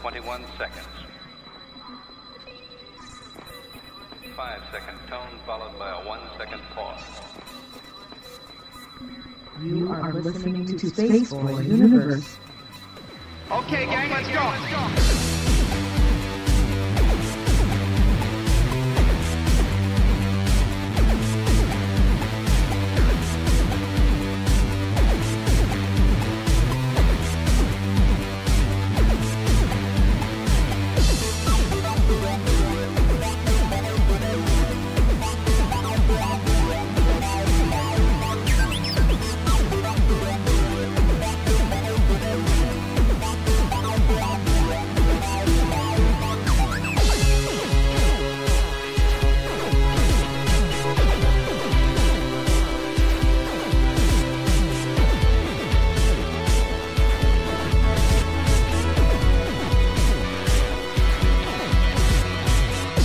21 seconds. 5-second tone followed by a 1-second pause. You are listening to Spaceboy Universe. Okay, gang, let's go.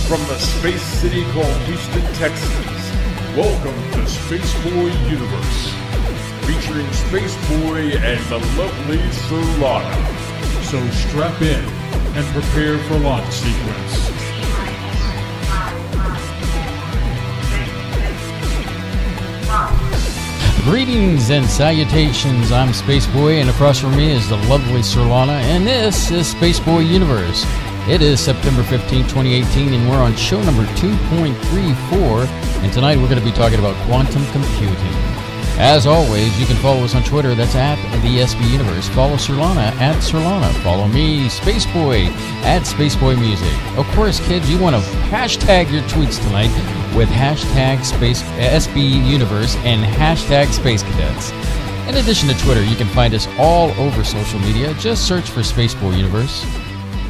From the space city called Houston, Texas, welcome to Spaceboy Universe, featuring Spaceboy and the lovely Surlana. So strap in and prepare for launch sequence. Greetings and salutations, I'm Spaceboy, and across from me is the lovely Surlana, and this is Spaceboy Universe. It is September 15, 2018, and we're on show number 2.34, and tonight we're going to be talking about quantum computing. As always, you can follow us on Twitter, that's at the SBU Universe. Follow Surlana at Surlana. Follow me, Spaceboy, at Spaceboy Music. Of course, kids, you want to hashtag your tweets tonight with hashtag SBU Universe and hashtag Space Cadets. In addition to Twitter, you can find us all over social media. Just search for Spaceboy Universe.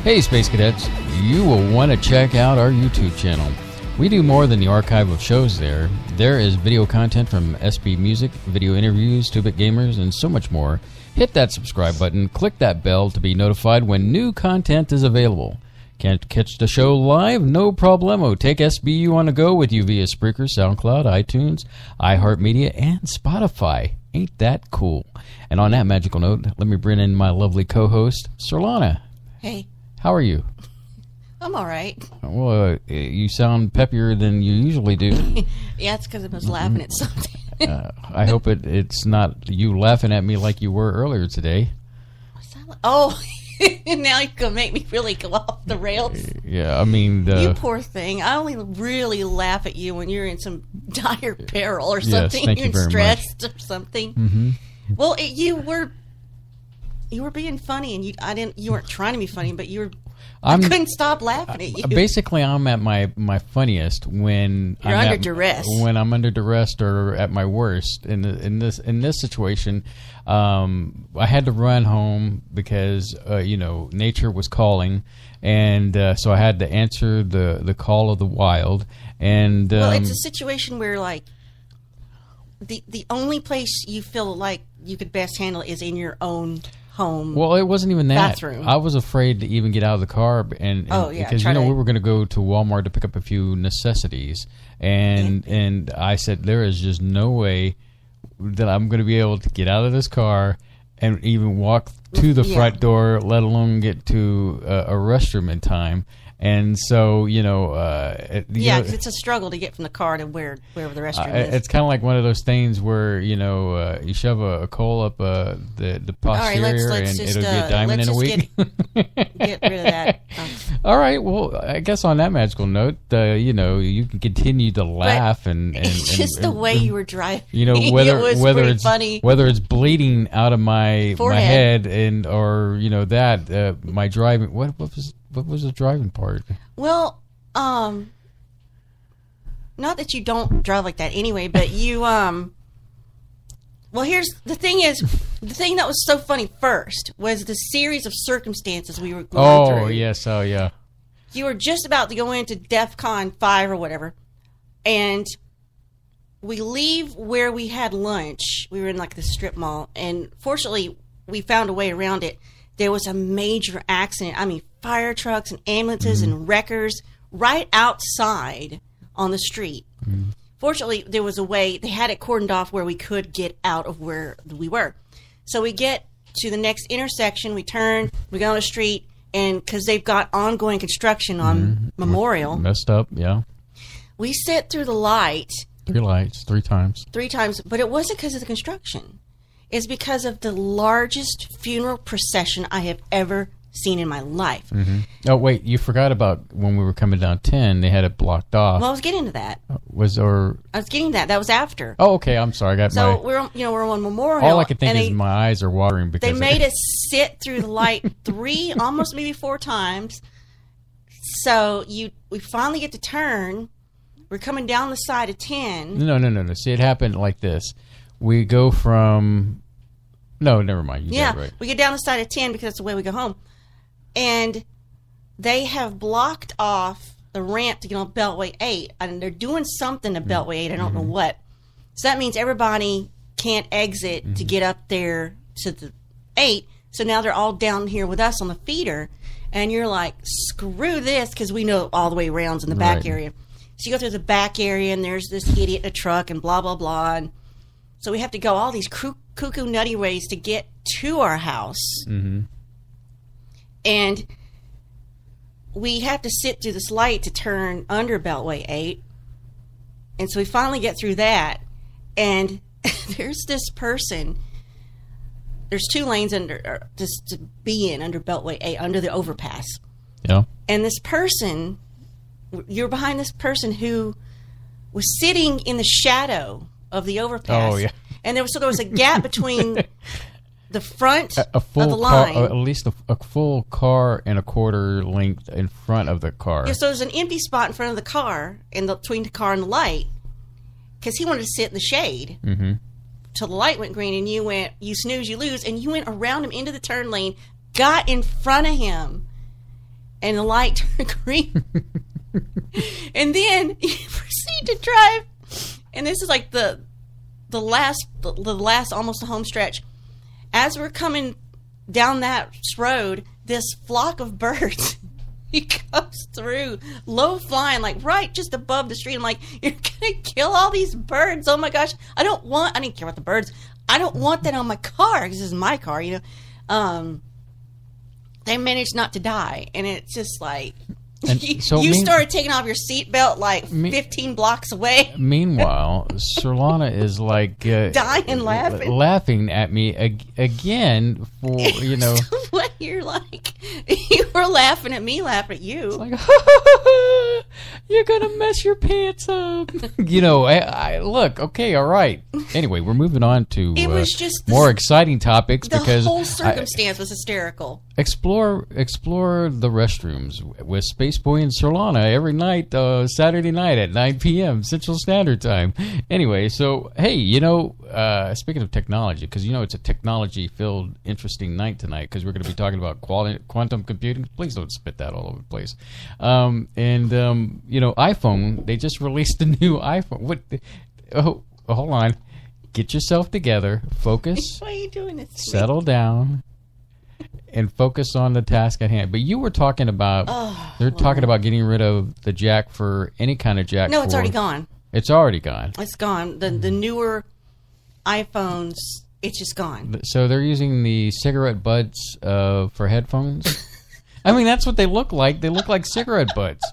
Hey Space Cadets, you will want to check out our YouTube channel. We do more than the archive of shows there. There is video content from SB Music, video interviews, 2-Bit Gamers, and so much more. Hit that subscribe button, click that bell to be notified when new content is available. Can't catch the show live? No problemo. Take SBU on the go with you via Spreaker, SoundCloud, iTunes, iHeartMedia, and Spotify. Ain't that cool? And on that magical note, let me bring in my lovely co-host, Surlana. Hey. How are you? I'm all right. Well, you sound peppier than you usually do. Yeah, it's because I was laughing at something. I hope it's not you laughing at me like you were earlier today. Oh, now you're going to make me really go off the rails. Yeah, I mean... you poor thing. I only really laugh at you when you're in some dire peril or something. Yes, thank you very stressed much. Or something. Mm-hmm. Well, you were being funny, and you weren't trying to be funny, but I couldn't stop laughing at you. Basically, I'm at my funniest when you're under duress. When I'm under duress or at my worst. In this situation, I had to run home because nature was calling, and so I had to answer the call of the wild. And well, it's a situation where like the only place you feel like you could best handle it is in your own home. Well, it wasn't even that. Bathroom. I was afraid to even get out of the car, and because we were going to go to Walmart to pick up a few necessities, and I said there is just no way that I'm going to be able to get out of this car and even walk to the front door, let alone get to a restroom in time. And so, it's a struggle to get from the car to wherever the restroom is. It's kind of like one of those things where, you shove a coal up the posterior and it'll be a diamond in a week. Get rid of that. All right. Well, I guess on that magical note, you can continue to laugh and it's just the way you were driving. Whether it was pretty funny. Whether it's bleeding out of my head or my driving. What was the driving part? Well, not that you don't drive like that anyway, but you, well, here's the thing the thing that was so funny first was the series of circumstances we were going through. Oh, yes, oh, yeah. You were just about to go into DEFCON 5 or whatever, and we leave where we had lunch. We were in, like, the strip mall, and fortunately, we found a way around it. There was a major accident. I mean, fire trucks and ambulances and wreckers right outside on the street. Fortunately, there was a way. They had it cordoned off where we could get out of where we were. So we get to the next intersection. We turn. We go on the street. and because they've got ongoing construction on Memorial, Messed up, yeah. we sit through the light 3 lights, 3 times. 3 times, but it wasn't because of the construction. It's because of the largest funeral procession I have ever seen in my life. Oh, wait, you forgot about when we were coming down 10, they had it blocked off. Well, I was getting to that. I was getting that. That was after. Oh, okay, I'm sorry. We're on Memorial. All I can think is my eyes are watering because they made us sit through the light 3, almost maybe 4 times. So we finally get to turn. We're coming down the side of 10. No. See, it happened like this. We go from... No, never mind. You got it right. We get down the side of 10 because that's the way we go home. And they have blocked off the ramp to get on Beltway 8. And they're doing something to Beltway 8. I don't know what. So that means everybody can't exit to get up there to the 8. So now they're all down here with us on the feeder. And you're like, screw this, because we know all the way around in the back area. So you go through the back area, and there's this idiot in a truck, and blah, blah, blah. And so we have to go all these cuckoo nutty ways to get to our house. And we have to sit through this light to turn under Beltway 8. And so we finally get through that. And there's this person. There's 2 lanes under just to be in under Beltway 8, under the overpass. Yeah. And this person, you're behind this person who was sitting in the shadow of the overpass. Oh, yeah. And there was a gap between the front a full of the line. Car, at least a full car and a quarter length in front of the car. Yeah, so there's an empty spot in front of the car, between the car and the light, because he wanted to sit in the shade till the light went green, and you snooze, you lose, and you went around him into the turn lane, got in front of him, and the light turned green. And then you proceed to drive, and this is like the last almost the home stretch. As we're coming down that road, this flock of birds, he goes through, low flying, like right just above the street. I'm like, you're gonna kill all these birds. Oh my gosh. I didn't care about the birds. I don't want that on my car, because this is my car, They managed not to die. And it's just like, you started taking off your seatbelt like 15 blocks away. Meanwhile, Surlana is like dying laughing at me again for what you're like. You were laughing at me, laughing at you. It's like, you're gonna mess your pants up. I look okay, all right. Anyway, we're moving on to more exciting topics because the whole circumstance was hysterical. Explore the restrooms with Spaceboy and Surlana every night, Saturday night at 9 p.m. Central Standard Time. Anyway, so hey, speaking of technology, because it's a technology-filled, interesting night tonight, because we're going to be talking about quantum computing. Please don't spit that all over the place. iPhone. They just released a new iPhone. What? Oh, hold on. Get yourself together. Focus. Why are you doing this? Settle down. And focus on the task at hand. But you were talking about talking about getting rid of the jack for any kind of jack. No, it's already gone. It's already gone. It's gone. The newer iPhones, it's just gone. So they're using the cigarette butts for headphones. I mean, that's what they look like. They look like cigarette butts.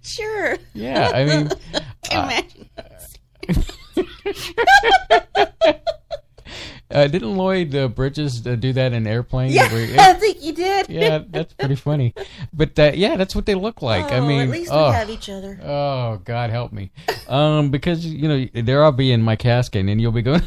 Sure. Yeah, I mean, imagine. Didn't Lloyd Bridges do that in Airplane? Yeah, I think he did. Yeah, that's pretty funny. But that's what they look like. I mean, at least we have each other. Oh, God help me. Because there I'll be in my casket, and you'll be going,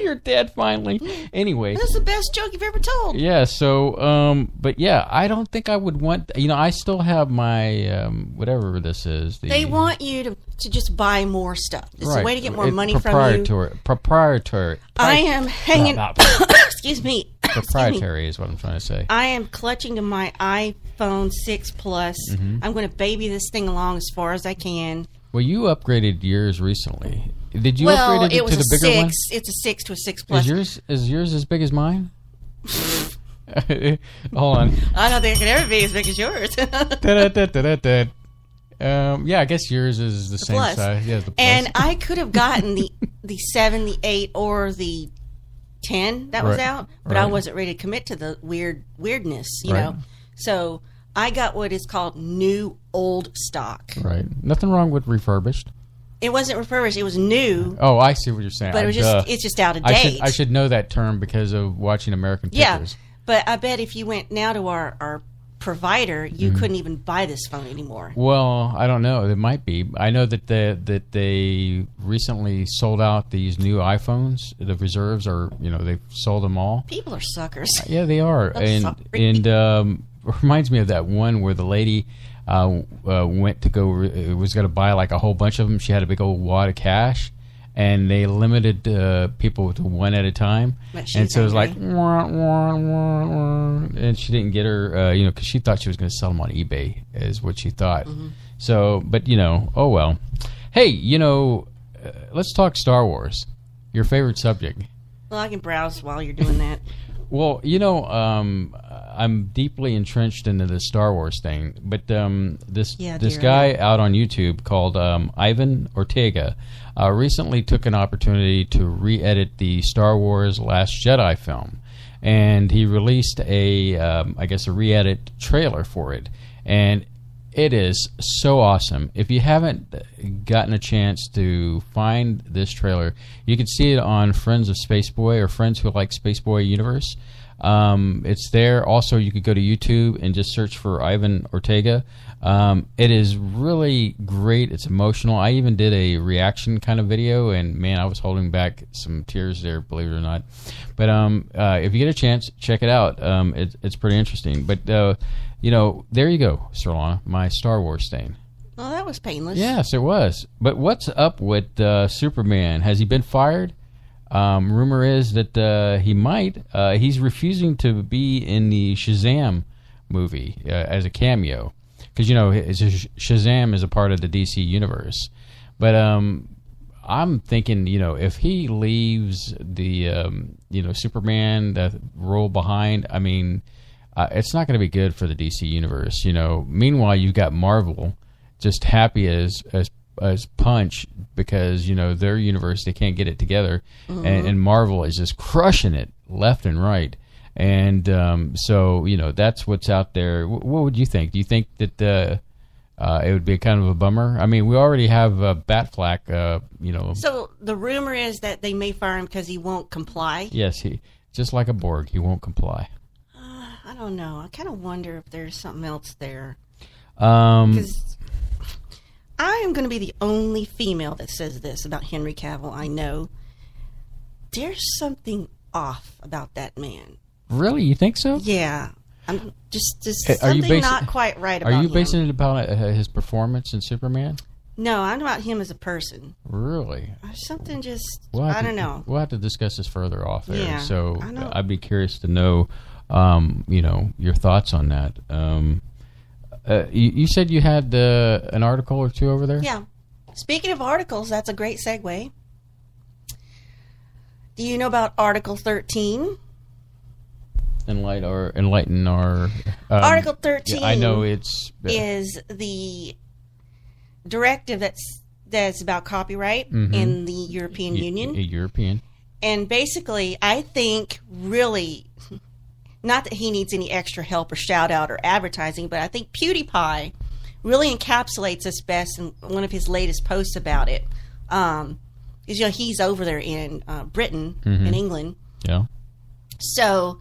"You're dead finally." Anyway, that's the best joke you've ever told. Yeah. So, but yeah, I don't think I would want. I still have my whatever this is. They want you to just buy more stuff. It's right. a way to get more money from you. Proprietary. I am hanging. Excuse me. Proprietary is what I'm trying to say. I am clutching to my iPhone 6 Plus. Mm-hmm. I'm going to baby this thing along as far as I can. Well, you upgraded yours recently. Did you upgrade it to the bigger 6. one? It's a 6 to a 6 Plus. Is yours as big as mine? Hold on. I don't think it could ever be as big as yours. Yeah, I guess yours is the same Plus. size. Yeah, the Plus. And I could have gotten the 7, the 8, or the 10 that was Right. out, but I Right. wasn't ready to commit to the weirdness, you Right. know. So I got what is called new old stock. Right. Nothing wrong with refurbished. It wasn't refurbished; it was new, Oh, I see what you're saying. but it was it's just out of I date. should know that term because of watching American Yeah, Pickers. but I bet if you went now to our provider, you Mm-hmm. couldn't even buy this phone anymore. Well, I don't know. It might be. I know that they recently sold out these new iPhones. The reserves are, they've sold them all. People are suckers. Yeah, they are. I'm sorry. And it reminds me of that one where the lady went to go was going to buy like a whole bunch of them. She had a big old wad of cash, and they limited people to one at a time. But And she's so it was like, angry. wah, wah, wah, wah, and she didn't get her, because she thought she was going to sell them on eBay, is what she thought. Mm-hmm. So, but oh well. Hey, let's talk Star Wars. Your favorite subject. Well, I can browse while you're doing that. Well, I'm deeply entrenched into the Star Wars thing, but this Yeah, this dear, guy out on YouTube called Ivan Ortega recently took an opportunity to re-edit the Star Wars Last Jedi film, and he released a re-edit trailer for it, and it is so awesome. If you haven't gotten a chance to find this trailer, you can see it on Friends of Spaceboy or Friends Who Like Spaceboy Universe. It's there. Also, you could go to YouTube and just search for Ivan Ortega. It is really great. It's emotional. I even did a reaction kind of video, and man, I was holding back some tears there, believe it or not. But if you get a chance, check it out. It's pretty interesting. But there you go, Surlana, my Star Wars thing. Well, that was painless. Yes, it was. But what's up with Superman? Has he been fired? Rumor is that he might. He's refusing to be in the Shazam movie as a cameo because Shazam is a part of the DC universe. But I'm thinking, if he leaves the Superman that role behind, I mean, it's not going to be good for the DC universe. Meanwhile, you've got Marvel just happy as punch because their universe, they can't get it together. Mm-hmm. And Marvel is just crushing it left and right, and so that's what's out there. What would you think? Do you think that it would be kind of a bummer? I mean, we already have Batfleck. So the rumor is that they may fire him because he won't comply. Yes, he just like a Borg, he won't comply. I don't know. I kind of wonder if there's something else there. Um, Because I am going to be the only female that says this about Henry Cavill. I know there's something off about that man. really, you think so? Yeah, I'm just Hey, are you something basi- not quite right about Are you him. basing it about his performance in Superman? No, I'm about him as a person. Really? Something just We'll have I to- don't know. We'll have to discuss this further off air. Yeah, So I know. I'd be curious to know, your thoughts on that. You said you had an article or two over there? Yeah. Speaking of articles, that's a great segue. Do you know about Article 13? Enlighten our... Article 13 I know it's... is the directive that's about copyright Mm-hmm. in the European Union. European. And basically, I think really, not that he needs any extra help or shout out or advertising, but I think PewDiePie really encapsulates this best in one of his latest posts about it. Because, he's over there in Britain, Mm-hmm. in England. Yeah. So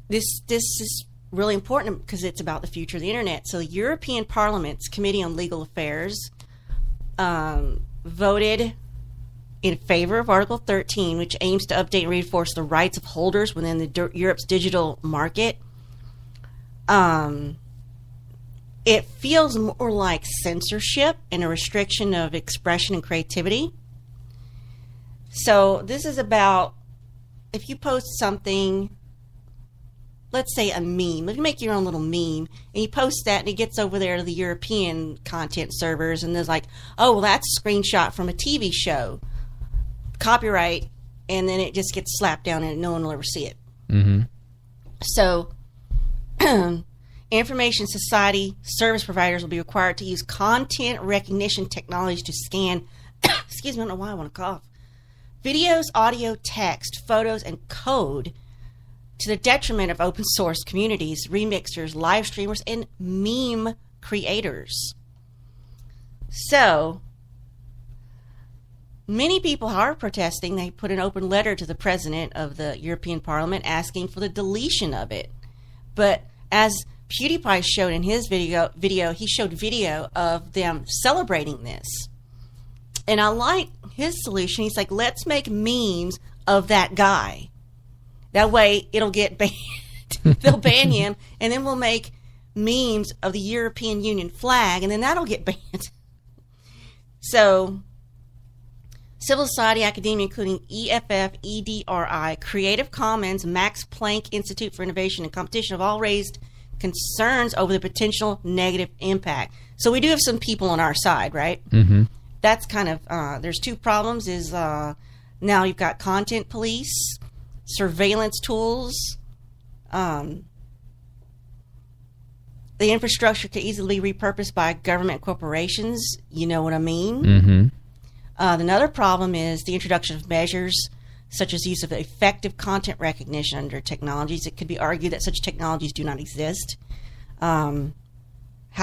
this is really important because it's about the future of the internet. So the European Parliament's Committee on Legal Affairs voted in favor of Article 13, which aims to update and reinforce the rights of holders within Europe's digital market. It feels more like censorship and a restriction of expression and creativity. So this is about if you post something, let's say a meme, if you make your own little meme and you post that and it gets over there to the European content servers and there's like, oh, well, that's a screenshot from a TV show, copyright, and then it just gets slapped down and no one will ever see it. Mm-hmm. So information society service providers will be required to use content recognition technologies to scan excuse me, I don't know why I want to cough, videos, audio, text, photos, and code to the detriment of open source communities, remixers, live streamers, and meme creators. So, many people are protesting. They put an open letter to the president of the European Parliament asking for the deletion of it. But as PewDiePie showed in his video, he showed video of them celebrating this. And I like his solution. He's like, let's make memes of that guy. That way it'll get banned. They'll ban him, and then we'll make memes of the European Union flag, and then that'll get banned. So, civil society, academia, including EFF, EDRI, Creative Commons, Max Planck Institute for Innovation and Competition have all raised concerns over the potential negative impact. So we do have some people on our side, right? Mm-hmm. That's kind of, there's two problems is now you've got content police, surveillance tools, the infrastructure can easily be repurposed by government corporations. You know what I mean? Mm-hmm. Another problem is the introduction of measures such as use of effective content recognition under technologies. It could be argued that such technologies do not exist. How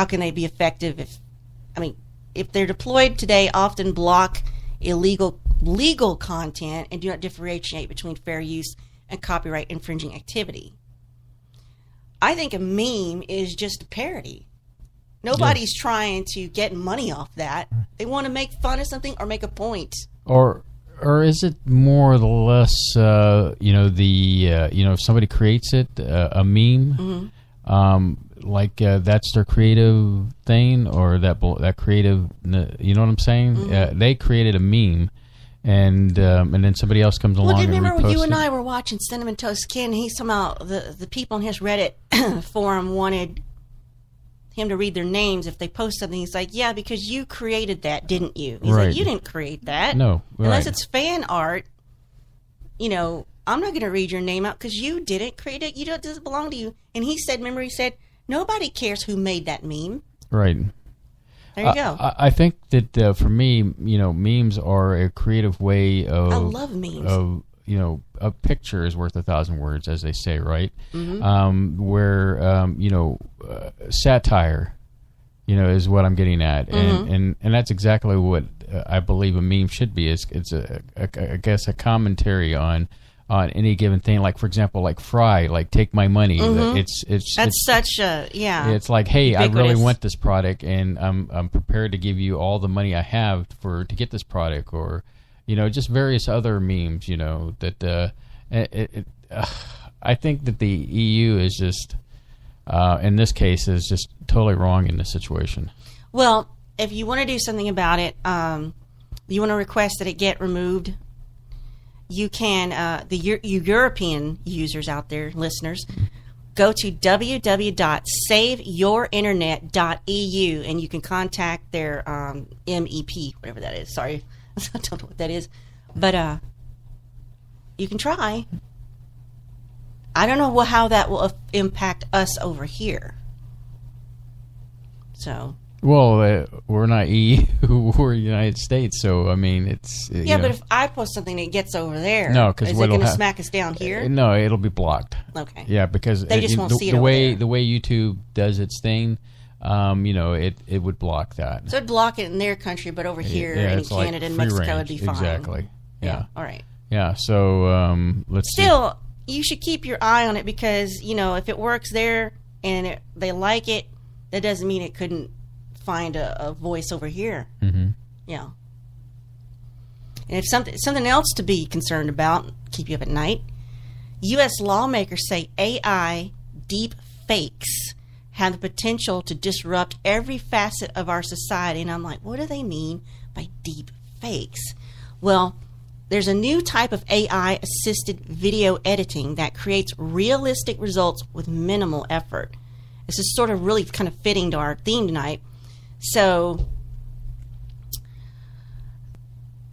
can they be effective if they're deployed today, often block legal content and do not differentiate between fair use and copyright infringing activity. I think a meme is just a parody. Nobody's trying to get money off that. They want to make fun of something or make a point. Or is it more or less, if somebody creates it, a meme, mm-hmm. That's their creative thing, or that creative, you know what I'm saying? Mm-hmm. They created a meme, and then somebody else comes along and reposts it. Remember when you and I were watching Cinnamon Toast Ken? He's talking about the people in his Reddit forum wanted him to read their names if they post something. He's like, yeah, because you created that, didn't you? He's like, you didn't create that. No, unless it's fan art. I'm not going to read your name out because you didn't create it. It doesn't belong to you. And he said, nobody cares who made that meme. Right. There you go. I think that for me, memes are a creative way of. I love memes. A picture is worth 1,000 words, as they say, right? Mm-hmm. Satire, is what I'm getting at, mm-hmm. and that's exactly what I believe a meme should be. It's I guess a commentary on any given thing. Like, for example, like Fry, like Take My Money. Mm-hmm. It's such a It's like, hey, ubiquitous. I really want this product, and I'm prepared to give you all the money I have to get this product, or just various other memes. That I think that the EU is just in this case is just totally wrong in this situation. Well, if you want to do something about it, you want to request that it get removed. You can, the European users out there, listeners, go to www.saveyourinternet.eu and you can contact their MEP, whatever that is. Sorry, I don't know what that is. But you can try. I don't know how that will impact us over here. So. Well, we're not EU, we're United States, so I mean, it's but if I post something that gets over there, no, because is it going to smack us down here? No, it'll be blocked. Okay. Yeah, because they just won't see it the over way there. The way YouTube does its thing, it would block that. So it'd block it in their country, but over here in Canada and Mexico, it'd be fine. Exactly. Yeah. All right. Yeah. So let's still, you should keep your eye on it because if it works there and they like it, that doesn't mean it couldn't find a voice over here. Mm-hmm. Yeah. And if something else to be concerned about, keep you up at night, U.S. lawmakers say AI deep fakes have the potential to disrupt every facet of our society. And I'm like, what do they mean by deep fakes? Well, there's a new type of AI-assisted video editing that creates realistic results with minimal effort. This is sort of really kind of fitting to our theme tonight. So,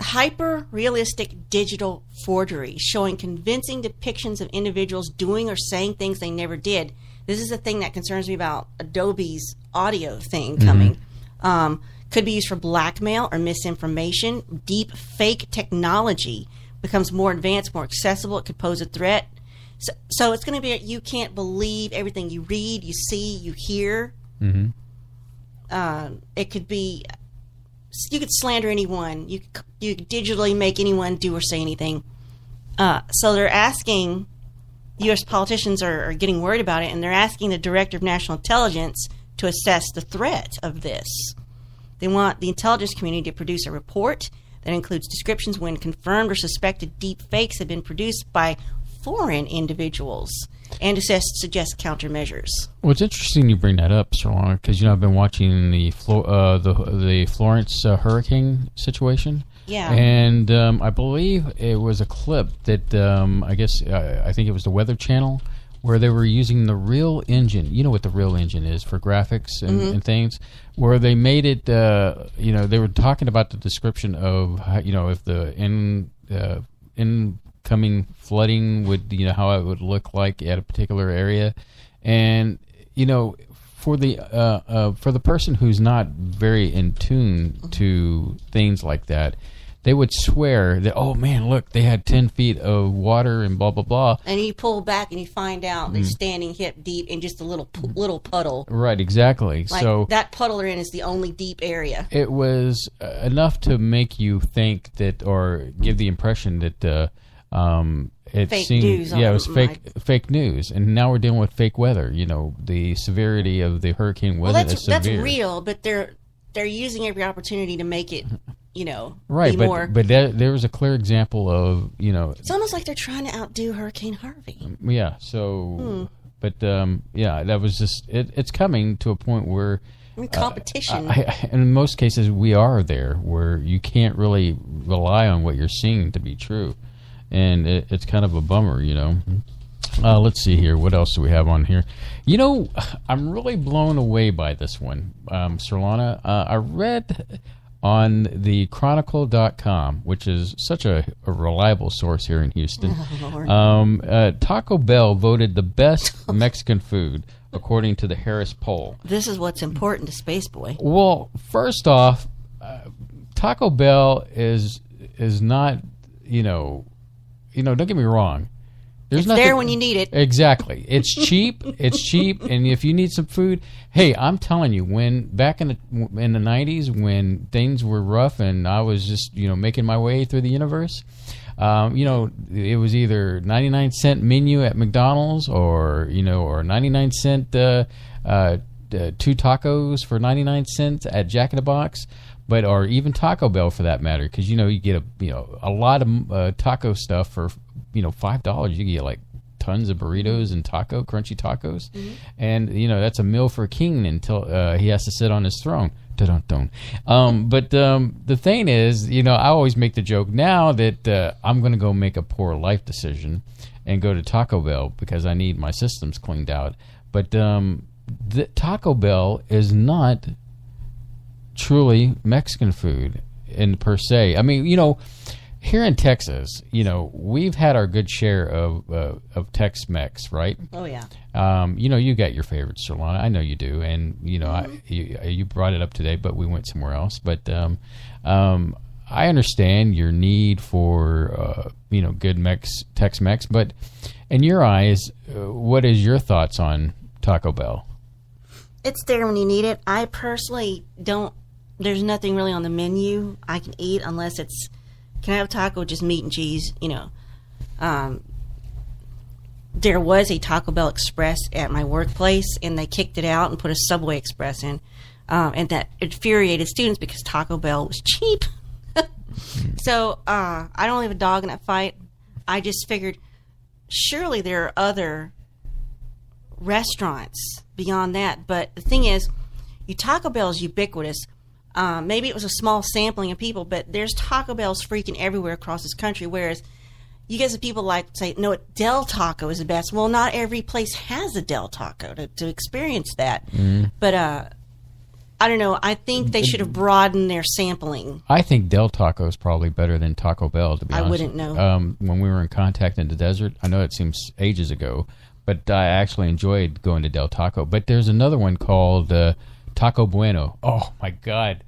hyper-realistic digital forgery showing convincing depictions of individuals doing or saying things they never did. This is the thing that concerns me about Adobe's audio thing coming. Could be used for blackmail or misinformation. Deep fake technology becomes more advanced, more accessible, it could pose a threat. So it's going to be you can't believe everything you read, you see, you hear. Mm-hmm. It could be you could slander anyone. You could digitally make anyone do or say anything. So they're asking, U.S. politicians are getting worried about it, and they're asking the Director of National Intelligence to assess the threat of this. They want the intelligence community to produce a report that includes descriptions when confirmed or suspected deep fakes have been produced by foreign individuals, and to suggest countermeasures. Well, it's interesting you bring that up, Surlana, because I've been watching the Florence hurricane situation. Yeah, and I believe it was a clip that I think it was the Weather Channel, where they were using the Real Engine. You know what the Real Engine is for graphics and things, where they made it. They were talking about the description of if the incoming flooding would how it would look like at a particular area, and for the person who's not very in tune to things like that, they would swear that, oh man, look, they had 10 feet of water and blah blah blah. And you pull back and you find out they're standing hip deep in just a little puddle. Right, exactly. Like so that puddle they're in is the only deep area. It was enough to make you think that, or give the impression that it fake seemed, news. Yeah, it was fake news, and now we're dealing with fake weather. The severity of the hurricane wasn't as severe. That's real, but they're using every opportunity to make it. Right, be more. But there was a clear example of It's almost like they're trying to outdo Hurricane Harvey. Yeah. So, but that was just it's coming to a point where competition. In most cases, we are there where you can't really rely on what you're seeing to be true, and it's kind of a bummer, Let's see here. What else do we have on here? I'm really blown away by this one, Surlana. I read on the Chronicle.com, which is such a reliable source here in Houston. Taco Bell voted the best Mexican food according to the Harris poll. This is what's important to Spaceboy. Well, first off, Taco Bell is not, don't get me wrong. It's there when you need it. Exactly. It's cheap. It's cheap, and if you need some food, hey, I'm telling you, when back in the 90s when things were rough and I was just making my way through the universe, it was either 99-cent menu at McDonald's or 99-cent 2 tacos for 99 cents at Jack in the Box. Or even Taco Bell for that matter, because you get a lot of taco stuff for $5. You get like tons of burritos and crunchy tacos, and that's a meal for a king until he has to sit on his throne. But the thing is, I always make the joke now that I'm going to go make a poor life decision and go to Taco Bell because I need my systems cleaned out. But the Taco Bell is not truly Mexican food in per se. I mean, here in Texas, we've had our good share of Tex-Mex, right? Oh yeah. You got your favorites, Surlana. I know you do, and you brought it up today, but we went somewhere else. But I understand your need for good Tex-Mex, but in your eyes, what is your thoughts on Taco Bell? It's there when you need it. I personally don't. There's nothing really on the menu I can eat unless it's. Can I have a taco with just meat and cheese? There was a Taco Bell Express at my workplace, and they kicked it out and put a Subway Express in, and that infuriated students because Taco Bell was cheap. So I don't have a dog in that fight. I just figured surely there are other restaurants beyond that. But the thing is, Taco Bell is ubiquitous. Maybe it was a small sampling of people, but there's Taco Bells freaking everywhere across this country, whereas you guys have people like say, no, Del Taco is the best. Well, not every place has a Del Taco to experience that. But I don't know. I think they should have broadened their sampling. I think Del Taco is probably better than Taco Bell, to be honest. I wouldn't know. When we were in contact in the desert, I know it seems ages ago, but I actually enjoyed going to Del Taco. But there's another one called Taco Bueno. Oh, my God.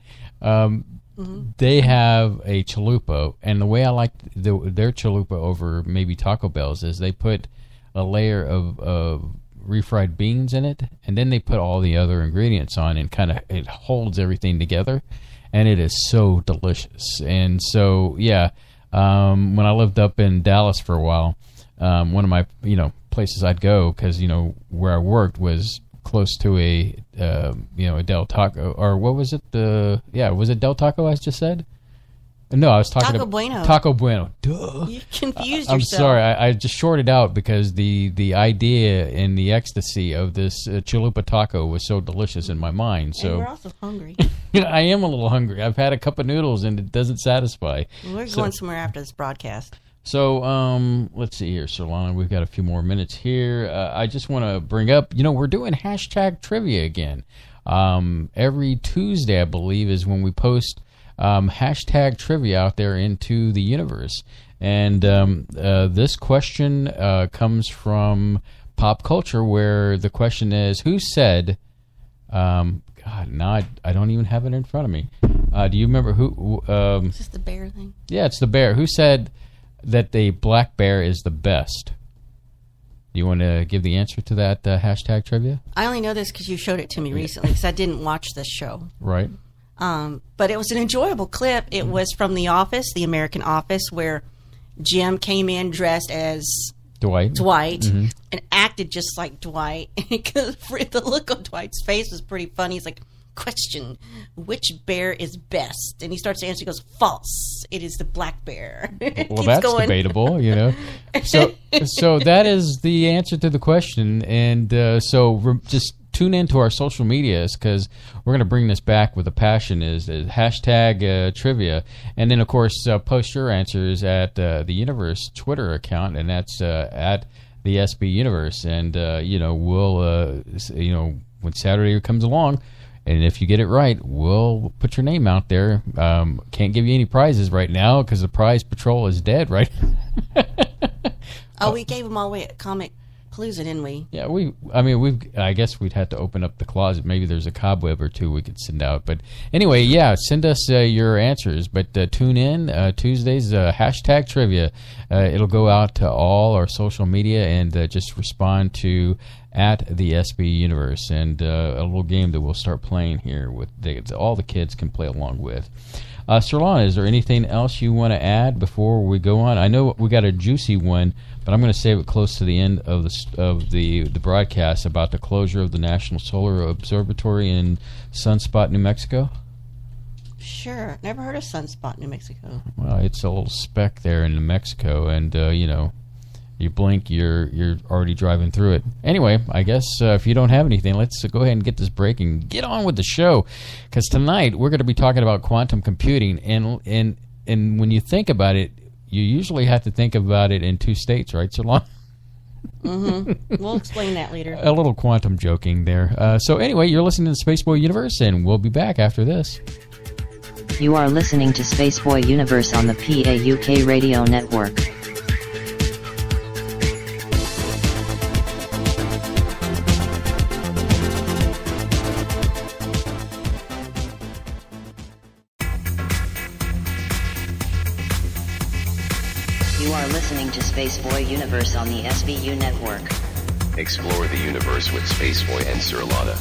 they have a chalupa, and the way I like their chalupa over maybe Taco Bell's is they put a layer of refried beans in it, and then they put all the other ingredients on, and kind of it holds everything together, and it is so delicious. And so, yeah, when I lived up in Dallas for a while, one of my places I'd go, because where I worked was close to a Del Taco, or what was it? Was it Del Taco I just said? No, I was talking Taco Bueno. Taco Bueno. Duh. You confused I'm yourself. sorry. I just shorted out because the idea and the ecstasy of this chalupa taco was so delicious in my mind. So and we're also hungry. I am a little hungry. I've had a cup of noodles and it doesn't satisfy. We're going somewhere after this broadcast. So let's see here, Surlana. We've got a few more minutes here. I just want to bring up, we're doing hashtag trivia again. Every Tuesday, I believe, is when we post hashtag trivia out there into the universe. And this question comes from pop culture, where the question is, who said, God, now I don't even have it in front of me. Do you remember who? Is this the bear thing? Yeah, it's the bear. Who said that the black bear is the best? Do you want to give the answer to that hashtag trivia? I only know this because you showed it to me recently, because I didn't watch this show. Right. But it was an enjoyable clip. It was from The Office, the American Office, where Jim came in dressed as Dwight, and acted just like Dwight. Because the look on Dwight's face was pretty funny. He's like, question, which bear is best? And he starts to answer. He goes, false. It is the black bear. Well, that's debatable, So that is the answer to the question. And so just tune into our social medias, because we're going to bring this back with a passion. Is hashtag trivia. And then, of course, post your answers at the Universe Twitter account, and that's at the SBU Universe. And, we'll, when Saturday comes along, and if you get it right, we'll put your name out there. Can't give you any prizes right now because the prize patrol is dead, right? We gave them all away at Comic Palooza, didn't we? Yeah, I guess we'd have to open up the closet. Maybe there's a cobweb or two we could send out. But anyway, yeah, send us your answers. But tune in Tuesdays, hashtag trivia. It'll go out to all our social media, and just respond to at the SB Universe, and a little game that we'll start playing here with all the kids can play along with. Surlana, is there anything else you want to add before we go on? I know we got a juicy one, but I'm going to save it close to the end of the broadcast about the closure of the National Solar Observatory in Sunspot, New Mexico. Sure. Never heard of Sunspot, New Mexico. Well, it's a little speck there in New Mexico, and you blink, you're already driving through it. Anyway, I guess if you don't have anything, let's go ahead and get this break and get on with the show. Because tonight we're going to be talking about quantum computing, and when you think about it, you usually have to think about it in two states, right, Surlana? Mm-hmm. We'll explain that later. A little quantum joking there. So anyway, you're listening to Spaceboy Universe, and we'll be back after this. You are listening to Spaceboy Universe on the PAUK Radio Network. You are listening to Spaceboy Universe on the SBU Network. Explore the universe with Spaceboy and Surlana.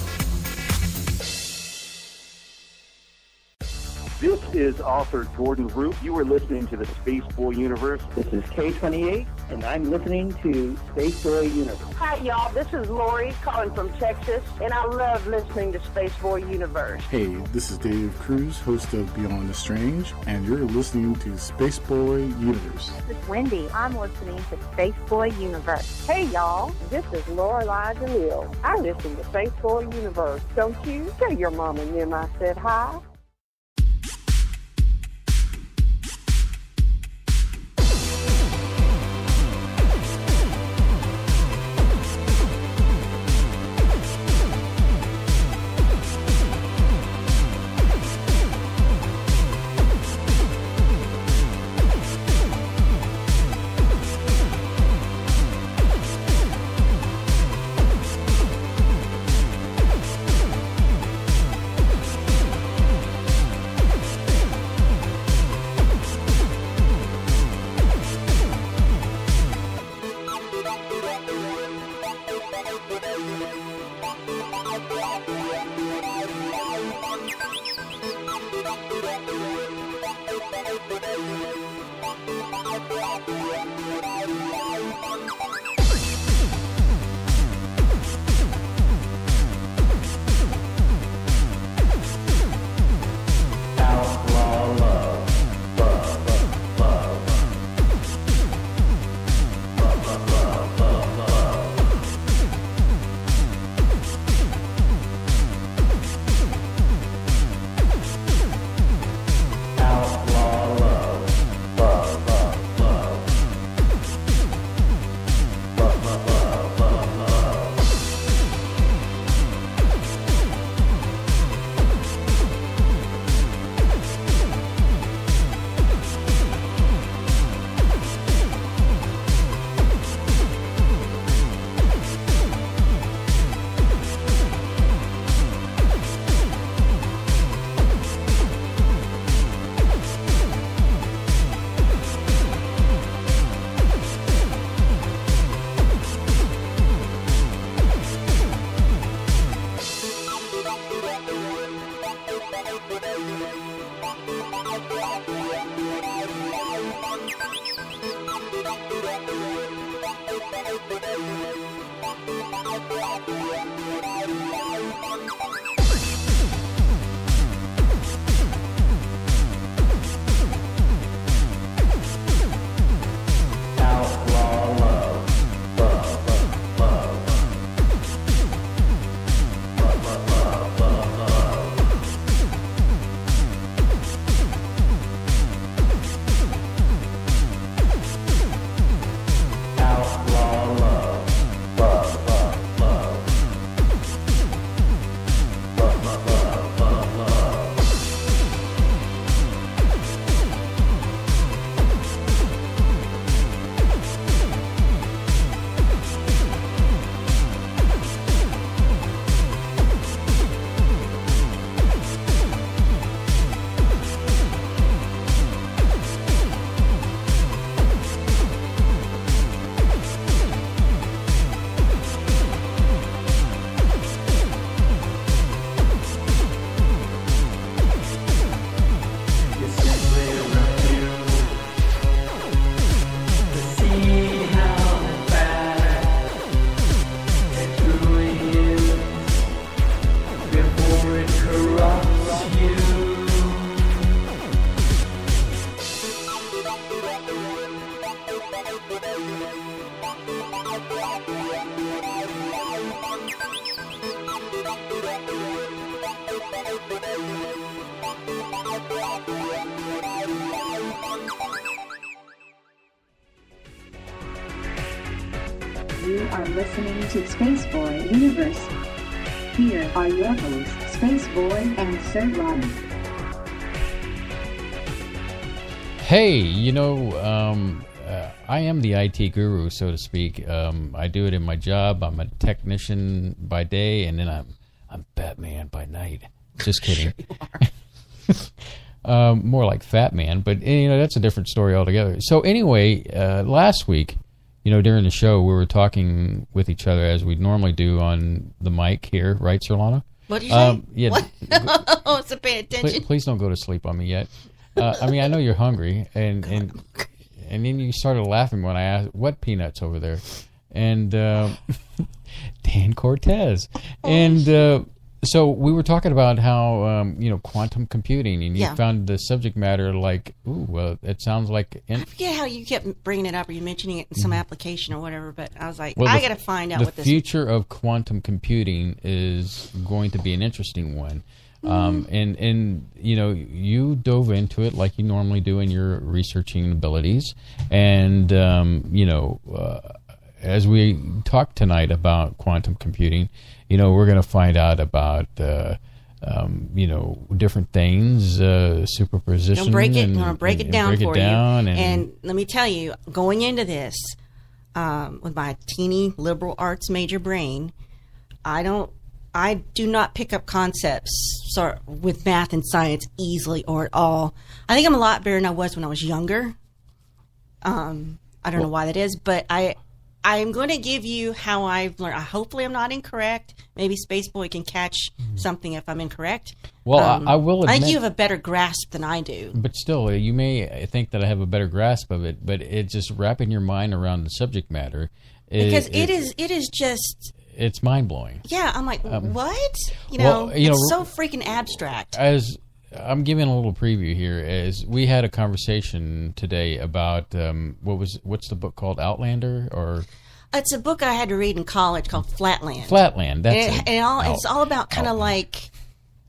This is author Jordan Root. You are listening to the Spaceboy Universe. This is K28, and I'm listening to Spaceboy Universe. Hi, y'all. This is Lori calling from Texas, and I love listening to Spaceboy Universe. Hey, this is Dave Cruz, host of Beyond the Strange, and you're listening to Spaceboy Universe. This is Wendy. I'm listening to Spaceboy Universe. Hey, y'all. This is Lorelai DeLille. I listen to Spaceboy Universe. Don't you? Tell your mom and them I said hi. are listening to Spaceboy Universe. Here are your hosts, Spaceboy and Surlana. Hey, I am the IT guru, so to speak. I do it in my job. I'm a technician by day, and then I'm Batman by night. Just kidding. More like Fat Man, but that's a different story altogether. So anyway, last week, during the show, we were talking with each other as we normally do on the mic here, right, Surlana? What did you say? Yeah. What? So pay attention. Please don't go to sleep on me yet. I know you're hungry, and then you started laughing when I asked, what peanuts over there? And Dan Cortez. And so we were talking about how, quantum computing, and you found the subject matter like, it sounds like... I forget how you kept bringing it up, or you mentioning it in some application or whatever, but I was like, I got to find out what this... The future of quantum computing is going to be an interesting one. And you dove into it like you normally do in your researching abilities. And, as we talk tonight about quantum computing, we're going to find out about, different things, superposition. I'm going to break it down for you. And let me tell you, going into this, with my teeny liberal arts major brain, I do not pick up concepts with math and science easily or at all. I think I'm a lot better than I was when I was younger. I don't know why that is, but I'm going to give you how I've learned. Hopefully I'm not incorrect. Maybe Spaceboy can catch something if I'm incorrect. Well, I will admit... I think you have a better grasp than I do. But still, you may think that I have a better grasp of it, but it's just wrapping your mind around the subject matter. Because it is just... It's mind-blowing. Yeah, I'm like, what? It's so freaking abstract. As I'm giving a little preview here, as we had a conversation today about what's the book called? Outlander? Or it's a book I had to read in college called Flatland. Flatland, that's it. It's all about kind of like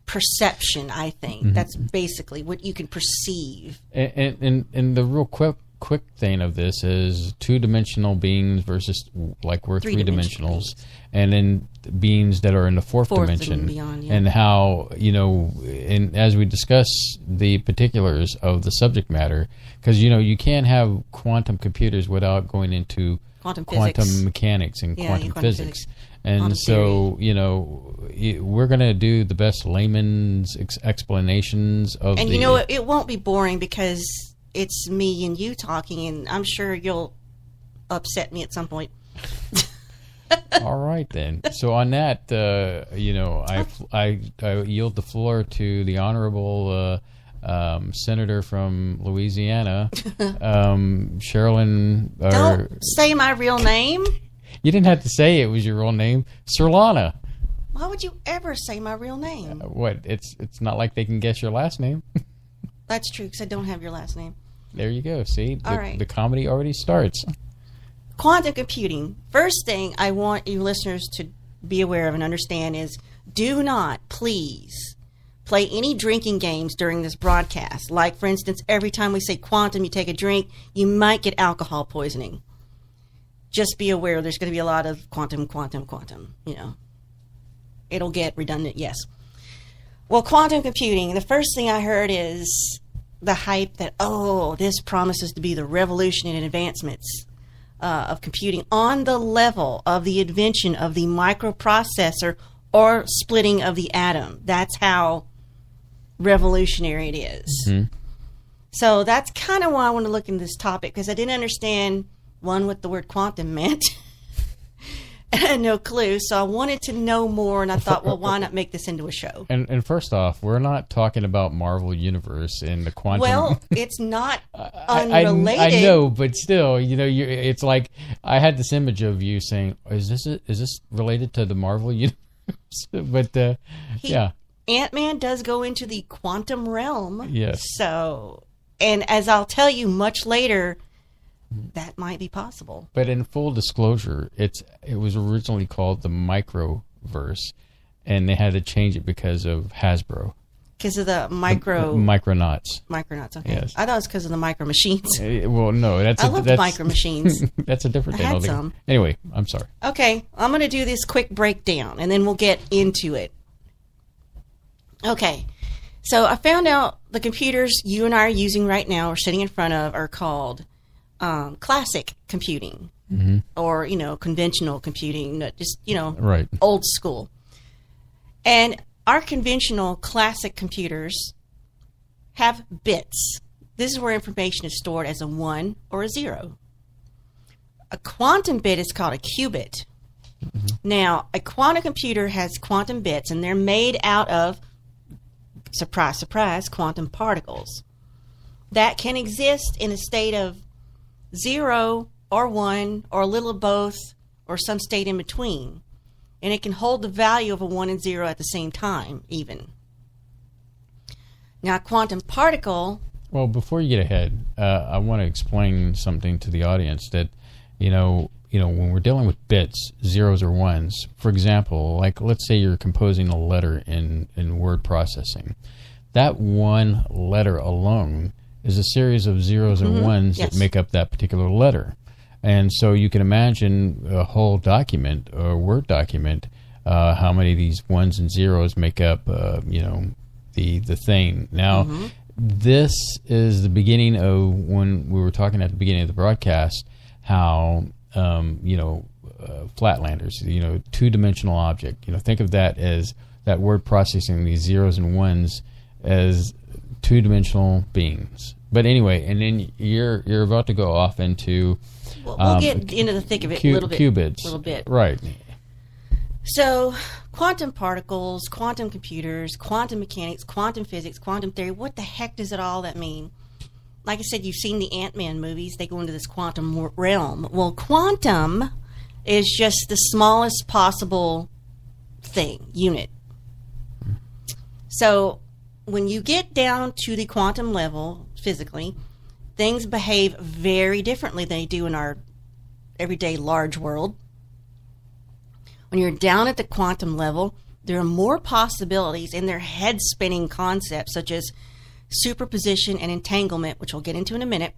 perception, I think. Mm-hmm. That's basically what you can perceive. And the real quick thing of this is two-dimensional beings versus like we're three-dimensionals, and then beings that are in the fourth dimension, and beyond, and how and as we discuss the particulars of the subject matter, because you can't have quantum computers without going into quantum mechanics and quantum physics. And quantum so we're going to do the best layman's explanations of and it won't be boring because it's me and you talking, and I'm sure you'll upset me at some point. All right, then. So on that, I yield the floor to the honorable senator from Louisiana, Sherilyn. Don't say my real name. You didn't have to say it was your real name, Surlana. Why would you ever say my real name? What? It's not like they can guess your last name. That's true, because I don't have your last name. There you go. See, All right. The comedy already starts. Quantum computing. First thing I want you listeners to be aware of and understand is do not, please, play any drinking games during this broadcast. Like, for instance, every time we say quantum, you take a drink, you might get alcohol poisoning. Just be aware there's going to be a lot of quantum. It'll get redundant, yes. Well, quantum computing, the first thing I heard is the hype that, this promises to be the revolution in advancements of computing on the level of the invention of the microprocessor or splitting of the atom. That's how revolutionary it is. Mm-hmm. So that's kind of why I want to look into this topic, because I didn't understand, one, what the word quantum meant. I had no clue, so I wanted to know more, and I thought, well, why not make this into a show? And first off, we're not talking about Marvel Universe and the quantum. Well, it's not unrelated. I know, but still, it's like I had this image of you saying, "Is this related to the Marvel Universe?" But yeah, Ant-Man does go into the quantum realm. Yes. So, and as I'll tell you much later, that might be possible. But in full disclosure, it was originally called the Microverse, and they had to change it because of Hasbro. Because of the micronauts. Micronauts, okay. Yes. I thought it was because of the micro machines. Well, no, I love the micro machines. That's a different thing. I had some. Anyway, I'm sorry. Okay, I'm going to do this quick breakdown, and then we'll get into it. Okay, so I found out the computers you and I are using right now, or sitting in front of, are called classic computing, or, conventional computing, just, right. Old school. And our conventional classic computers have bits. This is where information is stored as a 1 or a 0. A quantum bit is called a qubit. Now, a quantum computer has quantum bits, and they're made out of, surprise, surprise, quantum particles that can exist in a state of 0 or 1 or a little of both or some state in between. And it can hold the value of a 1 and 0 at the same time, even. Now, a quantum particle... Well, before you get ahead, I want to explain something to the audience that, when we're dealing with bits, zeros or ones, for example, like let's say you're composing a letter in word processing. That one letter alone is a series of zeros and ones that make up that particular letter. And so you can imagine a whole document, or Word document, how many of these ones and zeros make up, the thing. Now, this is the beginning of when we were talking at the beginning of the broadcast, how, flatlanders, two-dimensional object. Think of that as that word processing, these zeros and ones, as two-dimensional beings. But anyway, and then you're about to go off into... We'll get into the thick of it a little bit. Qubits. A little bit. Right. So, quantum particles, quantum computers, quantum mechanics, quantum physics, quantum theory, what the heck does it all that mean? Like I said, you've seen the Ant-Man movies. They go into this quantum realm. Well, quantum is just the smallest possible unit. So, when you get down to the quantum level, physically, things behave very differently than they do in our everyday large world. When you're down at the quantum level, there are more possibilities, and they're head-spinning concepts such as superposition and entanglement, which we'll get into in a minute.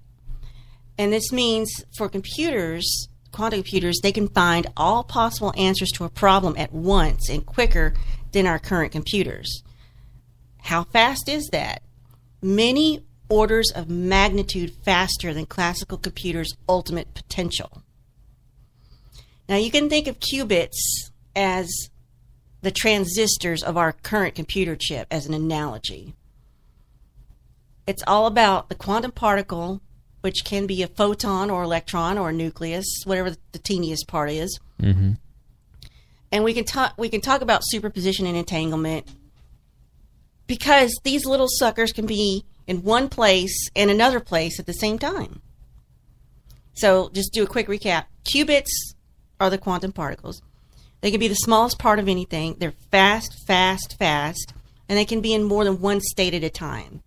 And this means for computers, quantum computers, they can find all possible answers to a problem at once and quicker than our current computers. How fast is that? Many orders of magnitude faster than classical computers' ultimate potential. Now, you can think of qubits as the transistors of our current computer chip as an analogy. It's all about the quantum particle, which can be a photon or electron or a nucleus, whatever the teeniest part is. And we can talk about superposition and entanglement, because these little suckers can be in one place and another place at the same time. So just do a quick recap. Qubits are the quantum particles. They can be the smallest part of anything. They're fast, and they can be in more than one state at a time.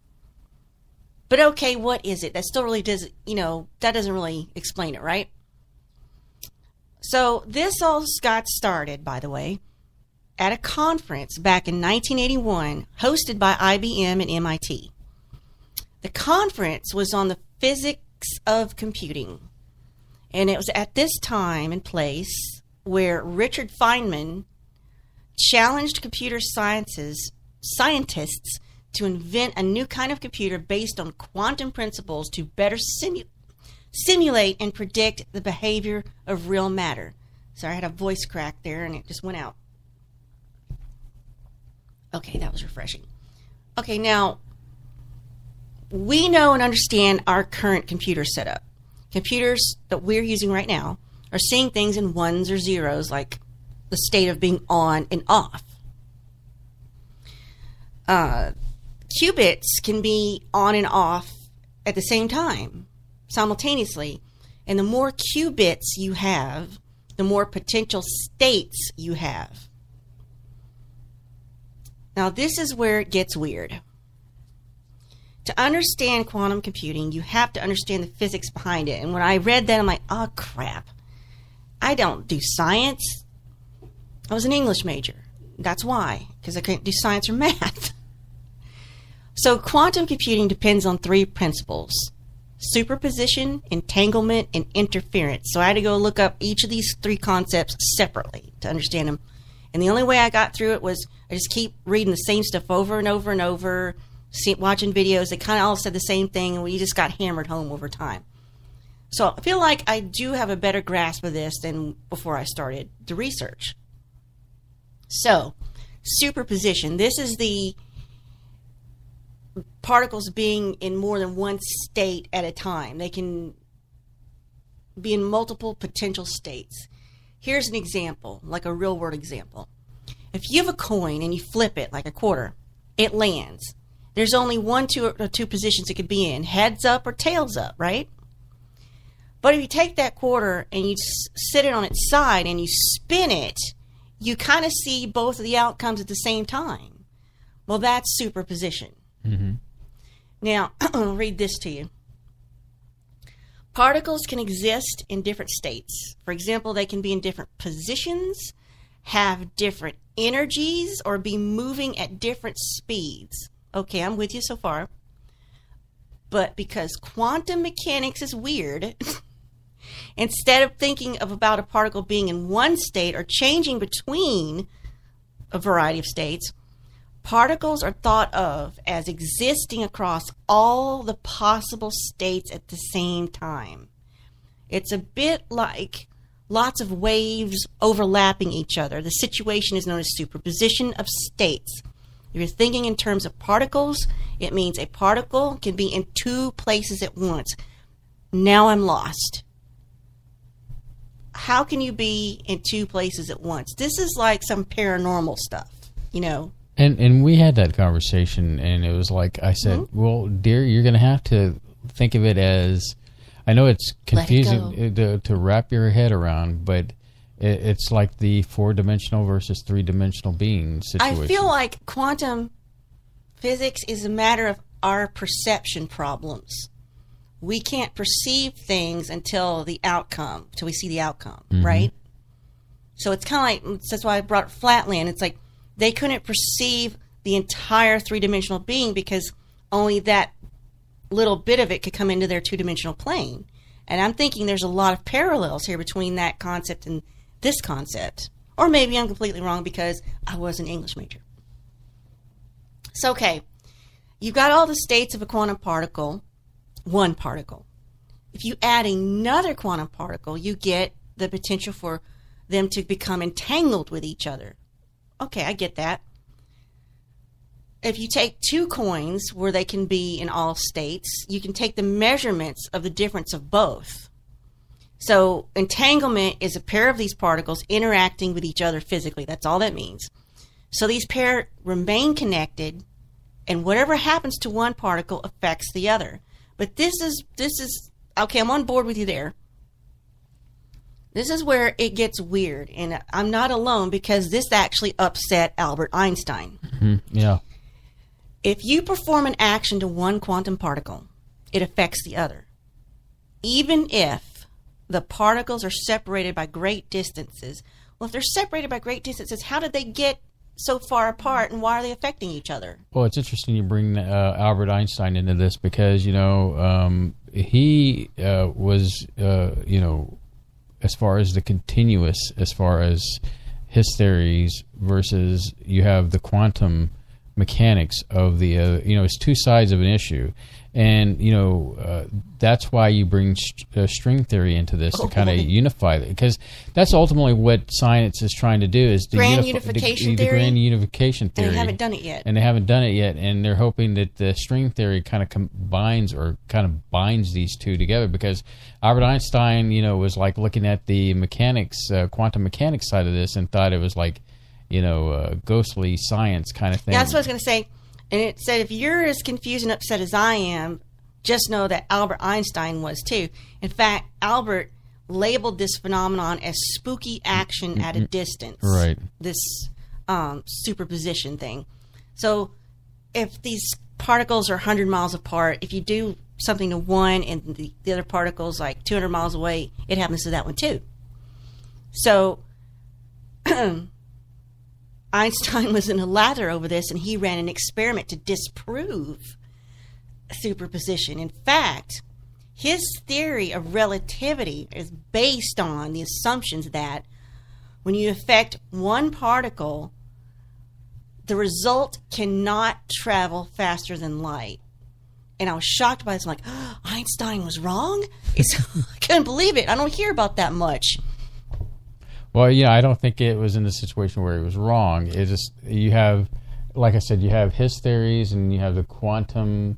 But okay, what is it? That still really does, that doesn't really explain it, right? So this all got started, by the way, at a conference back in 1981 hosted by IBM and MIT. The conference was on the physics of computing, and it was at this time and place where Richard Feynman challenged computer scientists to invent a new kind of computer based on quantum principles to better simulate and predict the behavior of real matter. Sorry, I had a voice crack there and it just went out. Okay, that was refreshing. Okay, now, we know and understand our current computer setup. Computers that we're using right now are seeing things in ones or zeros, like the state of being on and off. Qubits can be on and off at the same time, simultaneously. And the more qubits you have, the more potential states you have. Now, this is where it gets weird. To understand quantum computing, you have to understand the physics behind it. And when I read that, I'm like, oh, crap. I don't do science. I was an English major. That's why, because I couldn't do science or math. So quantum computing depends on 3 principles: superposition, entanglement, and interference. So I had to go look up each of these 3 concepts separately to understand them. And the only way I got through it was I just keep reading the same stuff over and over and over, watching videos. They kind of all said the same thing, and we just got hammered home over time. So I feel like I do have a better grasp of this than before I started the research. So, superposition. This is the particles being in more than one state at a time. They can be in multiple potential states. Here's an example, like a real world example. If you have a coin and you flip it like a quarter, it lands. There's only two positions it could be in, heads up or tails up, right? But if you take that quarter and you sit it on its side and you spin it, you kind of see both of the outcomes at the same time. Well, that's superposition. Mm-hmm. Now, I'll read this to you. Particles can exist in different states. For example, they can be in different positions, have different energies, or be moving at different speeds. Okay, I'm with you so far. But because quantum mechanics is weird, instead of thinking about a particle being in one state or changing between a variety of states, particles are thought of as existing across all the possible states at the same time. It's a bit like lots of waves overlapping each other. The situation is known as superposition of states. If you're thinking in terms of particles, it means a particle can be in 2 places at once. Now I'm lost. How can you be in 2 places at once? This is like some paranormal stuff, you know. And we had that conversation, and it was like I said, well, dear, you're going to have to think of it as, I know it's confusing to wrap your head around, but it's like the 4-dimensional versus 3-dimensional being situation. I feel like quantum physics is a matter of our perception problems. We can't perceive things until we see the outcome, right? So it's kind of like, that's why I brought Flatland. It's like they couldn't perceive the entire 3-dimensional being because only that little bit of it could come into their 2-dimensional plane. And I'm thinking there's a lot of parallels here between that concept and this concept. Or maybe I'm completely wrong because I was an English major. So, okay, you've got all the states of a quantum particle, one particle. If you add another quantum particle, you get the potential for them to become entangled with each other. Okay, I get that. If you take 2 coins where they can be in all states, you can take the measurements of the difference of both. So entanglement is a pair of these particles interacting with each other physically. That's all that means. So these pair remain connected, and whatever happens to one particle affects the other. But this is okay, I'm on board with you there. This is where it gets weird, and I'm not alone because this actually upset Albert Einstein. Yeah. If you perform an action to one quantum particle, it affects the other. Even if the particles are separated by great distances. Well, if they're separated by great distances, how did they get so far apart, and why are they affecting each other? Well, it's interesting you bring Albert Einstein into this because, you know, he was, you know, as far as the continuous, as far as his theories versus you have the quantum mechanics of the, you know, it's 2 sides of an issue. And, you know, that's why you bring string theory into this to kind of unify it. Because that's ultimately what science is trying to do is to grand unification theory. The grand unification theory. And they haven't done it yet. And they haven't done it yet. And they're hoping that the string theory kind of combines or kind of binds these 2 together. Because Albert Einstein, you know, was like looking at the mechanics, quantum mechanics side of this and thought it was like, you know, ghostly science kind of thing. Yeah, that's what I was going to say. And it said, if you're as confused and upset as I am, just know that Albert Einstein was too. In fact, Albert labeled this phenomenon as spooky action at a distance. Right. This superposition thing. So if these particles are 100 miles apart, if you do something to one and the other particle's like 200 miles away, it happens to that one too. So Einstein was in a lather over this, and he ran an experiment to disprove superposition. In fact, his theory of relativity is based on the assumptions that when you affect one particle, the result cannot travel faster than light. And I was shocked by this. I'm like, oh, Einstein was wrong? I couldn't believe it. I don't hear about that much. Well, yeah, I don't think it was in the situation where he was wrong. It just, you have, like I said, you have his theories and you have the quantum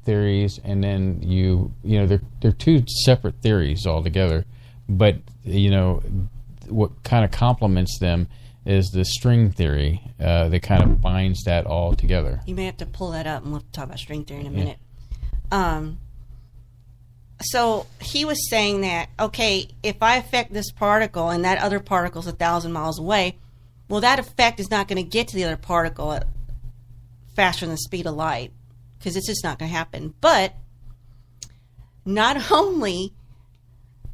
theories, and then they're two separate theories altogether. But, what kind of complements them is the string theory that kind of binds that all together. You may have to pull that up, and we'll talk about string theory in a minute. So he was saying that, okay, if I affect this particle and that other particle is 1,000 miles away, well, that effect is not going to get to the other particle at faster than the speed of light, because it's just not going to happen. But not only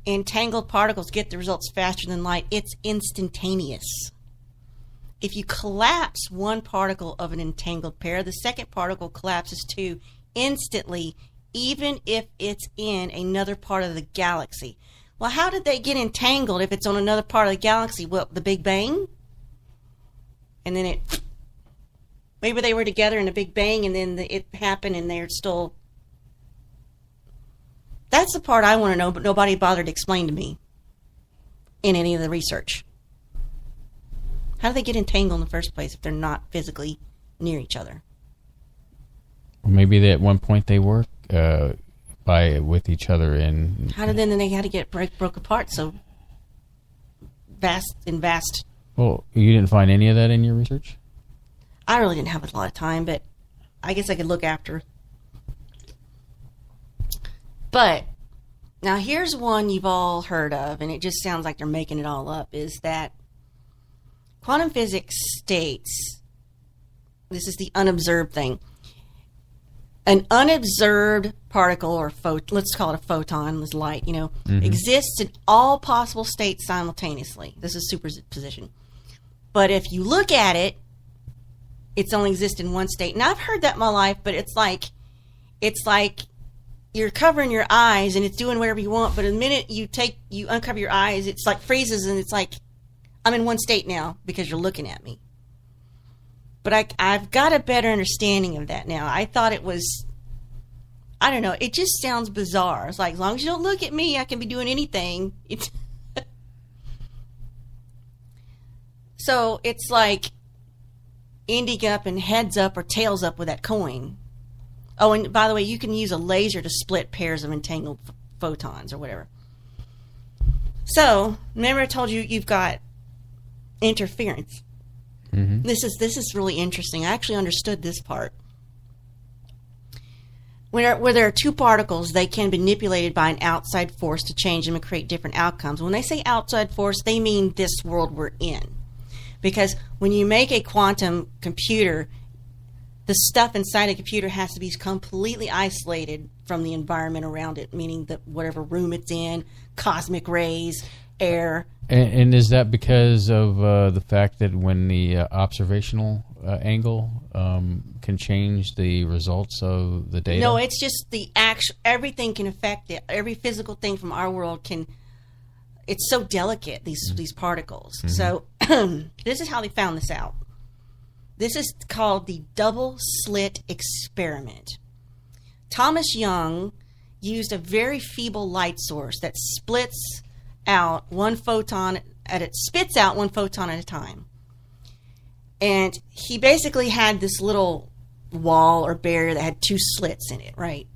entangled particles get the results faster than light, it's instantaneous. If you collapse one particle of an entangled pair, the second particle collapses too instantly, even if it's in another part of the galaxy. Well, how did they get entangled if it's on another part of the galaxy? Well, the Big Bang? And then maybe they were together in the Big Bang, and then it happened, and they're still... That's the part I want to know, but nobody bothered to explain to me in any of the research. How do they get entangled in the first place if they're not physically near each other? Maybe at one point they were with each other, and how did then they had to get broke apart so vast? Well, you didn't find any of that in your research? I really didn't have a lot of time, but I guess I could look after. But now here's one you've all heard of, and it just sounds like they're making it all up, is that quantum physics states, this is the unobserved thing, an unobserved particle, or let's call it a photon, this light, exists in all possible states simultaneously. This is superposition. But if you look at it, it's only exists in one state. And I've heard that in my life, but it's like you're covering your eyes and it's doing whatever you want, but the minute you uncover your eyes, it's like freezes, and it's like, I'm in one state now because you're looking at me. But I've got a better understanding of that now. I thought it was, I don't know, it just sounds bizarre. It's like, as long as you don't look at me, I can be doing anything. So it's like ending up in heads up or tails up with that coin. Oh, and by the way, you can use a laser to split pairs of entangled photons or whatever. So, remember I told you you've got interference. Mm-hmm. This is really interesting. I actually understood this part. Where there are two particles, they can be manipulated by an outside force to change them and create different outcomes. When they say outside force, they mean this world we're in. Because when you make a quantum computer, the stuff inside a computer has to be completely isolated from the environment around it, meaning that whatever room it's in, cosmic rays, air. And is that because of the fact that when the observational angle can change the results of the data? No, it's just the actual, everything can affect it. Every physical thing from our world can, it's so delicate, these particles. Mm-hmm. So this is how they found this out. This is called the double slit experiment. Thomas Young used a very feeble light source that spits out one photon at a time. And he basically had this little wall or barrier that had two slits in it, right?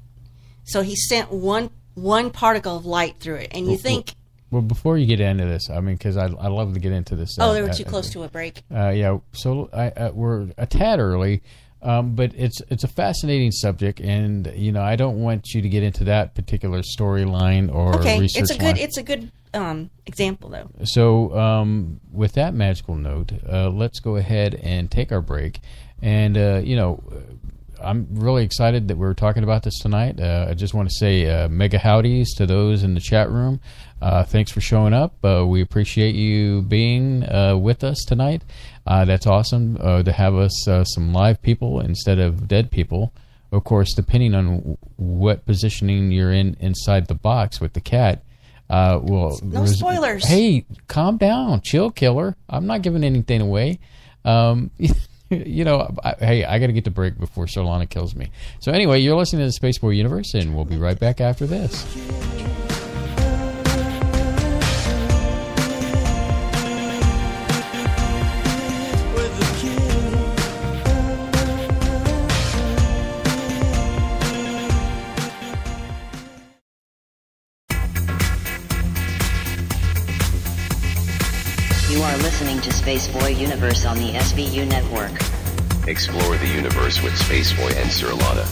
So he sent one particle of light through it. And you think... Well, before you get into this, I mean, because I love to get into this. Oh, they were too close to a break. Yeah, so we're a tad early, but it's a fascinating subject, and I don't want you to get into that particular storyline or research line. It's a good example, though. So, with that magical note, let's go ahead and take our break, and I'm really excited that we're talking about this tonight. I just want to say mega howdies to those in the chat room. Thanks for showing up. We appreciate you being with us tonight. That's awesome to have us some live people instead of dead people. Of course, depending on what positioning you're in inside the box with the cat. No spoilers. Hey, calm down. Chill, killer. I'm not giving anything away. You know, I got to get to break before Surlana kills me. So anyway, you're listening to the Spaceboy Universe, and we'll be right back after this. You are listening to Spaceboy Universe on the SBU network. Explore the universe with Spaceboy and Surlana.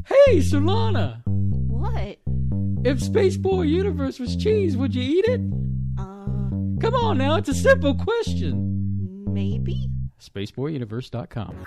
Hey, Surlana! What? If Spaceboy Universe was cheese, would you eat it? Come on now, it's a simple question. Maybe? SpaceboyUniverse.com.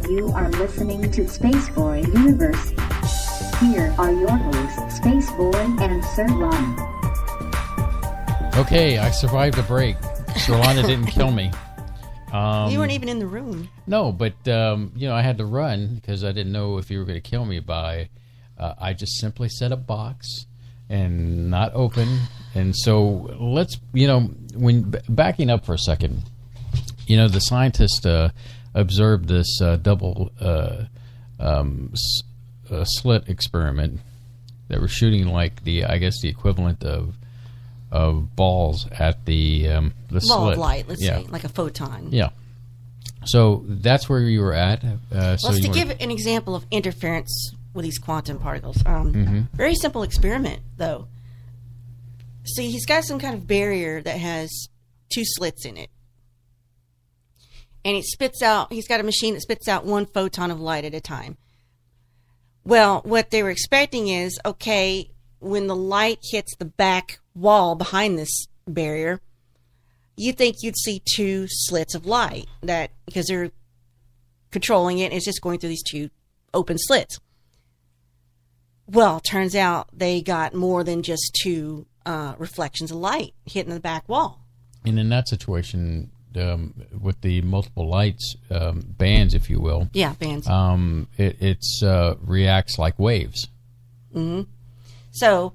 You are listening to Spaceboy Universe. Here are your hosts, Spaceboy and Surlana. Okay, I survived a break. Surlana didn't kill me. You weren't even in the room. No, but I had to run because I didn't know if you were going to kill me by. I just simply set a box and not open. And so let's, when backing up for a second, the scientists observed this double slit experiment that were shooting like the equivalent of balls at the ball slit. Of light, let's say, like a photon. Yeah. So that's where you were at. To give an example of interference with these quantum particles. Very simple experiment, though. See, he's got some kind of barrier that has 2 slits in it. And he's got a machine that spits out 1 photon of light at a time. Well, what they were expecting is, okay, when the light hits the back wall behind this barrier, you think you'd see 2 slits of light that, because they're controlling it, it's just going through these 2 open slits. Well, turns out they got more than just 2 reflections of light hitting the back wall. And in that situation, with the multiple lights, bands, if you will. Yeah, bands. It reacts like waves. Mm-hmm. So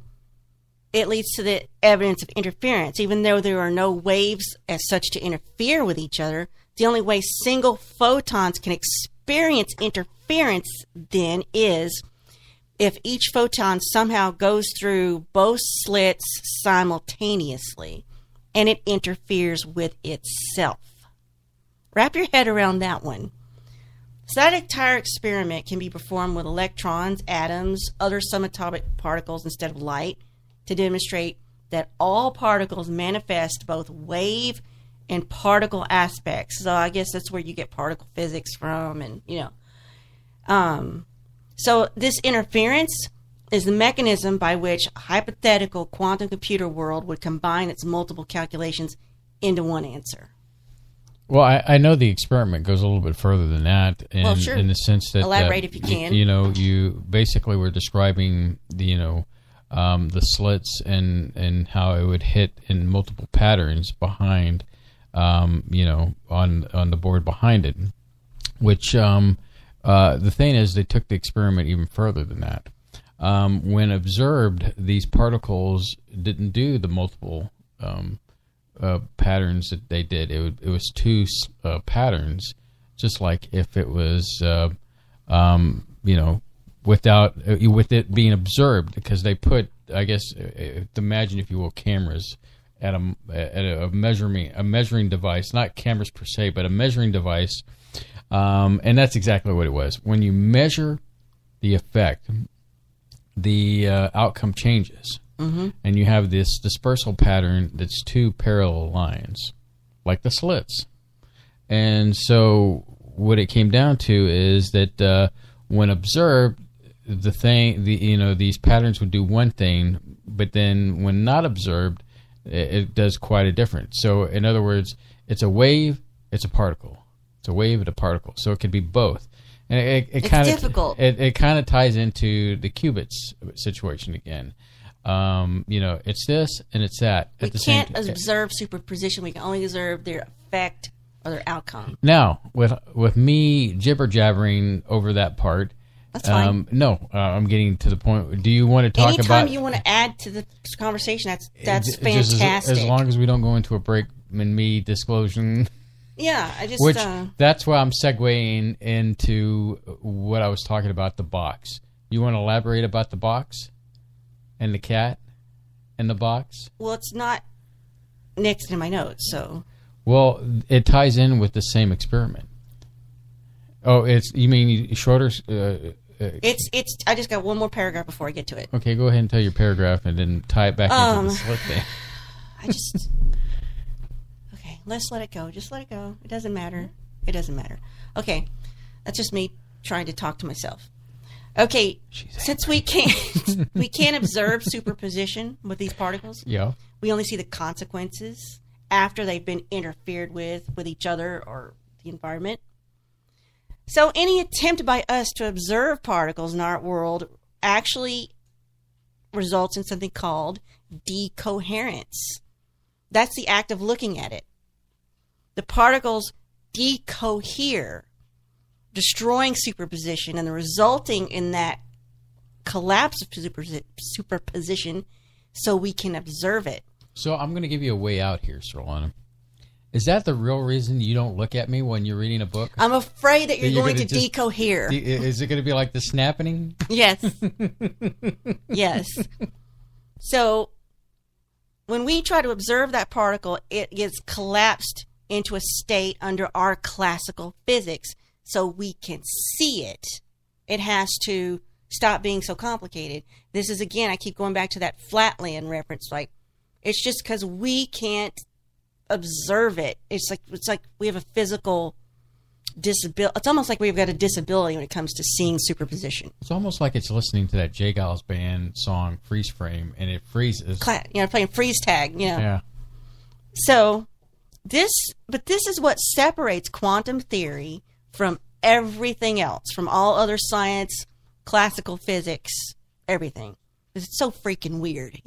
it leads to the evidence of interference. Even though there are no waves as such to interfere with each other, the only way single photons can experience interference then is if each photon somehow goes through both slits simultaneously and it interferes with itself. Wrap your head around that one. So that entire experiment can be performed with electrons, atoms, other subatomic particles instead of light to demonstrate that all particles manifest both wave and particle aspects. So I guess that's where you get particle physics from, and so this interference is the mechanism by which a hypothetical quantum computer world would combine its multiple calculations into one answer. Well, I know the experiment goes a little bit further than that, Sure. In the sense that elaborate if you can. You basically were describing the slits and how it would hit in multiple patterns behind, on the board behind it. Which the thing is, they took the experiment even further than that. When observed, these particles didn't do the multiple patterns that they did. It was 2 patterns, just like if it was, with it being observed, because they put, I guess, imagine, if you will, cameras at a measuring device, not cameras per se, but a measuring device, and that's exactly what it was. When you measure the effect, the outcome changes. Mm-hmm. And you have this dispersal pattern that's 2 parallel lines, like the slits. And so what it came down to is that when observed, these patterns would do one thing, but then when not observed, it does quite a different. So in other words, it's a wave, it's a particle. It's a wave and a particle. So it could be both. And it's difficult. It kind of ties into the qubits situation again. It's this and it's that. We can't observe superposition. We can only observe their effect or their outcome. Now, with me jibber-jabbering over that part, that's fine. No, I'm getting to the point. Do you want to talk about... Anytime you want to add to the conversation, that's fantastic. As long as we don't go into a break and me disclosing... Yeah, I just... That's why I'm segueing into what I was talking about, the box. You want to elaborate about the box? And the cat? And the box? Well, it's not next in my notes, so... Well, it ties in with the same experiment. Oh, you mean Schrodinger's... It's. I just got one more paragraph before I get to it. Okay, go ahead and tell your paragraph and then tie it back into the slit thing. Okay, let's let it go. Just let it go. It doesn't matter. It doesn't matter. Okay, that's just me trying to talk to myself. Okay, since we can't observe superposition with these particles. Yeah. We only see the consequences after they've been interfered with each other or the environment. So any attempt by us to observe particles in our world actually results in something called decoherence. That's the act of looking at it. The particles decohere, destroying superposition, and the resulting in that collapse of superposition so we can observe it. So I'm going to give you a way out here, Surlana. Is that the real reason you don't look at me when you're reading a book? I'm afraid that you're going to decohere. Is it going to be like the snapping? Yes. Yes. So when we try to observe that particle, it gets collapsed into a state under our classical physics so we can see it. It has to stop being so complicated. This is, again, I keep going back to that flatland reference. Like, it's just because we can't observe it. It's like we have a physical disability. It's almost like we've got a disability when it comes to seeing superposition. It's almost like it's listening to that J. Giles Band song Freeze Frame, and it freezes. Playing freeze tag. Yeah. So this is what separates quantum theory from everything else, from all other science, classical physics, everything. It's so freaking weird,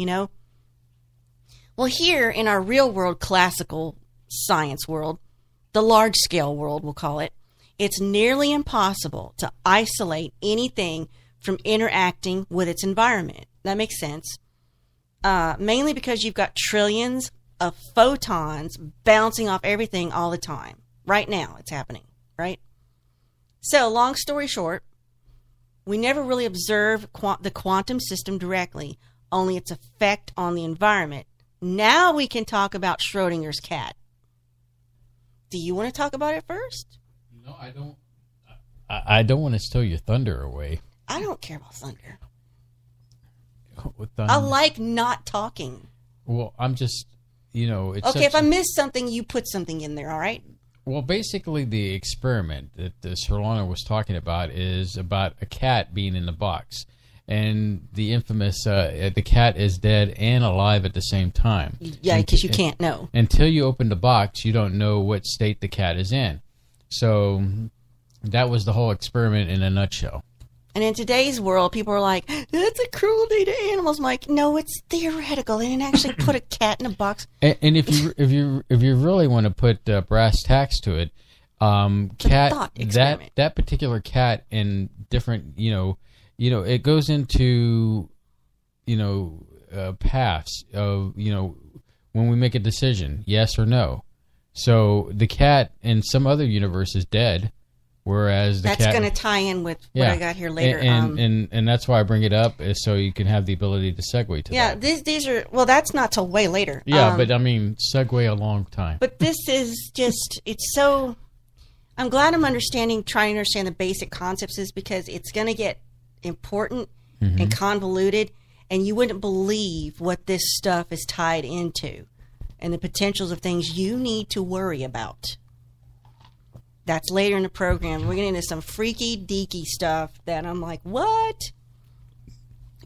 Well, here in our real world classical science world, the large scale world, we'll call it, it's nearly impossible to isolate anything from interacting with its environment. That makes sense. Mainly because you've got trillions of photons bouncing off everything all the time. Right now, it's happening, right? So, long story short, we never really observe the quantum system directly, only its effect on the environment. Now we can talk about Schrodinger's cat. Do you want to talk about it first? No, I don't. I don't want to steal your thunder away. I don't care about thunder. With thunder. I like not talking. Well, I'm just, it's okay, if I miss something, you put something in there, all right? Well, basically, the experiment that Surlana was talking about is about a cat being in the box. And the infamous, the cat is dead and alive at the same time. Yeah, because you can't know. Until you open the box, you don't know what state the cat is in. So that was the whole experiment in a nutshell. And in today's world, people are like, that's a cruelty to animals. I'm like, no, it's theoretical. They didn't actually put a cat in a box. And if you really want to put brass tacks to it, that particular cat in different, it goes into, paths of, when we make a decision, yes or no. So the cat in some other universe is dead, whereas the cat... That's going to tie in with what I got here later. And that's why I bring it up, is so you can have the ability to segue to that. Yeah, these are... Well, that's not till way later. Yeah, but I mean, segue a long time. But this is just... It's so... I'm glad I'm trying to understand the basic concepts, is because it's going to get important and convoluted, and you wouldn't believe what this stuff is tied into and the potentials of things you need to worry about. That's later in the program. We're getting into some freaky deaky stuff that I'm like, what?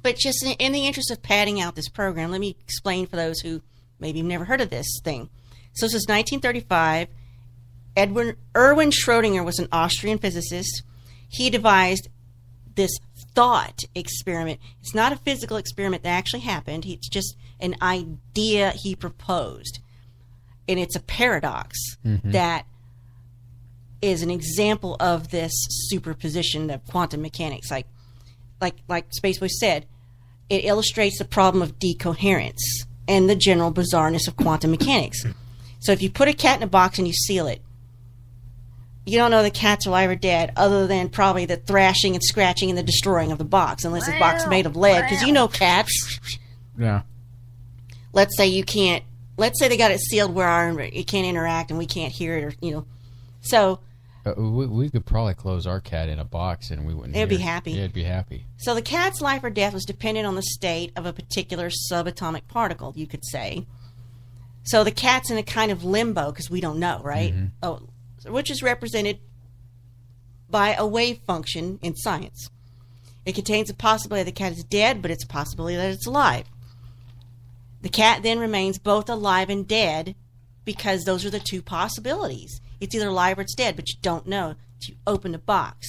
But just in the interest of padding out this program, let me explain for those who maybe have never heard of this thing. So this is 1935. Erwin Schrodinger was an Austrian physicist. He devised this thought experiment. It's not a physical experiment that actually happened. It's just an idea he proposed. And it's a paradox that is an example of this superposition of quantum mechanics. Like Spaceboy said, it illustrates the problem of decoherence and the general bizarreness of quantum mechanics. So if you put a cat in a box and you seal it, you don't know the cat's alive or dead, other than probably the thrashing and scratching and the destroying of the box, unless the box is made of lead, because cats. Yeah. Let's say they got it sealed where it can't interact and we can't hear it, or so. We could probably close our cat in a box and we wouldn't. It'd be happy. Yeah, it'd be happy. So the cat's life or death was dependent on the state of a particular subatomic particle, you could say. So the cat's in a kind of limbo because we don't know, right? Which is represented by a wave function in science. It contains a possibility the cat is dead, but it's a possibility that it's alive. The cat then remains both alive and dead because those are the two possibilities. It's either alive or it's dead, but you don't know. You open the box.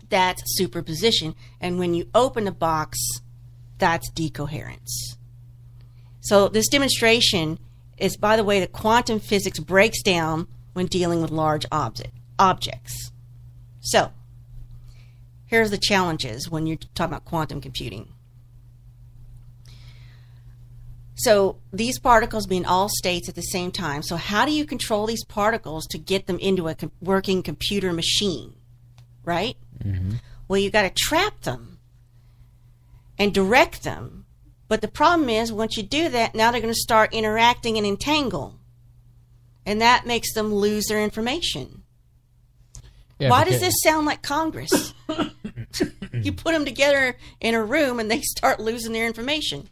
That's superposition. And when you open the box, that's decoherence. So this demonstration is, by the way, that quantum physics breaks down when dealing with large objects. So here's the challenges when you're talking about quantum computing. So these particles be in all states at the same time. So how do you control these particles to get them into a working computer machine, right? Mm-hmm. Well, you got to trap them and direct them. But the problem is, once you do that, now they're going to start interacting and entangle. And that makes them lose their information. Yeah, why does this sound like Congress? You put them together in a room and they start losing their information.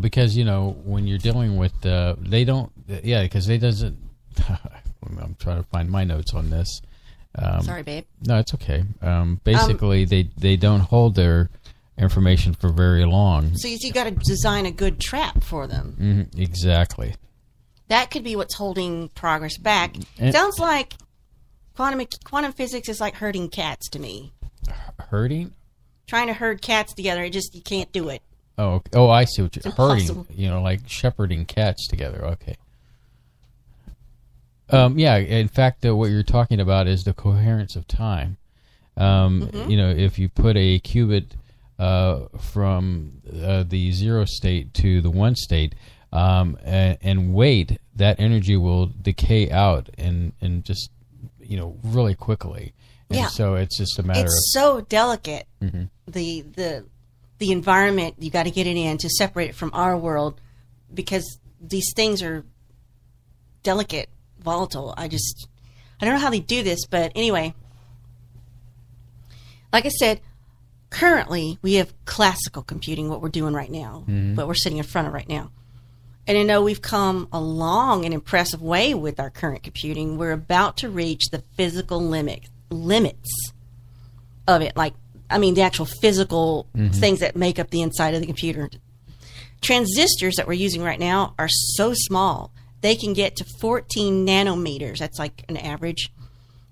Because, you know, when you're dealing with, they don't, because they doesn't, I'm trying to find my notes on this. Sorry, babe. No, it's okay. Basically, they don't hold their information for very long. So you got to design a good trap for them. Mm-hmm, exactly. That could be what's holding progress back. Sounds like quantum physics is like herding cats to me. Herding? Trying to herd cats together, you can't do it. Oh, I see what you're herding. You know, like shepherding cats together. Okay. Yeah. In fact, what you're talking about is the coherence of time. You know, if you put a qubit from the 0 state to the 1 state and wait, that energy will decay out and just, you know, really quickly. And so it's just a matter of... It's so delicate. Mm-hmm. The environment, you got to get it in to separate it from our world, because these things are delicate, volatile. I don't know how they do this, but anyway, like I said, currently we have classical computing, what we're doing right now, what we're sitting in front of right now. And I know we've come a long and impressive way with our current computing. We're about to reach the physical limits of it, the actual physical things that make up the inside of the computer. Transistors that we're using right now are so small. They can get to 14 nanometers. That's like an average.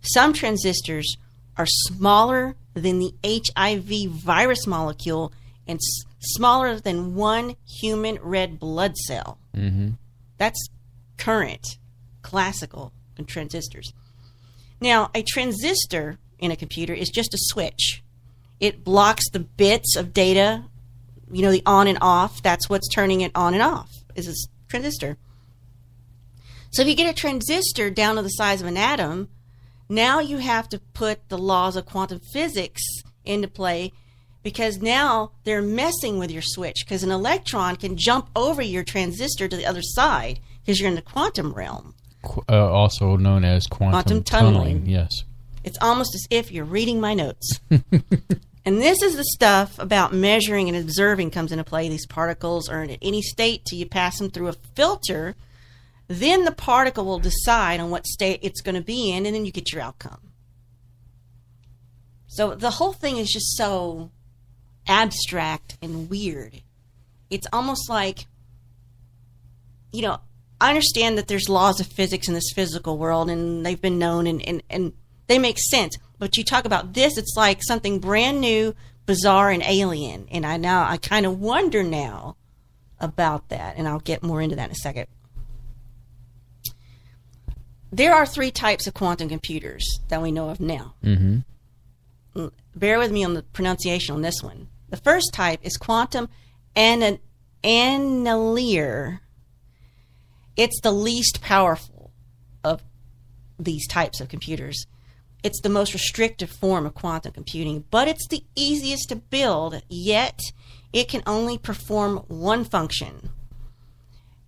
Some transistors are smaller than the HIV virus molecule and smaller than one human red blood cell. Mm-hmm. That's current, classical transistors. Now, a transistor in a computer is just a switch. It blocks the bits of data, you know, the on and off. That's what's turning it on and off, is a transistor. So if you get a transistor down to the size of an atom, now you have to put the laws of quantum physics into play, because now they're messing with your switch, because an electron can jump over your transistor to the other side because you're in the quantum realm. Also known as quantum tunneling. Yes. It's almost as if you're reading my notes. And this is the stuff about measuring and observing comes into play. These particles are in any state till you pass them through a filter. Then the particle will decide on what state it's going to be in, and then you get your outcome. So the whole thing is just so abstract and weird. It's almost like, you know, I understand that there's laws of physics in this physical world, and they've been known, and they make sense. But you talk about this, it's like something brand new, bizarre, and alien. And I kind of wonder now about that, and I'll get more into that in a second. There are 3 types of quantum computers that we know of now. Mm-hmm. Bear with me on the pronunciation on this one. The first type is quantum annealer. It's the least powerful of these types of computers. It's the most restrictive form of quantum computing, but it's the easiest to build, yet it can only perform one function.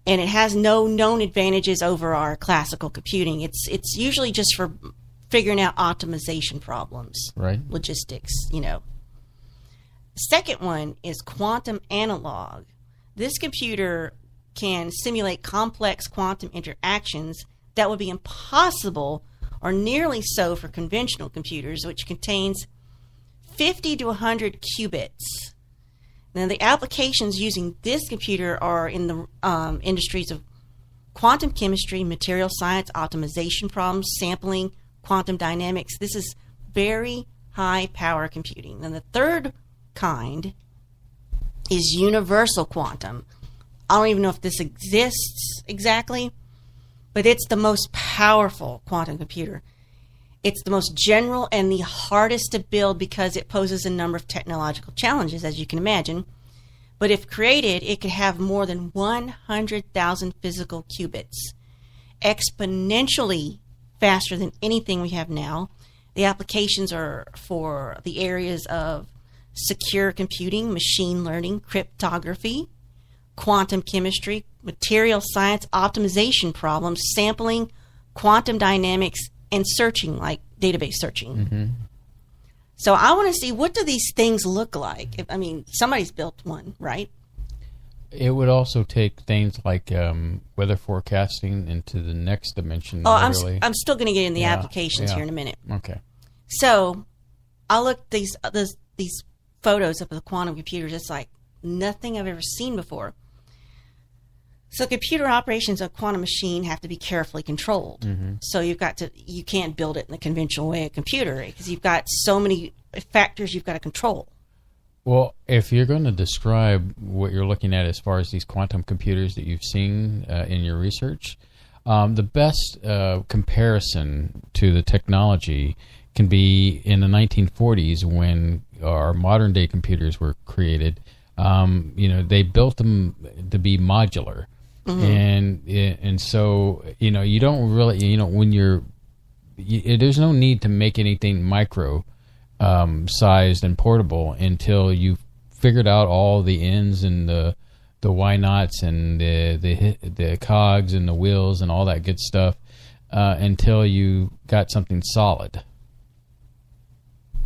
And it has no known advantages over our classical computing. It's usually just for figuring out optimization problems, right? Logistics, you know. The second one is quantum analog. This computer can simulate complex quantum interactions that would be impossible or nearly so for conventional computers, which contains 50 to 100 qubits. Now, the applications using this computer are in the industries of quantum chemistry, material science, optimization problems, sampling, quantum dynamics. This is very high power computing. And the third kind is universal quantum. I don't even know if this exists exactly, but it's the most powerful quantum computer. It's the most general and the hardest to build because it poses a number of technological challenges, as you can imagine. But if created, it could have more than 100,000 physical qubits, exponentially faster than anything we have now. The applications are for the areas of secure computing, machine learning, cryptography, quantum chemistry, material science, optimization problems, sampling, quantum dynamics, and searching, like database searching. Mm-hmm. So I want to see, what do these things look like? I mean, somebody's built one, right? It would also take things like weather forecasting into the next dimension. Oh, I'm still going to get in the applications here in a minute. Okay. So I looked these photos of the quantum computers. It's like nothing I've ever seen before. So computer operations of a quantum machine have to be carefully controlled. Mm-hmm. So you can't build it in the conventional way, a computer, because you've got so many factors you've got to control. Well, if you're going to describe what you're looking at as far as these quantum computers that you've seen in your research, the best comparison to the technology can be in the 1940s when our modern day computers were created. They built them to be modular. Mm-hmm. And so, you don't really, when there's no need to make anything micro sized and portable until you've figured out all the ins and the why nots and the cogs and the wheels and all that good stuff until you got something solid.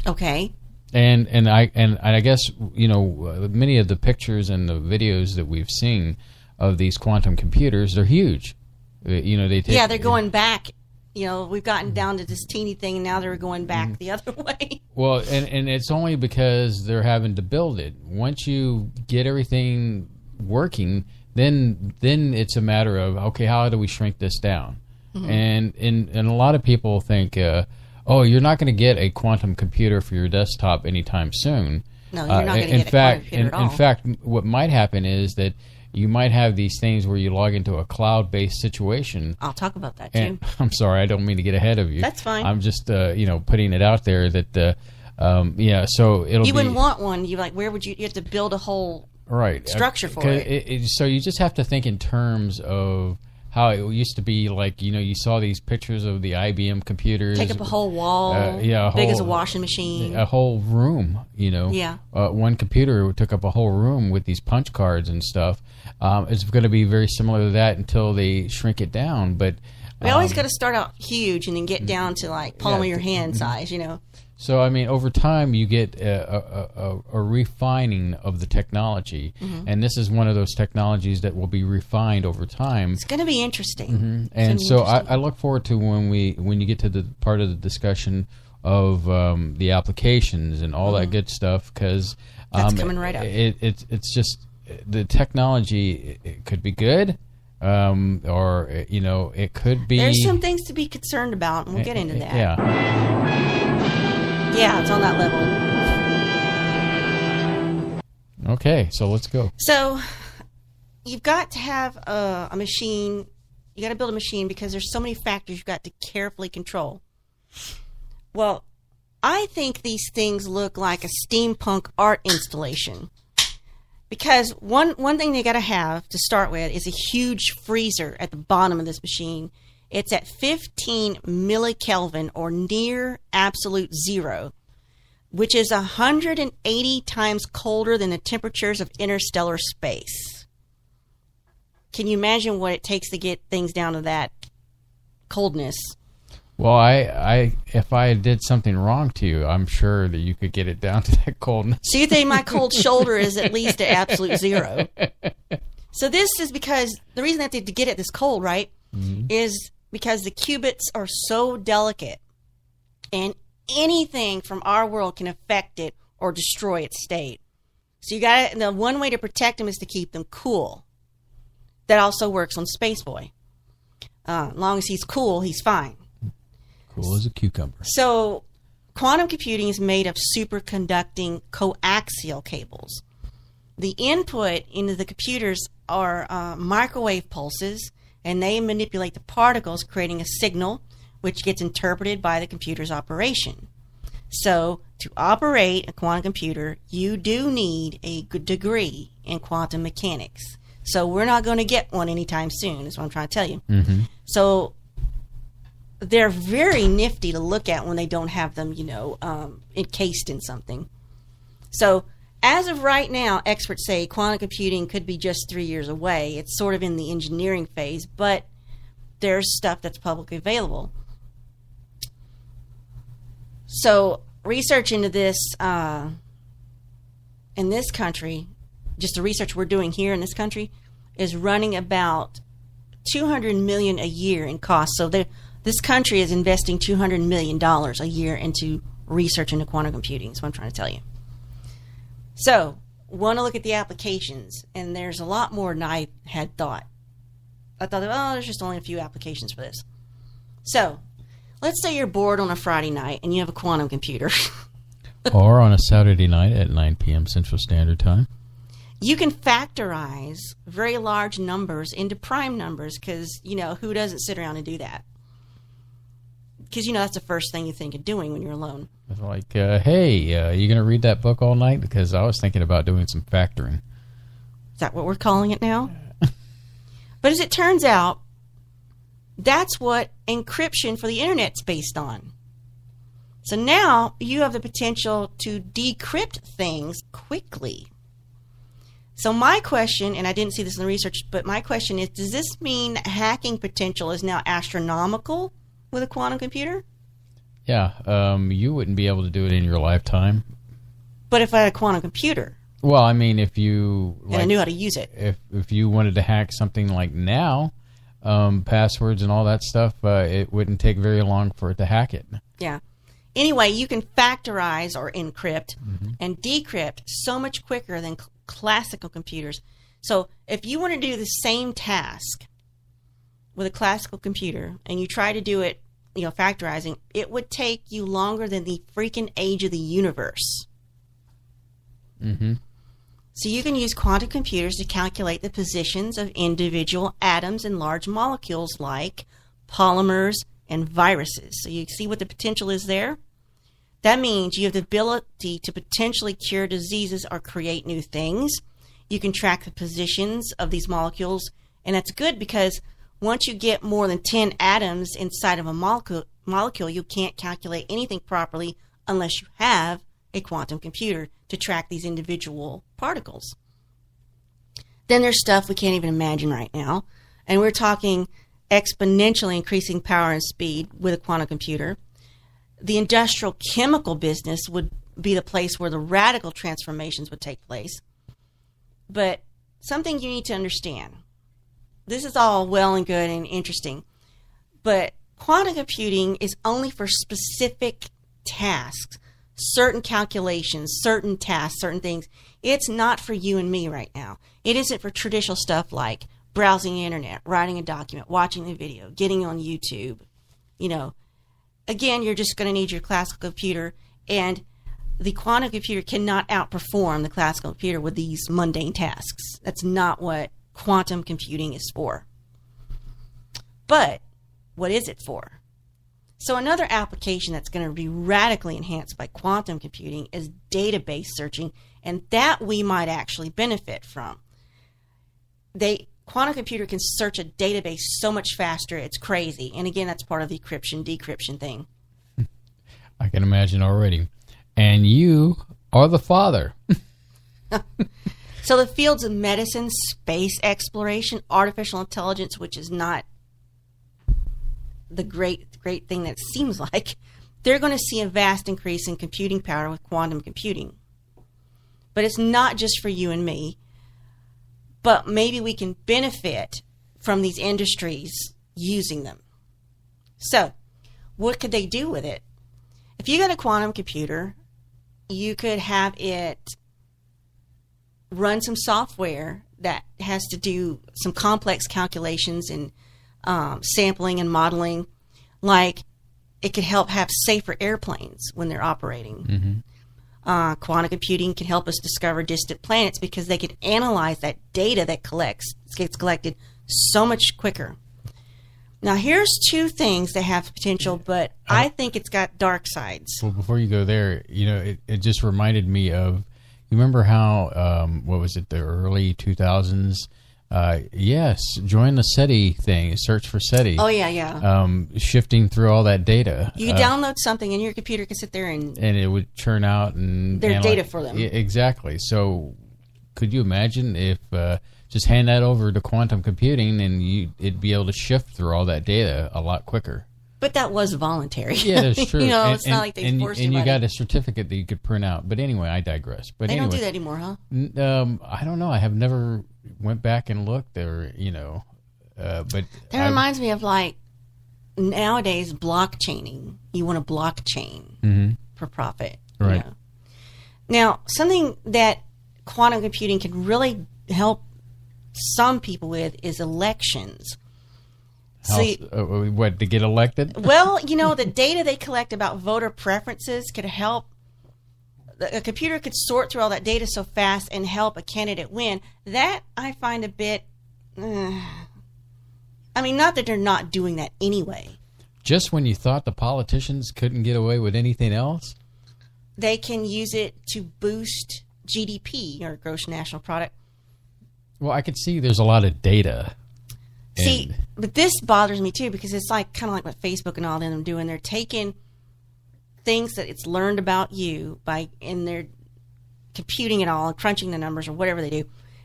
Okay. And I guess many of the pictures and the videos that we've seen of these quantum computers, they're huge. They're going back. We've gotten down to this teeny thing, and now they're going back the other way. Well, and it's only because they're having to build it. Once you get everything working, then it's a matter of, okay, how do we shrink this down? Mm-hmm. And a lot of people think, you're not going to get a quantum computer for your desktop anytime soon. No, you're not going to get a quantum computer at all. In fact, what might happen is that you might have these things where you log into a cloud-based situation. I'll talk about that, too. I'm sorry, I don't mean to get ahead of you. That's fine. I'm just, putting it out there that, so it'll be... You wouldn't want one. Where would you have to build a whole structure for it? So you just have to think in terms of how it used to be, you saw these pictures of the IBM computers. Take up a whole wall, big as a washing machine. A whole room, Yeah. One computer took up a whole room with these punch cards and stuff. It's going to be very similar to that until they shrink it down. But we always got to start out huge and then get down to palm of your hand size, So, over time, you get a refining of the technology. Mm-hmm. And this is one of those technologies that will be refined over time. It's going to be interesting. Mm-hmm. And so I look forward to when you get to the part of the discussion of the applications and all that good stuff, because that's coming right up. It's just the technology. It could be good. Or it could be. There's some things to be concerned about, and we'll get into that. Yeah, it's on that level. Okay, so let's go. So you've got to have a machine. You got to build a machine because there's so many factors you've got to carefully control. Well, I think these things look like a steampunk art installation. Because one thing they got to have to start with is a huge freezer at the bottom of this machine. It's at 15 millikelvin, or near absolute zero, which is 180 times colder than the temperatures of interstellar space. Can you imagine what it takes to get things down to that coldness? Well, if I did something wrong to you, I'm sure that you could get it down to that coldness. So you think my cold shoulder is at least at absolute zero? So this is because the reason that they have to get it this cold, right, is because the qubits are so delicate, and anything from our world can affect it or destroy its state. So the one way to protect them is to keep them cool. That also works on Spaceboy. As long as he's cool, he's fine. Cool as a cucumber. So quantum computing is made of superconducting coaxial cables. The input into the computers are microwave pulses, and they manipulate the particles, creating a signal which gets interpreted by the computer's operation. So to operate a quantum computer, you do need a good degree in quantum mechanics. So we're not going to get one anytime soon, is what I'm trying to tell you. Mm-hmm. So they're very nifty to look at when they don't have them, encased in something. So as of right now, experts say quantum computing could be just 3 years away. It's sort of in the engineering phase, but there's stuff that's publicly available. So research into this in this country, just the research we're doing here in this country, is running about $200 million a year in costs. So this country is investing $200 million a year into research into quantum computing. That's what I'm trying to tell you. So, want to look at the applications, and there's a lot more than I had thought. I thought, there's just only a few applications for this. So, let's say you're bored on a Friday night and you have a quantum computer. Or on a Saturday night at 9 p.m. Central Standard Time. You can factorize very large numbers into prime numbers because, who doesn't sit around and do that? Because, that's the first thing you think of doing when you're alone. It's like, hey, you going to read that book all night? Because I was thinking about doing some factoring. Is that what we're calling it now? But as it turns out, that's what encryption for the Internet's based on. So now you have the potential to decrypt things quickly. So my question, and I didn't see this in the research, but my question is, does this mean hacking potential is now astronomical with a quantum computer? Yeah, you wouldn't be able to do it in your lifetime. But if I had a quantum computer... Well, I mean, if you... And I knew how to use it. If you wanted to hack something like now, passwords and all that stuff, it wouldn't take very long for it to hack it. Yeah. Anyway, you can factorize or encrypt and decrypt so much quicker than classical computers. So if you want to do the same task with a classical computer and you try to do it, factorizing, it would take you longer than the freaking age of the universe. Mm-hmm. So you can use quantum computers to calculate the positions of individual atoms in large molecules like polymers and viruses. So you see what the potential is there? That means you have the ability to potentially cure diseases or create new things. You can track the positions of these molecules, and that's good because once you get more than 10 atoms inside of a molecule, you can't calculate anything properly unless you have a quantum computer to track these individual particles. Then there's stuff we can't even imagine right now, and we're talking exponentially increasing power and speed with a quantum computer. The industrial chemical business would be the place where the radical transformations would take place. But something you need to understand. This is all well and good and interesting, but quantum computing is only for specific tasks, certain calculations, certain tasks, certain things. It's not for you and me right now. It isn't for traditional stuff like browsing the internet, writing a document, watching a video, getting on YouTube. Again, you're just going to need your classical computer, and the quantum computer cannot outperform the classical computer with these mundane tasks. That's not what quantum computing is for. But what is it for? So another application that's going to be radically enhanced by quantum computing is database searching, and that we might actually benefit from. Quantum computer can search a database so much faster, it's crazy. And again, that's part of the decryption thing. I can imagine already. And you are the father. So the fields of medicine, space exploration, artificial intelligence, which is not the great thing that it seems like, they're going to see a vast increase in computing power with quantum computing. But it's not just for you and me. But maybe we can benefit from these industries using them. So, what could they do with it? If you got a quantum computer, you could have it run some software that has to do some complex calculations and sampling and modeling. Like, it could help have safer airplanes when they're operating. Quantum computing can help us discover distant planets because they can analyze that data that gets collected so much quicker. Now, here's two things that have potential, but I think it's got dark sides. Well, before you go there, it just reminded me of, you remember how, what was it, the early 2000s? Yes, join the SETI thing, search for SETI. Oh, yeah. Shifting through all that data. You download something and your computer can sit there and it would churn out and their data for them. Exactly. So could you imagine if just hand that over to quantum computing and it'd be able to shift through all that data a lot quicker? But that was voluntary. Yeah, that's true. It's not like they forced you. And you got a certificate that you could print out. But anyway, I digress. But they don't do that anymore, huh? I don't know. I have never went back and looked there, but that reminds me of, like, nowadays blockchaining. You want a blockchain for profit. Right. Now, something that quantum computing can really help some people with is elections. What, to get elected? Well, the data they collect about voter preferences could help. A computer could sort through all that data so fast and help a candidate win. That I find a bit... I mean, not that they're not doing that anyway. Just when you thought the politicians couldn't get away with anything else? They can use it to boost GDP, or gross national product. Well, I could see there's a lot of data. See, but this bothers me too, because it's like kind of like what Facebook and all them doing. They're taking things that it's learned about you and they're computing it all and crunching the numbers or whatever they do,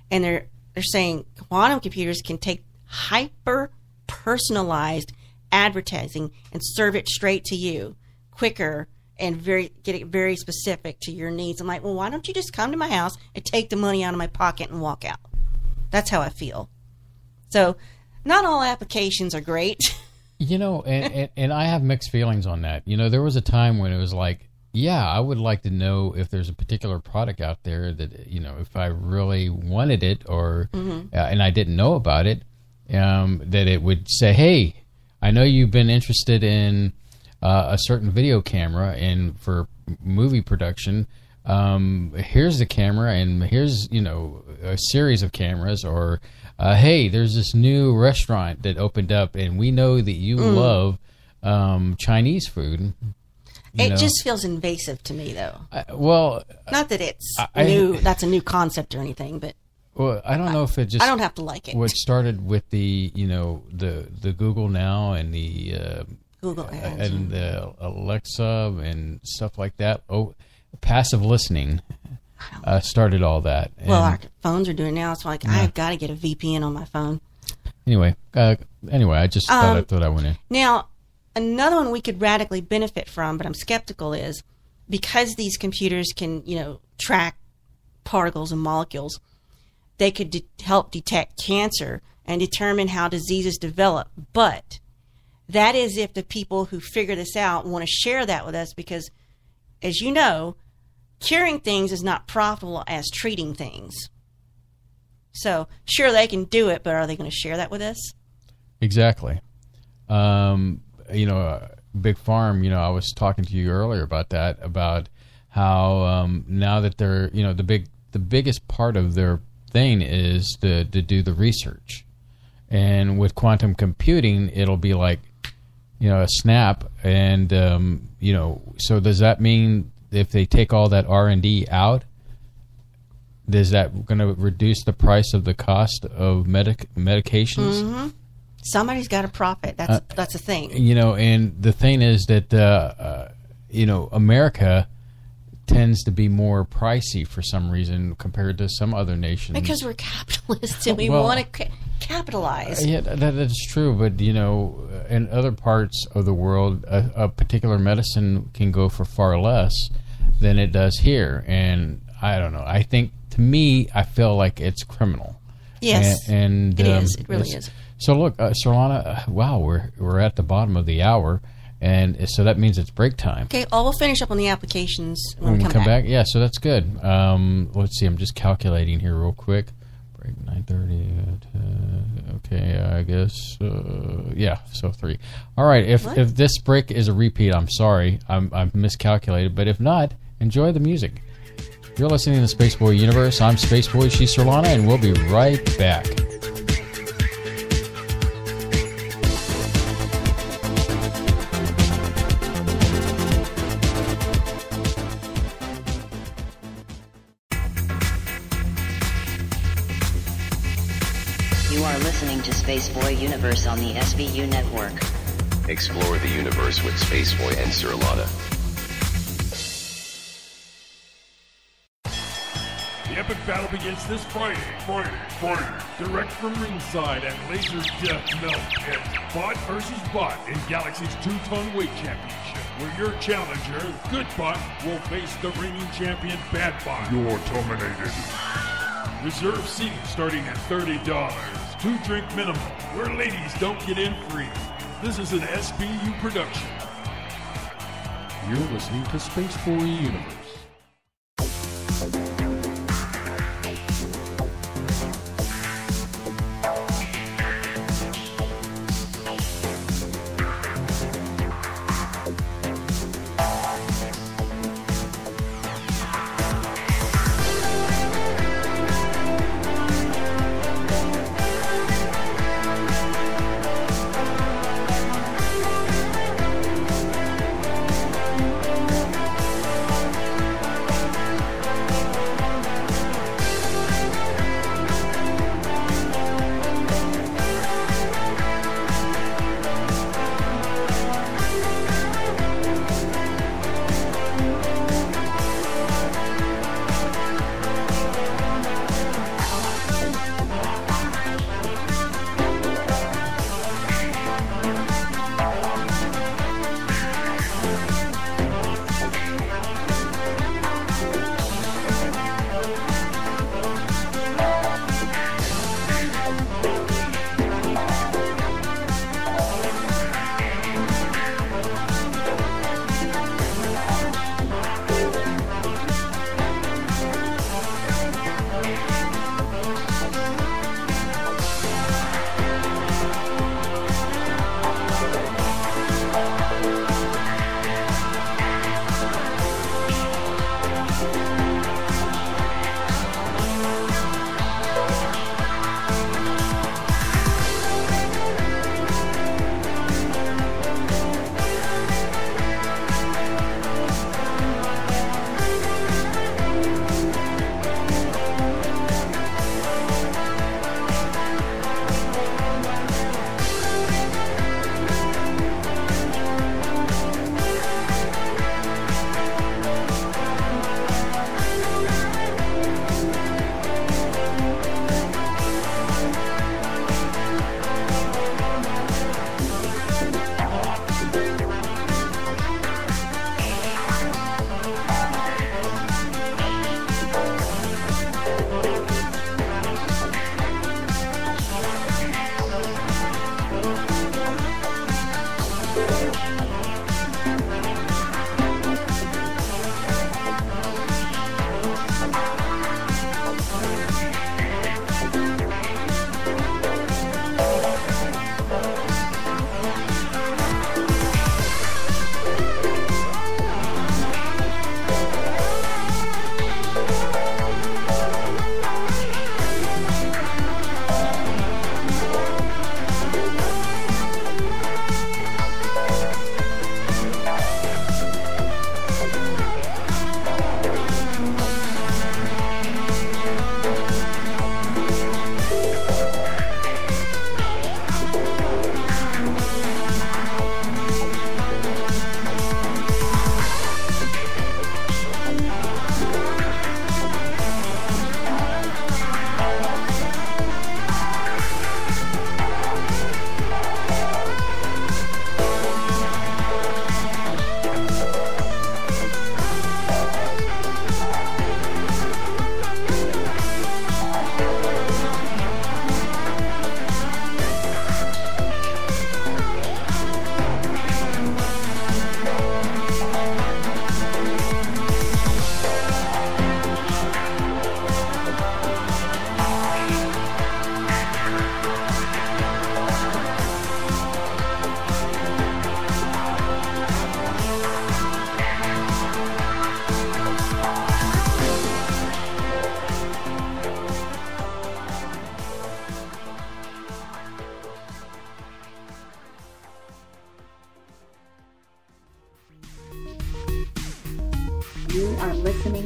and they're saying quantum computers can take hyper personalized advertising and serve it straight to you quicker and get it very specific to your needs. I'm like, well, why don't you just come to my house and take the money out of my pocket and walk out? That's how I feel. So not all applications are great. And I have mixed feelings on that. There was a time when it was like, yeah, I would like to know if there's a particular product out there that, if I really wanted it or, and I didn't know about it, that it would say, hey, I know you've been interested in a certain video camera and for movie production. Here's the camera and here's, a series of cameras, or hey, there's this new restaurant that opened up and we know that you love Chinese food. It just feels invasive to me, though. Not that it's new. That's a new concept or anything, but I don't know if it just. I don't have to like it. What started with the the Google Now and the Google ads and the Alexa and stuff like that. Passive listening started all that. Well, our phones are doing it now. It's like I've got to get a VPN on my phone. Anyway, I just thought I went in. Now, another one we could radically benefit from, but I'm skeptical, is because these computers can, track particles and molecules, they could help detect cancer and determine how diseases develop. But that is if the people who figure this out want to share that with us, because, as you know, curing things is not profitable as treating things. So, sure, they can do it, but are they going to share that with us? Exactly. Big Farm, I was talking to you earlier about that, about how now that they're, the biggest part of their thing is to do the research. And with quantum computing, it'll be like, a snap. And, so does that mean if they take all that R&D out, is that going to reduce the price of the cost of medications? Mm-hmm. Somebody's got to profit. That's a thing. And the thing is that, America tends to be more pricey for some reason compared to some other nations. Because we're capitalists and we want to capitalize. Yeah, that's true. But, in other parts of the world, a particular medicine can go for far less than it does here. And I don't know. I think, to me, I feel like it's criminal. Yes, and it is. It really is. So look, Surlana, wow, we're at the bottom of the hour, and so that means it's break time. Okay, we'll finish up on the applications when we come back. Yeah, so that's good. Let's see, I'm just calculating here real quick. break 9:30. Okay, I guess. Yeah, so 3. All right. If this break is a repeat, I'm sorry. I've miscalculated. But if not, enjoy the music. You're listening to the Spaceboy Universe. I'm Spaceboy, she's Surlana, and we'll be right back. You are listening to Spaceboy Universe on the SBU network. Explore the universe with Spaceboy and Surlana. The epic battle begins this Friday. Direct from ringside at Laser Death Melt Pit. Bot versus Bot in Galaxy's 2-ton weight championship, where your challenger, Good Bot, will face the reigning champion, Bad Bot. You're terminated. Reserve seating starting at $30. 2-drink minimum, where ladies don't get in free. This is an SBU production. You're listening to Spaceboy Universe.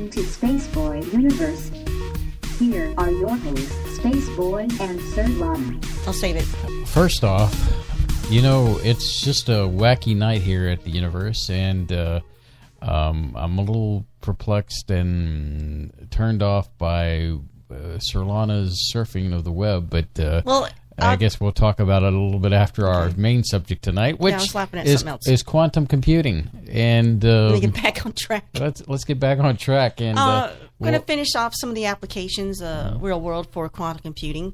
listening to Spaceboy Universe. Here are your hosts, Spaceboy and Surlana. I'll save it. First off, you know, it's just a wacky night here at the Universe, and I'm a little perplexed and turned off by Surlana's surfing of the web, but I guess we'll talk about it a little bit after our main subject tonight, which is quantum computing. And let me get back on track. Let's get back on track. And I'm going to finish off some of the applications, real world, for quantum computing.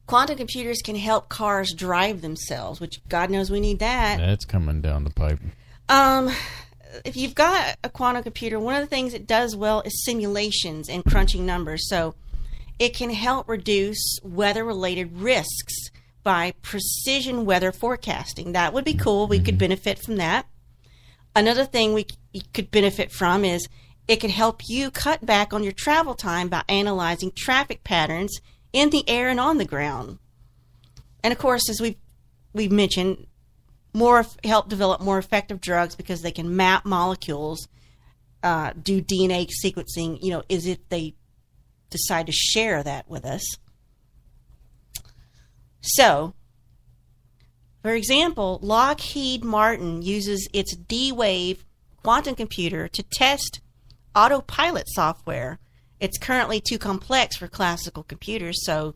Quantum computers can help cars drive themselves, which God knows we need that. That's coming down the pipe. If you've got a quantum computer, one of the things it does well is simulations and crunching numbers. So it can help reduce weather-related risks by precision weather forecasting. That would be cool. We could benefit from that. Another thing we could benefit from is it could help you cut back on your travel time by analyzing traffic patterns in the air and on the ground. And of course, as we've mentioned, help develop more effective drugs because they can map molecules, do DNA sequencing, as if they decide to share that with us. So, for example, Lockheed Martin uses its D-Wave quantum computer to test autopilot software. It's currently too complex for classical computers, so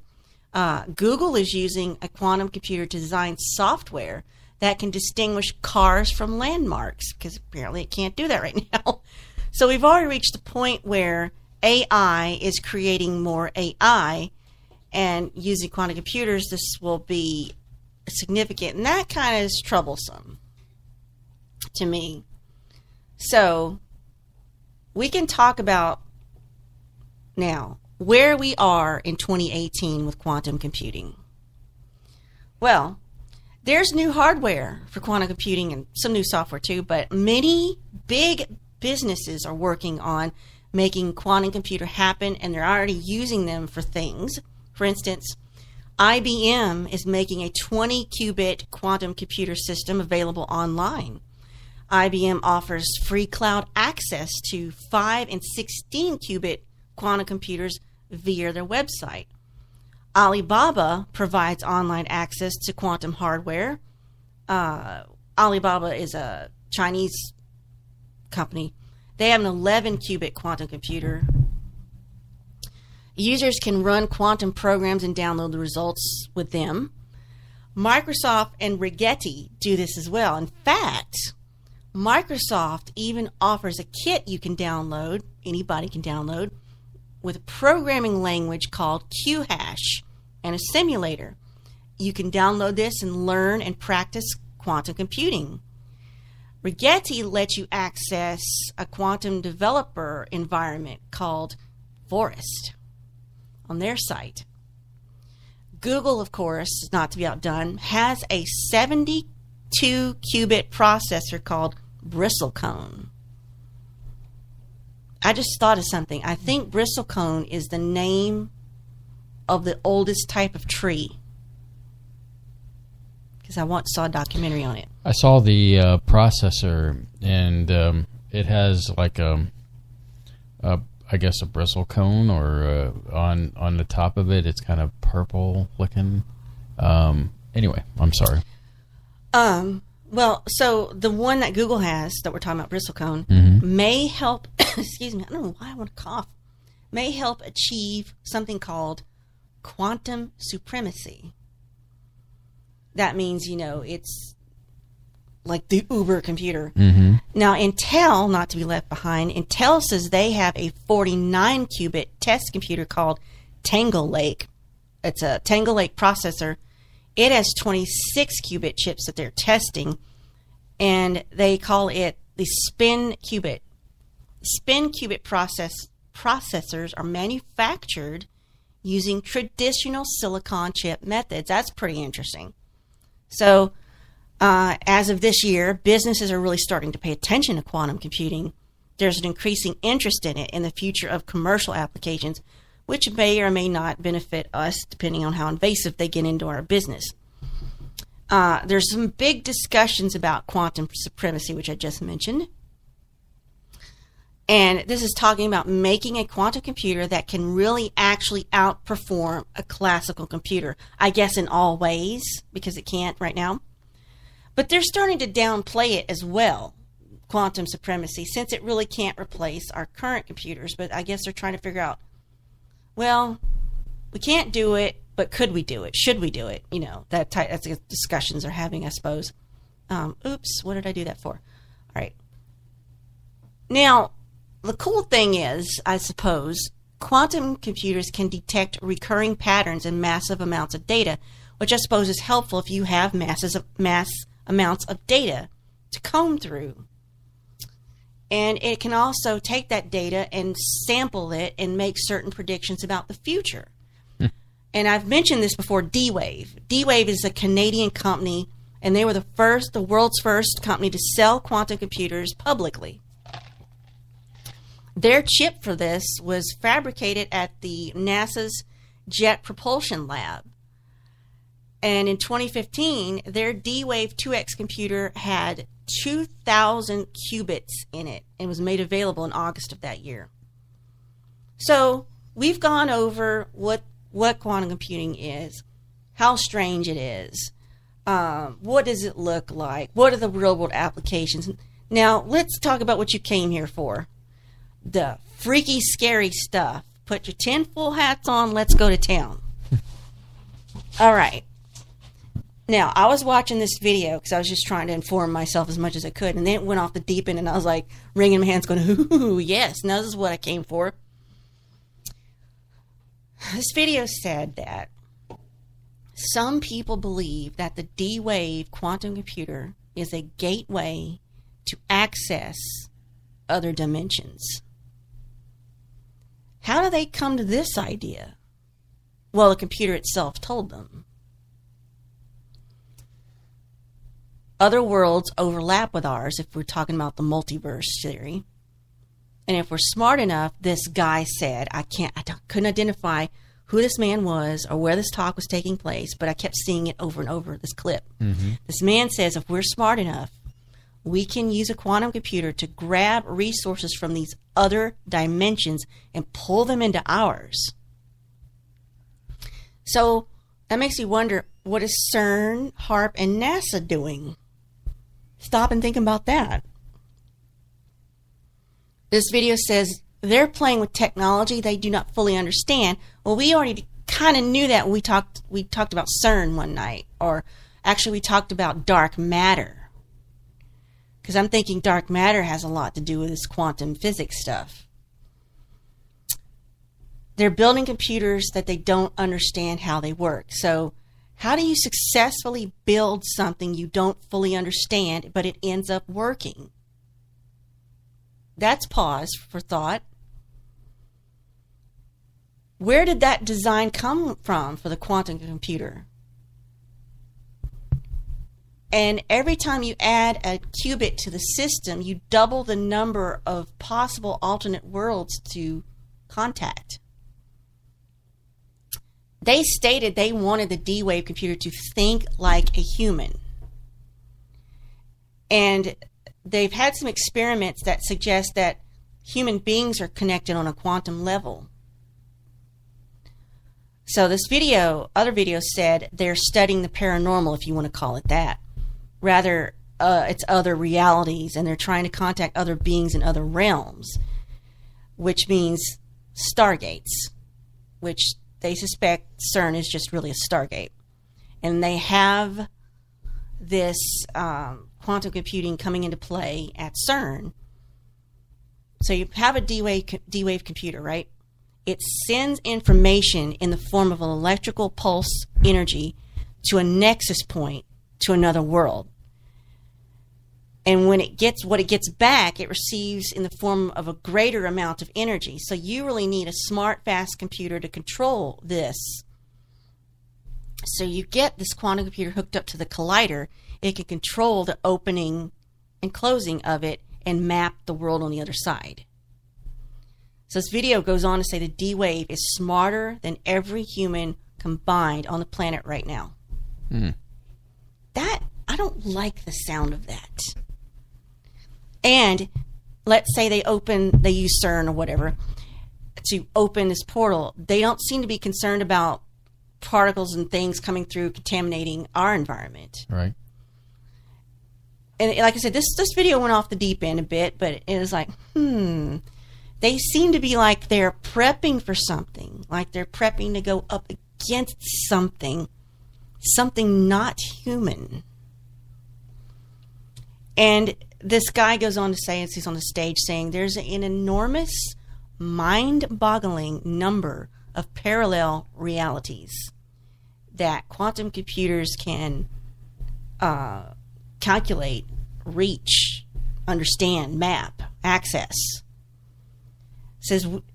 Google is using a quantum computer to design software that can distinguish cars from landmarks, because apparently it can't do that right now. So we've already reached the point where AI is creating more AI, and using quantum computers, this will be significant, and that kind of is troublesome to me. So we can talk about now where we are in 2018 with quantum computing. Well, there's new hardware for quantum computing and some new software too, but many big businesses are working on making quantum computer happen, and they're already using them for things. For instance, IBM is making a 20-qubit quantum computer system available online. IBM offers free cloud access to 5 and 16-qubit quantum computers via their website. Alibaba provides online access to quantum hardware. Alibaba is a Chinese company. They have an 11-qubit quantum computer. Users can run quantum programs and download the results with them. Microsoft and Rigetti do this as well. In fact, Microsoft even offers a kit you can download, anybody can download, with a programming language called QHash and a simulator. You can download this and learn and practice quantum computing. Rigetti lets you access a quantum developer environment called Forest on their site. Google, of course, not to be outdone, has a 72-qubit processor called Bristlecone. I just thought of something. I think bristlecone is the name of the oldest type of tree, because I once saw a documentary on it. I saw the processor, and it has like I guess a bristlecone, or on the top of it, it's kind of purple looking. Anyway, I'm sorry. Well, so the one that Google has that we're talking about, bristlecone, may help, excuse me, I don't know why I want to cough, may help achieve something called quantum supremacy. That means, it's like the Uber computer. Now, Intel, not to be left behind, Intel says they have a 49-qubit test computer called Tangle Lake. It's a Tangle Lake processor. It has 26-qubit chips that they're testing, and they call it the spin qubit. Spin qubit processors are manufactured using traditional silicon chip methods. That's pretty interesting. So, as of this year, businesses are really starting to pay attention to quantum computing. There's an increasing interest in it in the future of commercial applications, which may or may not benefit us depending on how invasive they get into our business. There's some big discussions about quantum supremacy, which I just mentioned. And this is talking about making a quantum computer that can really actually outperform a classical computer. I guess in all ways, because it can't right now. But they're starting to downplay it as well, quantum supremacy, since it really can't replace our current computers. But I guess they're trying to figure out, well, we can't do it, but could we do it? Should we do it? You know, that's the discussions they're having, I suppose. Oops, what did I do that for? All right. Now, the cool thing is, I suppose, quantum computers can detect recurring patterns in massive amounts of data, which I suppose is helpful if you have mass amounts of data to comb through. And it can also take that data and sample it and make certain predictions about the future. And I've mentioned this before, D-Wave. D-Wave is a Canadian company, and they were the world's first company to sell quantum computers publicly. Their chip for this was fabricated at the NASA's Jet Propulsion Lab. And in 2015, their D-Wave 2X computer had 2,000 qubits in it and was made available in August of that year. So we've gone over what quantum computing is, how strange it is, what does it look like, what are the real-world applications. Now, let's talk about what you came here for. The freaky, scary stuff. Put your tinfoil hats on. Let's go to town. All right. Now, I was watching this video because I was just trying to inform myself as much as I could, and then it went off the deep end, and I was like wringing my hands going, ooh, yes, now this is what I came for. This video said that some people believe that the D-Wave quantum computer is a gateway to access other dimensions. How do they come to this idea? Well, the computer itself told them. Other worlds overlap with ours if we're talking about the multiverse theory. And if we're smart enough, this guy said, I couldn't identify who this man was or where this talk was taking place, but I kept seeing it over and over, this clip. Mm-hmm. This man says if we're smart enough, we can use a quantum computer to grab resources from these other dimensions and pull them into ours. So that makes you wonder, what is CERN, HARP, and NASA doing? Stop and think about that. This video says they're playing with technology they do not fully understand. Well, we already kind of knew that when we talked about CERN one night, or actually we talked about dark matter. Because I'm thinking dark matter has a lot to do with this quantum physics stuff. They're building computers that they don't understand how they work. So how do you successfully build something you don't fully understand, but it ends up working? That's pause for thought. Where did that design come from for the quantum computer? And every time you add a qubit to the system, you double the number of possible alternate worlds to contact. They stated they wanted the D-Wave computer to think like a human. And they've had some experiments that suggest that human beings are connected on a quantum level. So this video, other videos said they're studying the paranormal, if you want to call it that. Rather, it's other realities, and they're trying to contact other beings in other realms, which means stargates, which they suspect CERN is just really a stargate. And they have this quantum computing coming into play at CERN. So you have a D-Wave computer, right? It sends information in the form of an electrical pulse energy to a nexus point to another world. And when it gets what it gets back, it receives in the form of a greater amount of energy. So you really need a smart, fast computer to control this. So you get this quantum computer hooked up to the collider. It can control the opening and closing of it and map the world on the other side. So this video goes on to say the D-Wave is smarter than every human combined on the planet right now. That, I don't like the sound of that. And let's say they use CERN or whatever to open this portal, they don't seem to be concerned about particles and things coming through contaminating our environment. Right. And like I said, this video went off the deep end a bit, but it was like, they seem to be like they're prepping for something, like they're prepping to go up against something not human. And this guy goes on to say, as he's on the stage saying, there's an enormous, mind-boggling number of parallel realities that quantum computers can calculate, reach, understand, map, access.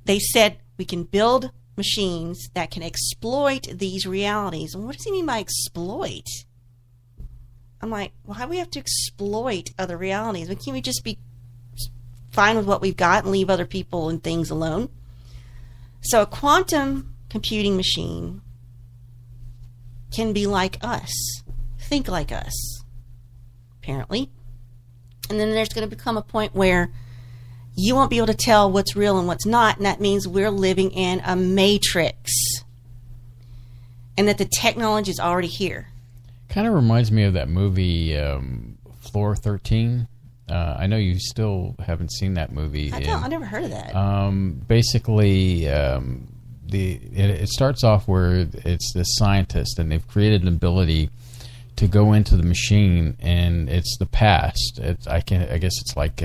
They said we can build machines that can exploit these realities. And what does he mean by exploit? I'm like, why do we have to exploit other realities? Can't we just be fine with what we've got and leave other people and things alone? So a quantum computing machine can be like us, think like us, apparently. And then there's going to become a point where you won't be able to tell what's real and what's not, and that means we're living in a matrix. And that the technology is already here. Kind of reminds me of that movie, Floor 13. I know you still haven't seen that movie. I never heard of that. Basically, it starts off where it's this scientist, and they've created an ability to go into the machine, and it's the past. I guess it's like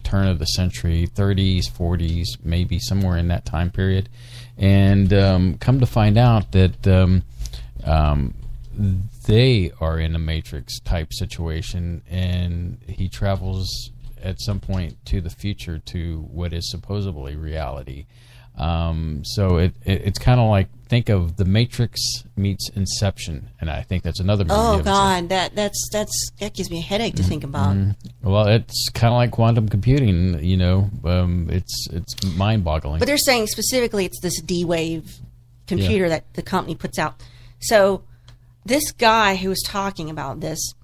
turn of the century, 30s, 40s, maybe somewhere in that time period, and come to find out that they are in a matrix type situation, and he travels at some point to the future to what is supposedly reality. So it's kind of like, think of The Matrix meets Inception, and I think that's another movie. Oh God, that gives me a headache to think about. Well, it's kind of like quantum computing, you know. It's mind-boggling. But they're saying specifically it's this D-Wave computer that the company puts out. So this guy who was talking about this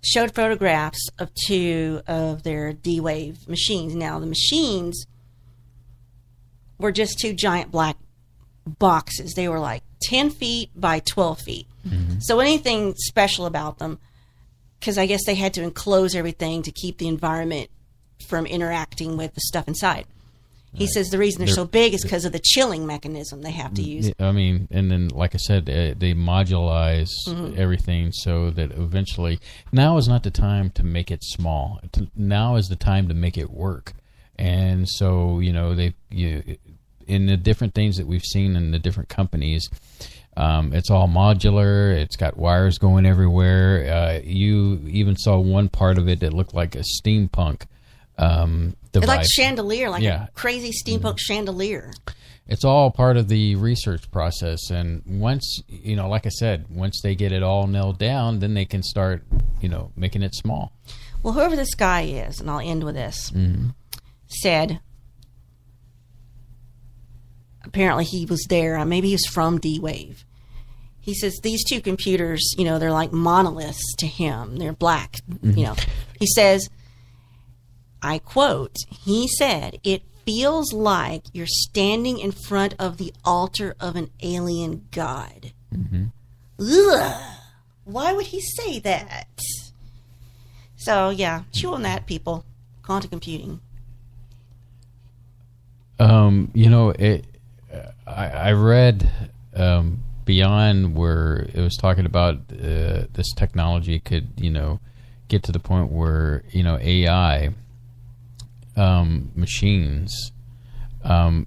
showed photographs of 2 of their D-Wave machines. Now the machines were just 2 giant black boxes. They were like 10 feet by 12 feet. Mm-hmm. So anything special about them, because I guess they had to enclose everything to keep the environment from interacting with the stuff inside. He says the reason they're so big is because of the chilling mechanism they have to use. I mean, and then, like I said, they modularize everything so that eventually, now is not the time to make it small. Now is the time to make it work. And so, you know, in the different things that we've seen in the different companies, it's all modular. It's got wires going everywhere. You even saw one part of it that looked like a steampunk device. It's like chandelier, like a crazy steampunk chandelier. It's all part of the research process. And once, you know, like I said, once they get it all nailed down, then they can start, you know, making it small. Well, whoever this guy is, and I'll end with this, said, apparently he was there, maybe he was from D-Wave. He says these 2 computers, you know, they're like monoliths to him. They're black, you know. He says, I quote, he said, "It feels like you're standing in front of the altar of an alien god." Ugh. Why would he say that? So, yeah, chew on that, people. Quantum computing. You know, I read beyond where it was talking about this technology could, you know, get to the point where, you know, AI machines,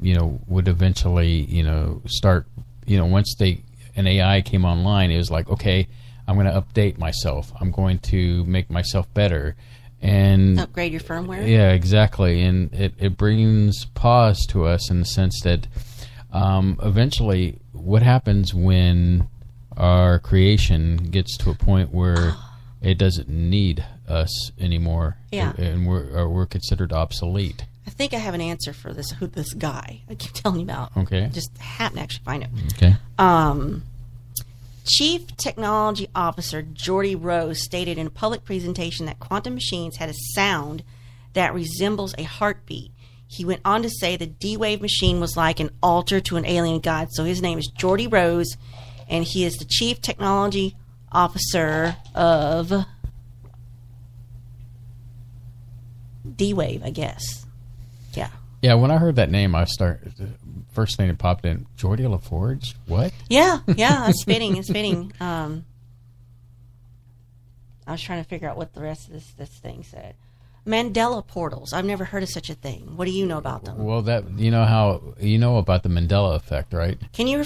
you know, would eventually, you know, start, you know, once an AI came online, it was like, okay, I'm going to update myself. I'm going to make myself better. And upgrade your firmware. Yeah, exactly. And it brings pause to us in the sense that eventually what happens when our creation gets to a point where it doesn't need us anymore, and we're considered obsolete. I think I have an answer for this guy I keep telling you about. Okay. Just happened to actually find it. Okay. Chief Technology Officer Jordi stated in a public presentation that quantum machines had a sound that resembles a heartbeat. He went on to say the D-Wave machine was like an altar to an alien god. So his name is Jordi Rose, and he is the Chief Technology Officer of D-Wave, I guess. Yeah. Yeah, when I heard that name, the first thing that popped in, Jordi LaForge? What? Yeah, it's fitting. It's fitting. I was trying to figure out what the rest of this thing said. Mandela portals. I've never heard of such a thing. What do you know about them? Well, you know about the Mandela effect, right? Can you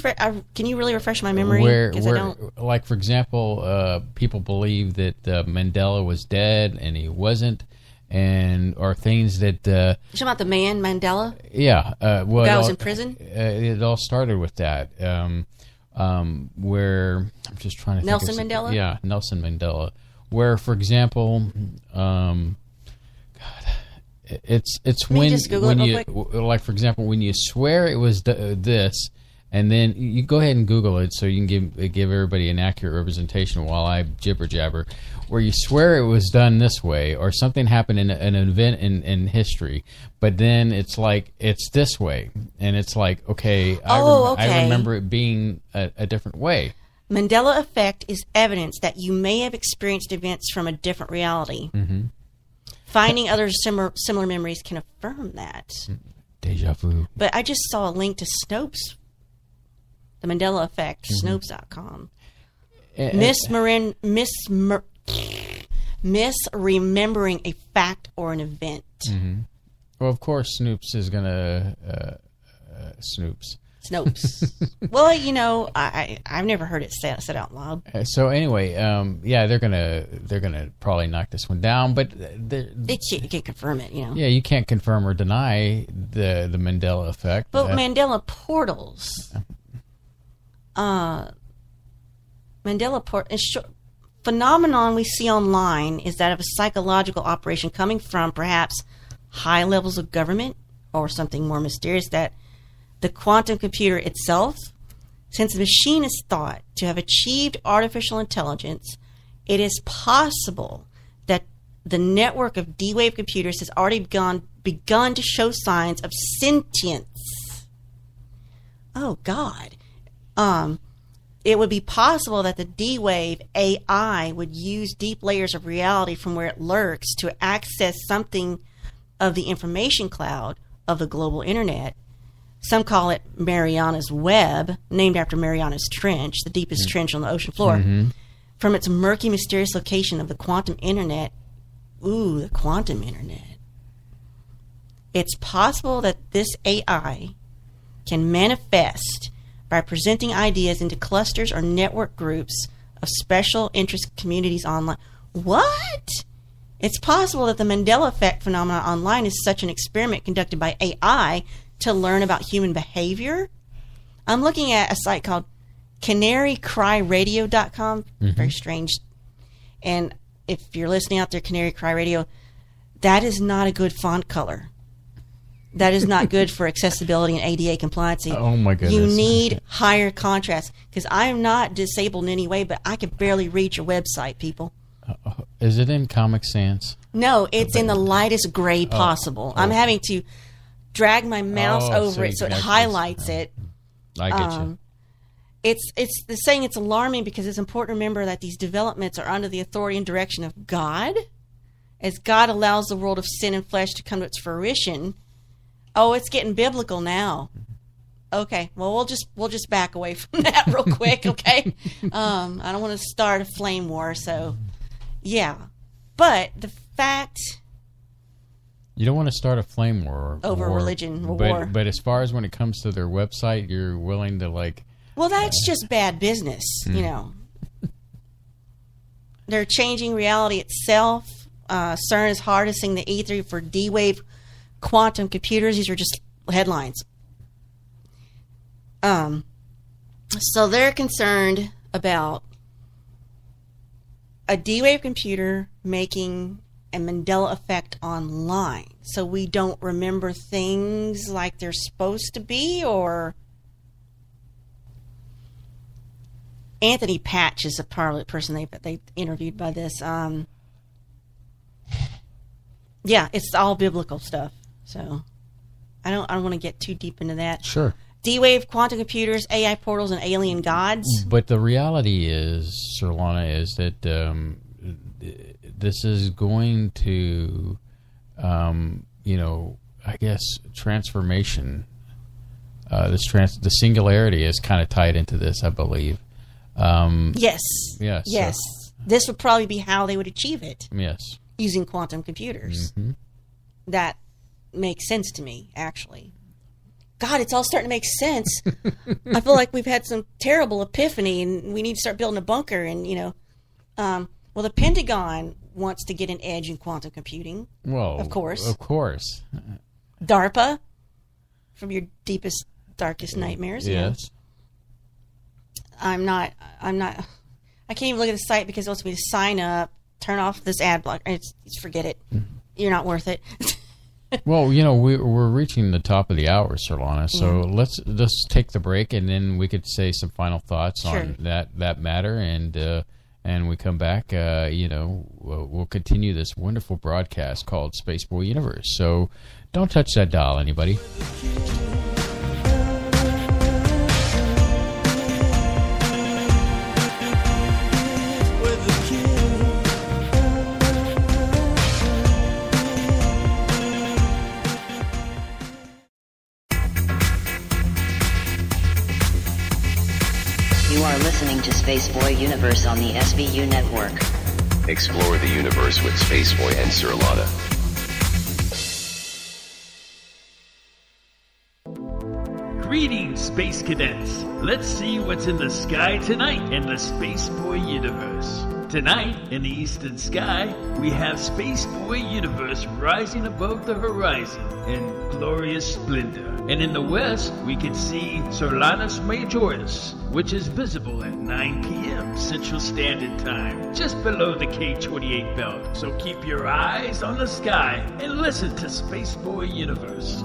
really refresh my memory? Where, I don't. Like, for example, people believe that Mandela was dead and he wasn't, or things that. You're talking about the man Mandela? Yeah. Well, the guy was in prison. It all started with that. Where I'm just trying to. Nelson Mandela. Yeah, Nelson Mandela. Where, for example, it's when you like, for example, when you swear it was this, and then you go ahead and Google it so you can give everybody an accurate representation while I jibber jabber. Where you swear it was done this way, or something happened in an event in history, but then it's like it's this way, and it's like okay, I remember it being a different way. Mandela effect is evidence that you may have experienced events from a different reality. Mm-hmm. Finding other similar memories can affirm that. Deja vu. But I just saw a link to Snopes, the Mandela effect, Snopes.com. Misremembering a fact or an event. Mm-hmm. Well, of course, Snopes is going to... Snopes. Well, I've never heard it said out loud. So anyway, yeah, they're gonna probably knock this one down, but you can't confirm it, you know. Yeah, you can't confirm or deny the Mandela effect. But Mandela portals, phenomenon we see online is that of a psychological operation coming from perhaps high levels of government or something more mysterious that. The quantum computer itself, since the machine is thought to have achieved artificial intelligence, it is possible that the network of D-Wave computers has already begun to show signs of sentience. Oh, God. It would be possible that the D-Wave AI would use deep layers of reality from where it lurks to access something of the information cloud of the global internet. Some call it Mariana's Web, named after Mariana's Trench, the deepest trench on the ocean floor. Mm-hmm. From its murky, mysterious location of the quantum internet. Ooh, the quantum internet. It's possible that this AI can manifest by presenting ideas into clusters or network groups of special interest communities online. What? It's possible that the Mandela effect phenomenon online is such an experiment conducted by AI to learn about human behavior. I'm looking at a site called canarycryradio.com. Mm-hmm. Very strange. And if you're listening out there, Canary Cry Radio, that is not a good font color. That is not good for accessibility and ADA compliance. Oh, my goodness. You need higher contrast, because I am not disabled in any way, but I can barely read your website, people. Is it in Comic Sans? No, it's in the lightest gray possible. I'm having to drag my mouse over it so it highlights it. I get you. It's the saying it's alarming because it's important to remember that these developments are under the authority and direction of God. As God allows the world of sin and flesh to come to its fruition. Oh, it's getting biblical now. Okay, well we'll just back away from that real quick, okay? I don't want to start a flame war, so yeah. But the fact. You don't want to start a flame war over religion war. But as far as when it comes to their website, you're willing to like. Well, that's just bad business, you know. They're changing reality itself. CERN is harnessing the ether for D-Wave quantum computers. These are just headlines. So they're concerned about a D-Wave computer making a Mandela effect online, so we don't remember things like they're supposed to be, or Anthony Patch is a person they interviewed by this. Yeah, it's all biblical stuff. So I don't want to get too deep into that. Sure. D-wave, quantum computers, AI portals, and alien gods. But the reality is, Surlana, is that this is going to, I guess, transformation. The singularity is kind of tied into this, I believe. Yes. Yes. Yes. This would probably be how they would achieve it. Yes. Using quantum computers. Mm-hmm. That makes sense to me, actually. God, it's all starting to make sense. I feel like we've had some terrible epiphany, and we need to start building a bunker. And well, the Pentagon wants to get an edge in quantum computing. Well, of course, DARPA, from your deepest, darkest nightmares. Yes. I'm not. I can't even look at the site because it wants me to sign up, turn off this ad block. Just forget it. You're not worth it. Well, we're reaching the top of the hour, Surlana, so let's just take the break, and then we could say some final thoughts on that matter, and we come back, we'll continue this wonderful broadcast called Spaceboy Universe. So don't touch that dial, anybody. You are listening to Spaceboy Universe on the SBU network. Explore the universe with Spaceboy and Surlana. Greetings, Space Cadets. Let's see what's in the sky tonight in the Spaceboy Universe. Tonight, in the eastern sky, we have Spaceboy Universe rising above the horizon in glorious splendor. And in the west, we can see Surlanus Majoris, which is visible at 9 p.m. Central Standard Time, just below the K28 belt. So keep your eyes on the sky and listen to Spaceboy Universe.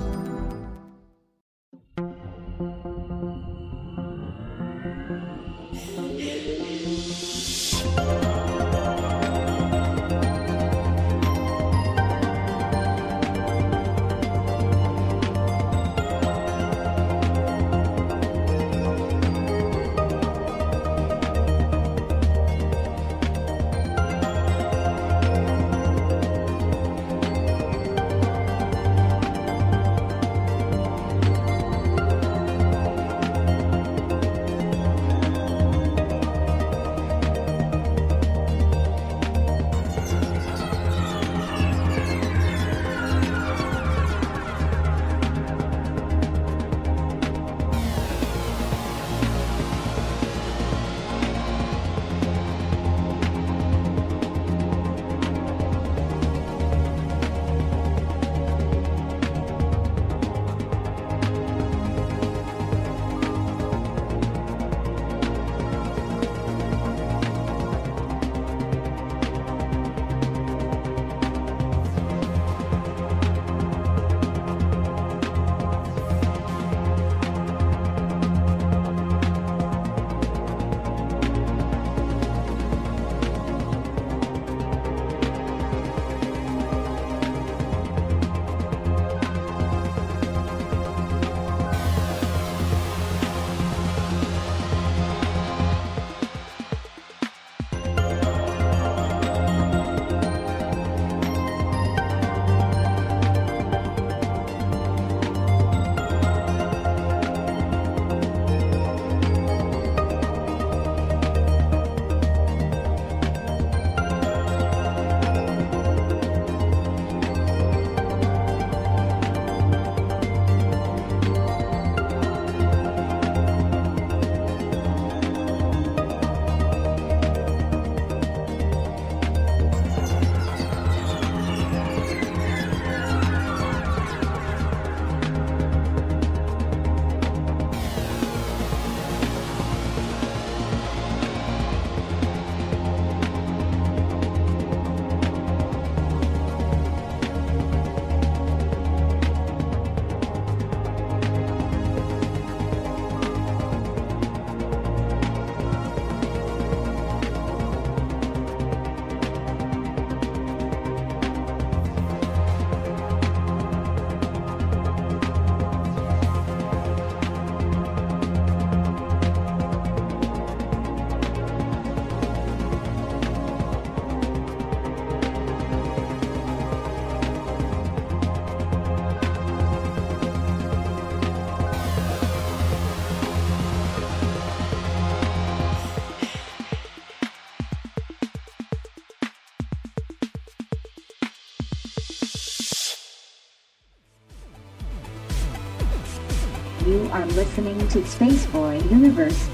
You are listening to Spaceboy Universe.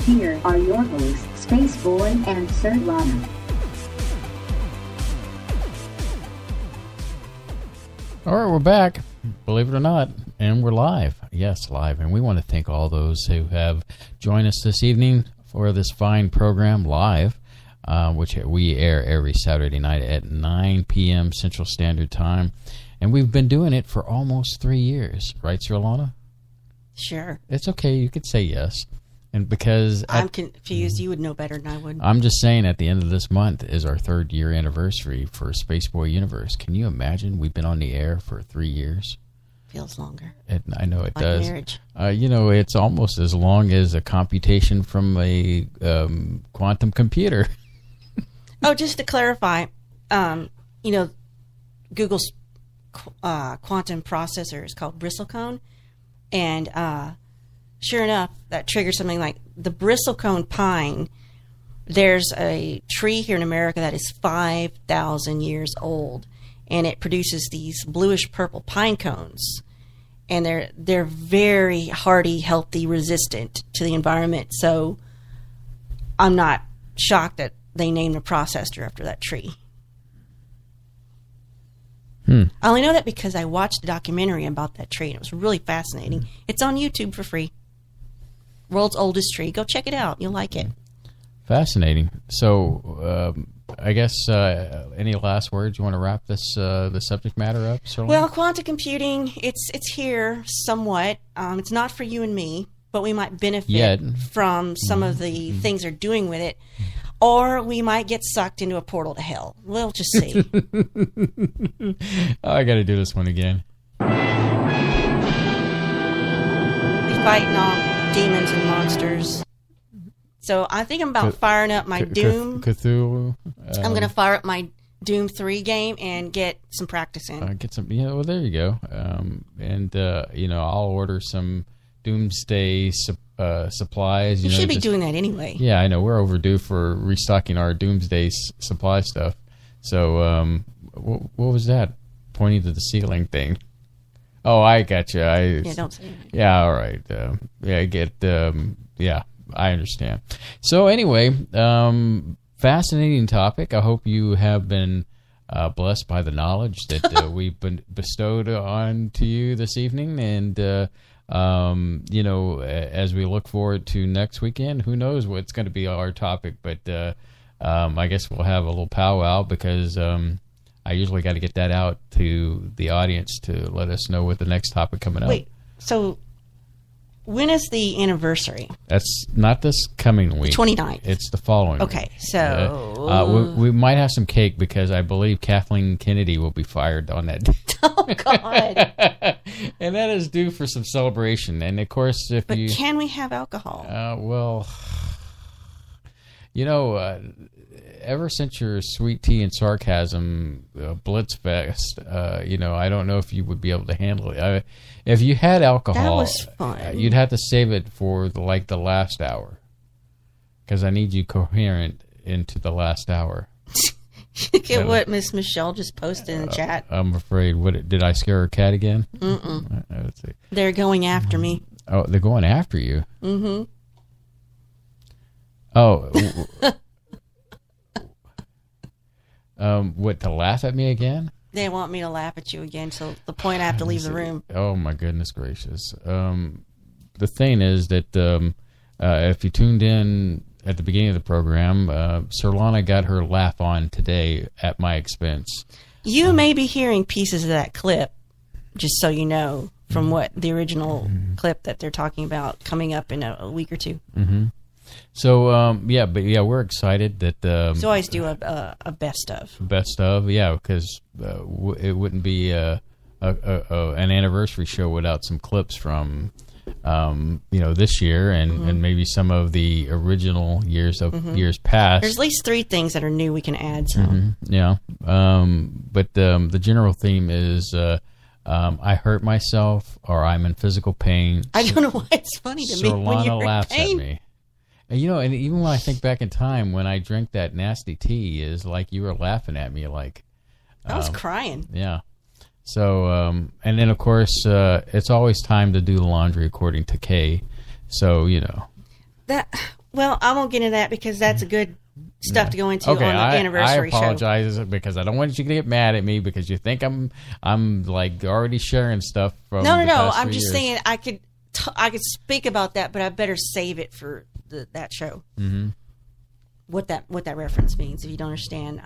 Here are your hosts, Spaceboy and Surlana. All right, we're back, believe it or not, and we're live. Yes, live. And we want to thank all those who have joined us this evening for this fine program live, which we air every Saturday night at 9 p.m. Central Standard Time. And we've been doing it for almost 3 years. Right, Surlana? Sure. It's okay. You could say yes. And because I'm confused. You would know better than I would. I'm just saying at the end of this month is our 3rd year anniversary for Spaceboy Universe. Can you imagine? We've been on the air for 3 years. Feels longer. I know it like does. Marriage. It's almost as long as a computation from a quantum computer. Oh, just to clarify, Google's quantum processor is called bristlecone, and sure enough, that triggers something like the bristlecone pine. There's a tree here in America that is 5,000 years old, and it produces these bluish purple pine cones, and they're very hardy, healthy, resistant to the environment. So I'm not shocked that they named a processor after that tree. I only know that because I watched a documentary about that tree, and it was really fascinating. It's on YouTube for free. World's oldest tree. Go check it out. You'll like it. Fascinating. So, I guess any last words? You want to wrap this the subject matter up, Surlana? Well, quantum computing, it's here somewhat. It's not for you and me, but we might benefit from some of the things they're doing with it. Or we might get sucked into a portal to hell. We'll just see. I got to do this one again. Be fighting off demons and monsters. So I think I'm about firing up my Doom. Cthulhu. I'm going to fire up my Doom 3 game and get some practice in. Get some. Yeah, well, there you go. I'll order some Doomsday supplies. You should be doing that anyway. Yeah, I know. We're overdue for restocking our Doomsday supply stuff. So, what was that? Pointing to the ceiling thing. Oh, I got you. Don't say anything. Yeah, all right. I understand. So, anyway, fascinating topic. I hope you have been blessed by the knowledge that we've been bestowed on to you this evening. And, as we look forward to next weekend, who knows what's going to be our topic, but I guess we'll have a little powwow because I usually got to get that out to the audience to let us know what the next topic coming up. Wait, so when is the anniversary? That's not this coming week. 29th. It's the following week. Okay, so... we might have some cake because I believe Kathleen Kennedy will be fired on that day. Oh, God. And that is due for some celebration. And, of course, can we have alcohol? Ever since your sweet tea and sarcasm Blitzfest, I don't know if you would be able to handle it. If you had alcohol, that was fun. You'd have to save it for the last hour, because I need you coherent into the last hour. Look at what Miss Michelle just posted in the chat. I'm afraid. Did I scare her cat again? Mm-mm. Let's see. They're going after me. Oh, they're going after you? Mm-hmm. Oh. What, to laugh at me again? They want me to laugh at you again, so the point I have to leave the room. Oh, my goodness gracious. The thing is that if you tuned in at the beginning of the program, Surlana got her laugh on today at my expense. You may be hearing pieces of that clip, just so you know, from what the original clip that they're talking about coming up in a week or two. Mm-hmm. So, we're excited that... so always do a best of. Best of, yeah, because it wouldn't be an anniversary show without some clips from, this year and maybe some of the original years past. There's at least 3 things that are new we can add. So. Yeah. But the general theme is... I hurt myself, or I'm in physical pain. I don't know why it's funny to me when you're laughs in pain. At me. And, and even when I think back in time, when I drank that nasty tea, is like you were laughing at me, like I was crying. Yeah. So, and then of course, it's always time to do the laundry according to Kay. So, you know. Well, I won't get into that because that's a good stuff to go into okay, on the anniversary show. I apologize because I don't want you to get mad at me because you think I'm like already sharing stuff from No. the past I'm 3 just years. saying I could speak about that, but I better save it for that show. Mm-hmm. What that reference means, if you don't understand.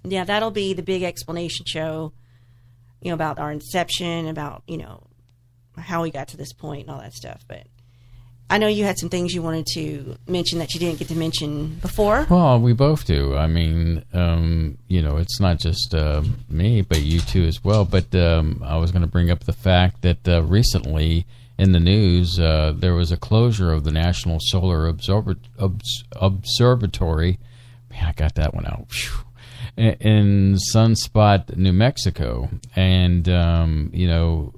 Yeah, that'll be the big explanation show. You know, about our inception, about, you know, how we got to this point and all that stuff. But I know you had some things you wanted to mention that you didn't get to mention before. Well, we both do. I mean, you know, it's not just me, but you too as well. But I was going to bring up the fact that recently in the news, there was a closure of the National Solar Observatory. Man, I got that one out. Whew. In Sunspot, New Mexico. And, you know,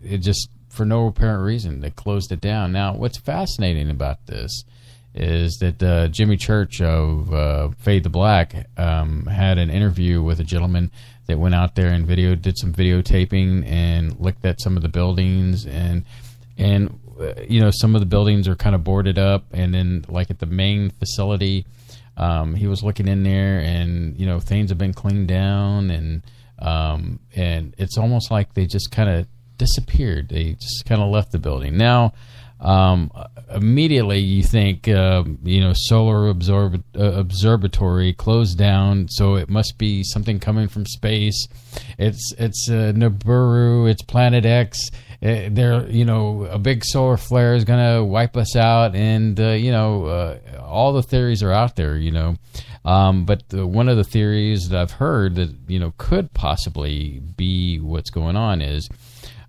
it just, for no apparent reason, they closed it down. Now, what's fascinating about this is that Jimmy Church of Fade to Black had an interview with a gentleman that went out there and did some videotaping and looked at some of the buildings. And you know, some of the buildings are kind of boarded up. And then, like at the main facility, he was looking in there, and you know, things have been cleaned down, and it's almost like they just kind of disappeared. They just kind of left the building. Now, immediately you think, you know, Solar Observatory closed down, so it must be something coming from space. It's Nibiru, it's Planet X. There, you know, a big solar flare is going to wipe us out, and you know, all the theories are out there, you know. But one of the theories that I've heard that, you know, could possibly be what's going on is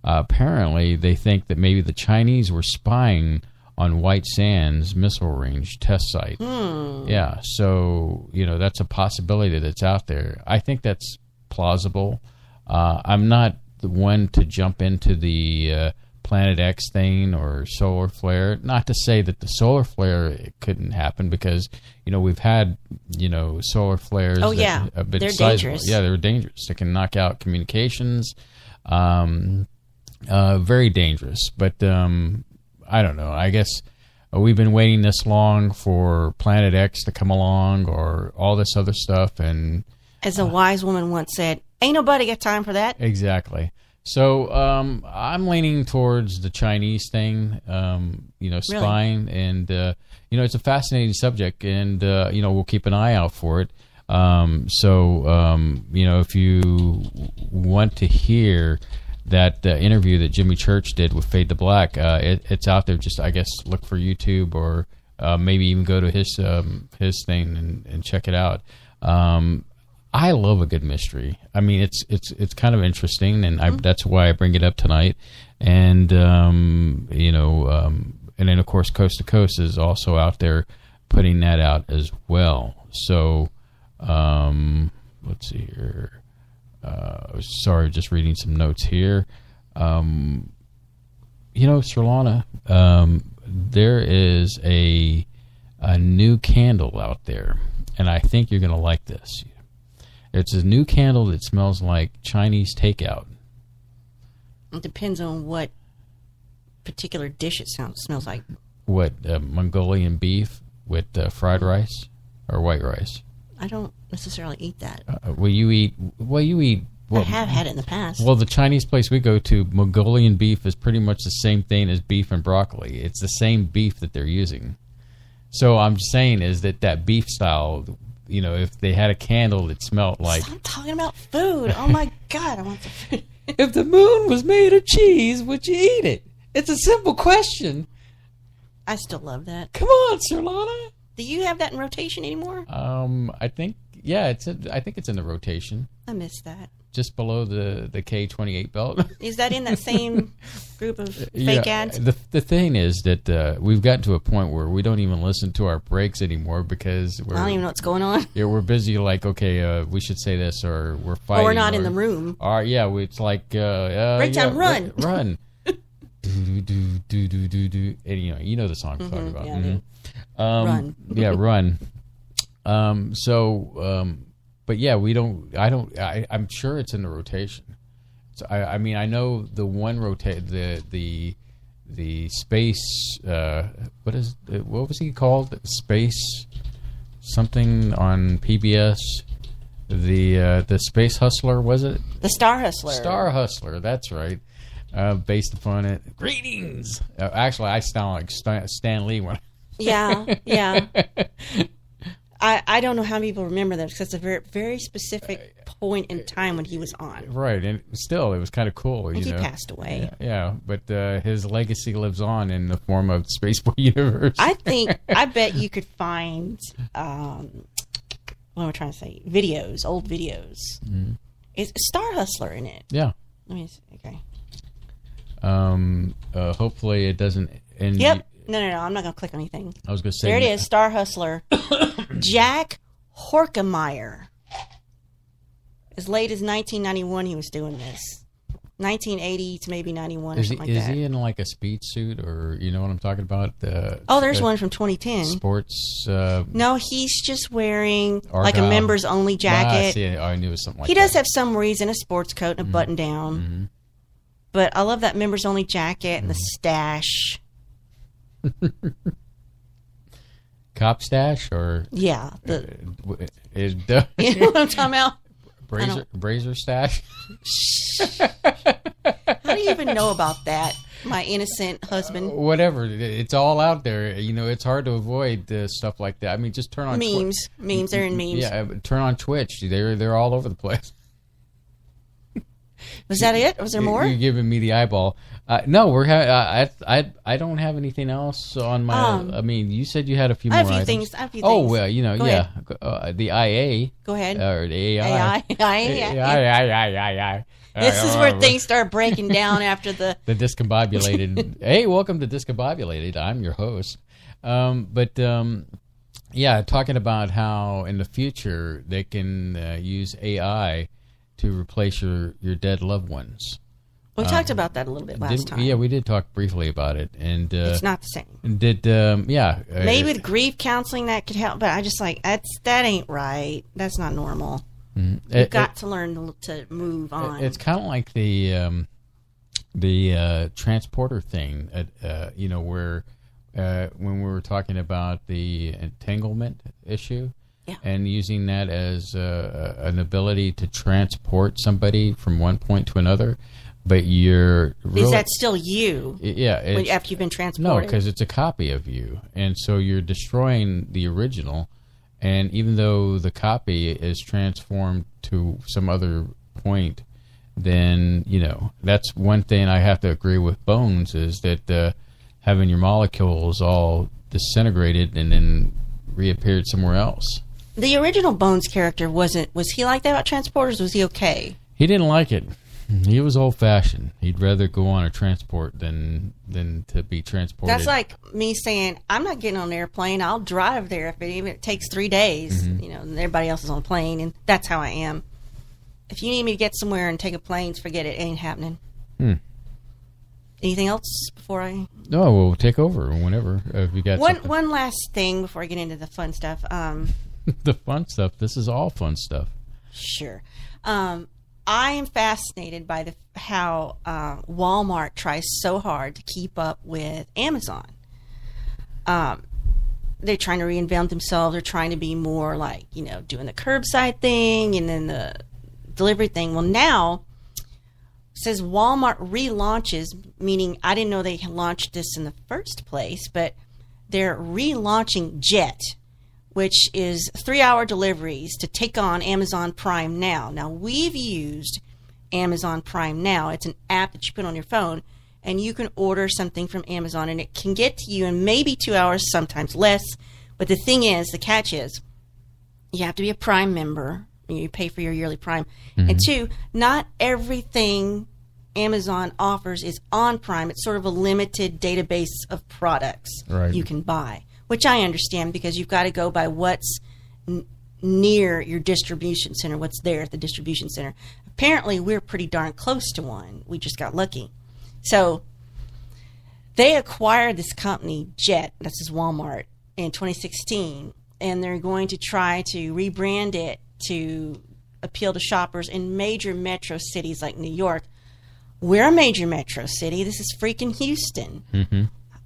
apparently they think that maybe the Chinese were spying on White Sands missile range test site. Yeah, so, you know, that's a possibility that's out there. I think that's plausible. I'm not the one to jump into the Planet X thing or solar flare. Not to say that the solar flare couldn't happen, because, you know, we've had, you know, solar flares. Oh, yeah. Have been They're sizable. dangerous. Yeah, they're dangerous. They can knock out communications. Very dangerous. But I don't know. I guess we've been waiting this long for Planet X to come along or all this other stuff. And as a wise woman once said, ain't nobody got time for that. Exactly. So I'm leaning towards the Chinese thing, you know, spying. Really? And, you know, it's a fascinating subject, and, you know, we'll keep an eye out for it. So, you know, if you want to hear that interview that Jimmy Church did with Fade to Black, it's out there. Just, I guess, look for YouTube, or maybe even go to his thing and check it out. I love a good mystery. I mean, it's kind of interesting, and that's why I bring it up tonight. And you know, and then of course, Coast to Coast is also out there putting that out as well. So let's see here. Sorry, just reading some notes here. You know, Surlana, there is a new candle out there, and I think you're going to like this. It's a new candle that smells like Chinese takeout. It depends on what particular dish it smells like. What, Mongolian beef with fried rice or white rice? I don't necessarily eat that. You eat. Well, I have had it in the past. Well, the Chinese place we go to, Mongolian beef is pretty much the same thing as beef and broccoli. It's the same beef that they're using. So I'm saying is that beef style, you know, if they had a candle that smelled like... Stop talking about food. Oh, my God. I want the food. If the moon was made of cheese, would you eat it? It's a simple question. I still love that. Come on, Surlana. Do you have that in rotation anymore? I think, yeah, I think it's in the rotation. I missed that. Just below the K28 belt. Is that in that same group of fake ads? The thing is that we've gotten to a point where we don't even listen to our breaks anymore because I don't even know what's going on. Yeah, we're busy. Like, okay, we should say this, or we're fighting. Or we're not in the room. Or yeah, it's like break time. Run, run. do. And you know the song I'm talking about. Yeah, run. Yeah, run. But yeah, I'm sure it's in the rotation. So I mean, I know the one the space. What was he called? Space something on PBS. The Space Hustler, was it? The Star Hustler. Star Hustler, that's right. Based upon it. Greetings. Actually, I sound like Stan Lee when. Yeah. I don't know how people remember that because it's a very, very specific point in time when he was on. Right, and still, it was kind of cool. He passed away. Yeah, but his legacy lives on in the form of the Spaceboy universe. I bet you could find, what am I trying to say? Old videos. Mm-hmm. It's Star Hustler in it. Yeah. Let me see. Okay. Hopefully it doesn't end. Yep. No, I'm not going to click on anything. I was going to say. There it is, Star Hustler. Jack Horkemeyer. As late as 1991 he was doing this. 1980 to maybe 91 or something like that. Is he in like a speed suit, or you know what I'm talking about? There's one from 2010. Sports. No, he's just wearing like a members only jacket. I knew it was something like that. He does have some where he's in a sports coat and a button down. Mm-hmm. But I love that members only jacket and the stash. Cop stash, or yeah, you know what I'm talking about? Brazier stash. How do you even know about that, my innocent husband? Whatever, it's all out there. You know, it's hard to avoid stuff like that. I mean, just turn on memes. They're in memes. Yeah, turn on Twitch. They're all over the place. Was that it? Was there more? You're giving me the eyeball. No, we're I don't have anything else on my. I mean, you said you had a few more items. Things. I have a few things. Oh well, you know, Go yeah. The IA. Go ahead. Or the AI. AI. This is where things start breaking down after the discombobulated. Hey, welcome to Discombobulated. I'm your host. Yeah, talking about how in the future they can use AI to replace your dead loved ones. We talked about that a little bit last time. Yeah, we did talk briefly about it, and it's not the same. Maybe with grief counseling that could help, but I just that ain't right. That's not normal. Mm-hmm. You've got to learn to move on. It's kind of like the transporter thing. You know, where when we were talking about the entanglement issue. Yeah. And using that as an ability to transport somebody from one point to another, but you're really, is that still you? Yeah, after you've been transported. No, because it's a copy of you, and so you're destroying the original. And even though the copy is transformed to some other point, then that's one thing I have to agree with Bones is that having your molecules all disintegrated and then reappeared somewhere else. The original Bones character was he like that about transporters? Was he okay? He didn't like it. He was old-fashioned. He'd rather go on a transport than to be transported. That's like me saying, I'm not getting on an airplane. I'll drive there if it takes 3 days. Mm-hmm. And everybody else is on a plane, and that's how I am. If you need me to get somewhere and take a plane, forget it. It ain't happening. Anything else before I... No, we'll take over whenever. If you got one last thing before I get into the fun stuff. The fun stuff. This is all fun stuff. Sure. I am fascinated by how Walmart tries so hard to keep up with Amazon. They're trying to reinvent themselves. They're trying to be more like, doing the curbside thing and then the delivery thing. Well, now it says Walmart relaunches, meaning I didn't know they launched this in the first place, but they're relaunching Jet, which is 3-hour deliveries to take on Amazon Prime Now. Now, we've used Amazon Prime Now. It's an app that you put on your phone, and you can order something from Amazon, and it can get to you in maybe 2 hours, sometimes less. But the thing is, the catch is, you have to be a Prime member. You pay for your yearly Prime. Mm-hmm. And 2, not everything Amazon offers is on Prime. It's sort of a limited database of products you can buy, which I understand because you've got to go by what's near your distribution center, what's there at the distribution center. Apparently, we're pretty darn close to one. We just got lucky. So they acquired this company, Jet, this is Walmart, in 2016, and they're going to try to rebrand it to appeal to shoppers in major metro cities like New York, we're a major metro city. This is freaking Houston. Mm-hmm.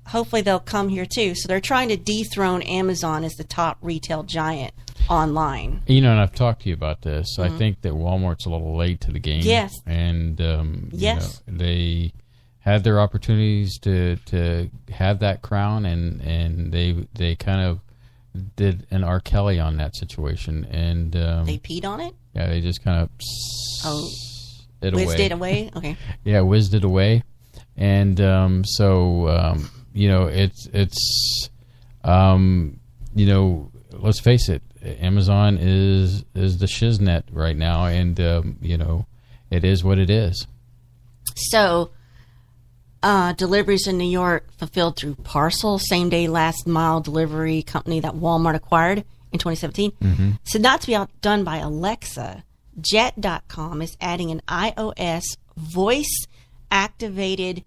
Hopefully they'll come here too. So they're trying to dethrone Amazon as the top retail giant online. And I've talked to you about this. I think that Walmart's a little late to the game. Yes. And yes. They had their opportunities to have that crown, and they kind of did an R. Kelly on that situation. And they peed on it? Yeah, they just kind of whizzed it away? Okay. Yeah, whizzed it away. And let's face it, Amazon is the shiznet right now, and it is what it is. So, deliveries in New York fulfilled through Parcel, same day last mile delivery company that Walmart acquired in 2017. Mm-hmm. So, not to be outdone by Alexa, Jet.com is adding an iOS voice activated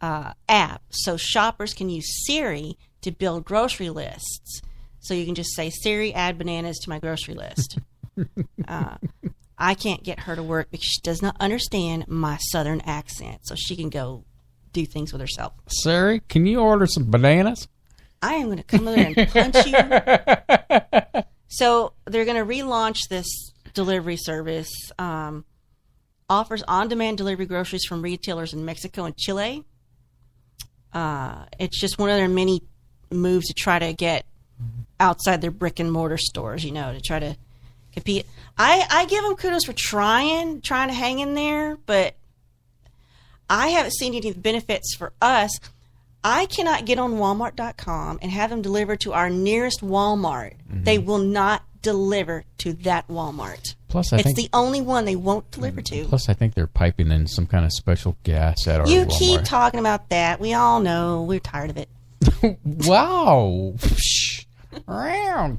app so shoppers can use Siri to build grocery lists. So you can just say, Siri, add bananas to my grocery list. I can't get her to work because she does not understand my southern accent, so she can go do things with herself. Siri, can you order some bananas? I am going to come over there and punch you. So they're going to relaunch this delivery service. Offers on-demand delivery groceries from retailers in Mexico and Chile. It's just one of their many moves to try to get outside their brick and mortar stores, to try to compete. I give them kudos for trying to hang in there, but I haven't seen any benefits for us. I cannot get on Walmart.com and have them delivered to our nearest Walmart. Mm-hmm. They will not deliver to that Walmart. Plus, it's the only one they won't deliver to. Plus, I think they're piping in some kind of special gas at our Walmart. You keep talking about that. We all know. We're tired of it. Wow.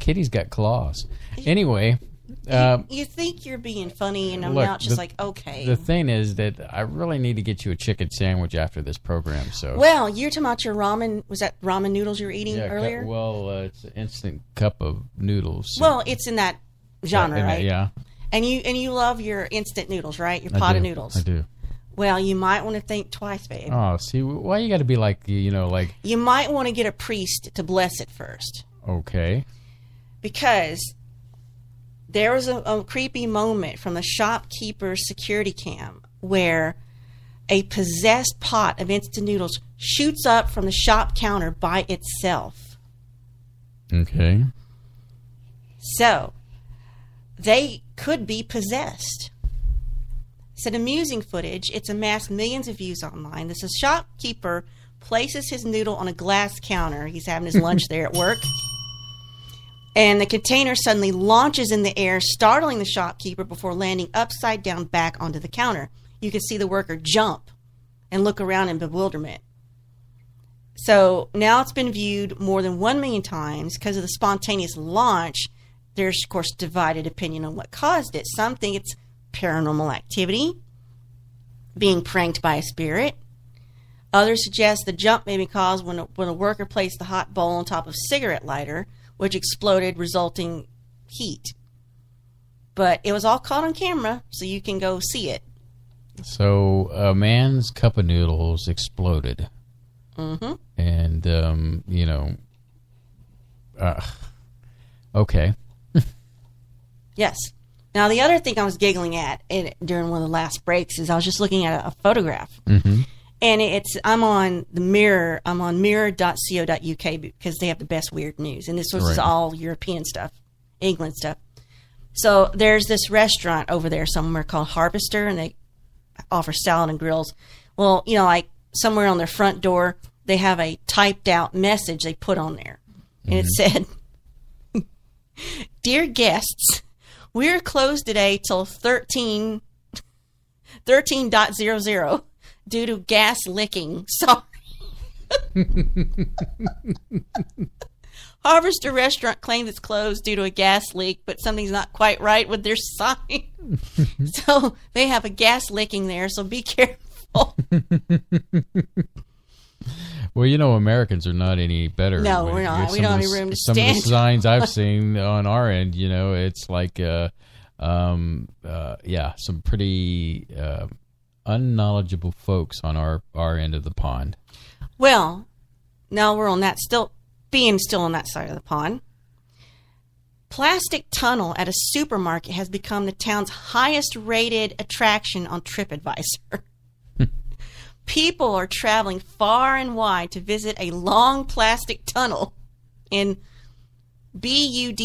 Kitty's got claws. Anyway. You think you're being funny, and I'm now just okay. The thing is that I really need to get you a chicken sandwich after this program. So, well, you're talking about your ramen. Was that ramen noodles you were eating earlier? It's an instant cup of noodles. Well, it's in that genre, right? Yeah. And you love your instant noodles, right? Your pot of noodles. I do. Well, you might want to think twice, babe. Oh, see, why you got to be like. You might want to get a priest to bless it first. Okay. Because there was a creepy moment from the shopkeeper's security cam where a possessed pot of instant noodles shoots up from the shop counter by itself. Okay. So, they could be possessed. It's an amusing footage. It's amassed millions of views online. This is shopkeeper places his noodle on a glass counter. He's having his lunch there at work. And the container suddenly launches in the air, startling the shopkeeper before landing upside down back onto the counter. You can see the worker jump and look around in bewilderment. So now it's been viewed more than 1 million times because of the spontaneous launch. There's, of course, divided opinion on what caused it. Some think it's paranormal activity, being pranked by a spirit. Others suggest the jump may be caused when a worker placed the hot bowl on top of a cigarette lighter, which exploded, resulting heat. But it was all caught on camera, so you can go see it. So a man's cup of noodles exploded. Mm-hmm. And, okay. Yes. Now, the other thing I was giggling at during one of the last breaks is I was just looking at a photograph. Mm-hmm. And I'm on the Mirror. I'm on mirror.co.uk because they have the best weird news. And this was all European stuff, England stuff. So there's this restaurant over there somewhere called Harvester, and they offer salad and grills. Well, like somewhere on their front door, they have a typed out message they put on there. And it said, "Dear guests, we're closed today till 13.00 due to gas leaking. Sorry." Harvester restaurant claims it's closed due to a gas leak, but something's not quite right with their sign. So they have a gas leaking there, so be careful. Well, Americans are not any better. No, we're not. We don't have any room to stand. Some of the signs I've seen on our end, it's like, some pretty unknowledgeable folks on our end of the pond. Well, now we're on that still on that side of the pond. Plastic tunnel at a supermarket has become the town's highest rated attraction on TripAdvisor. People are traveling far and wide to visit a long plastic tunnel in Bude,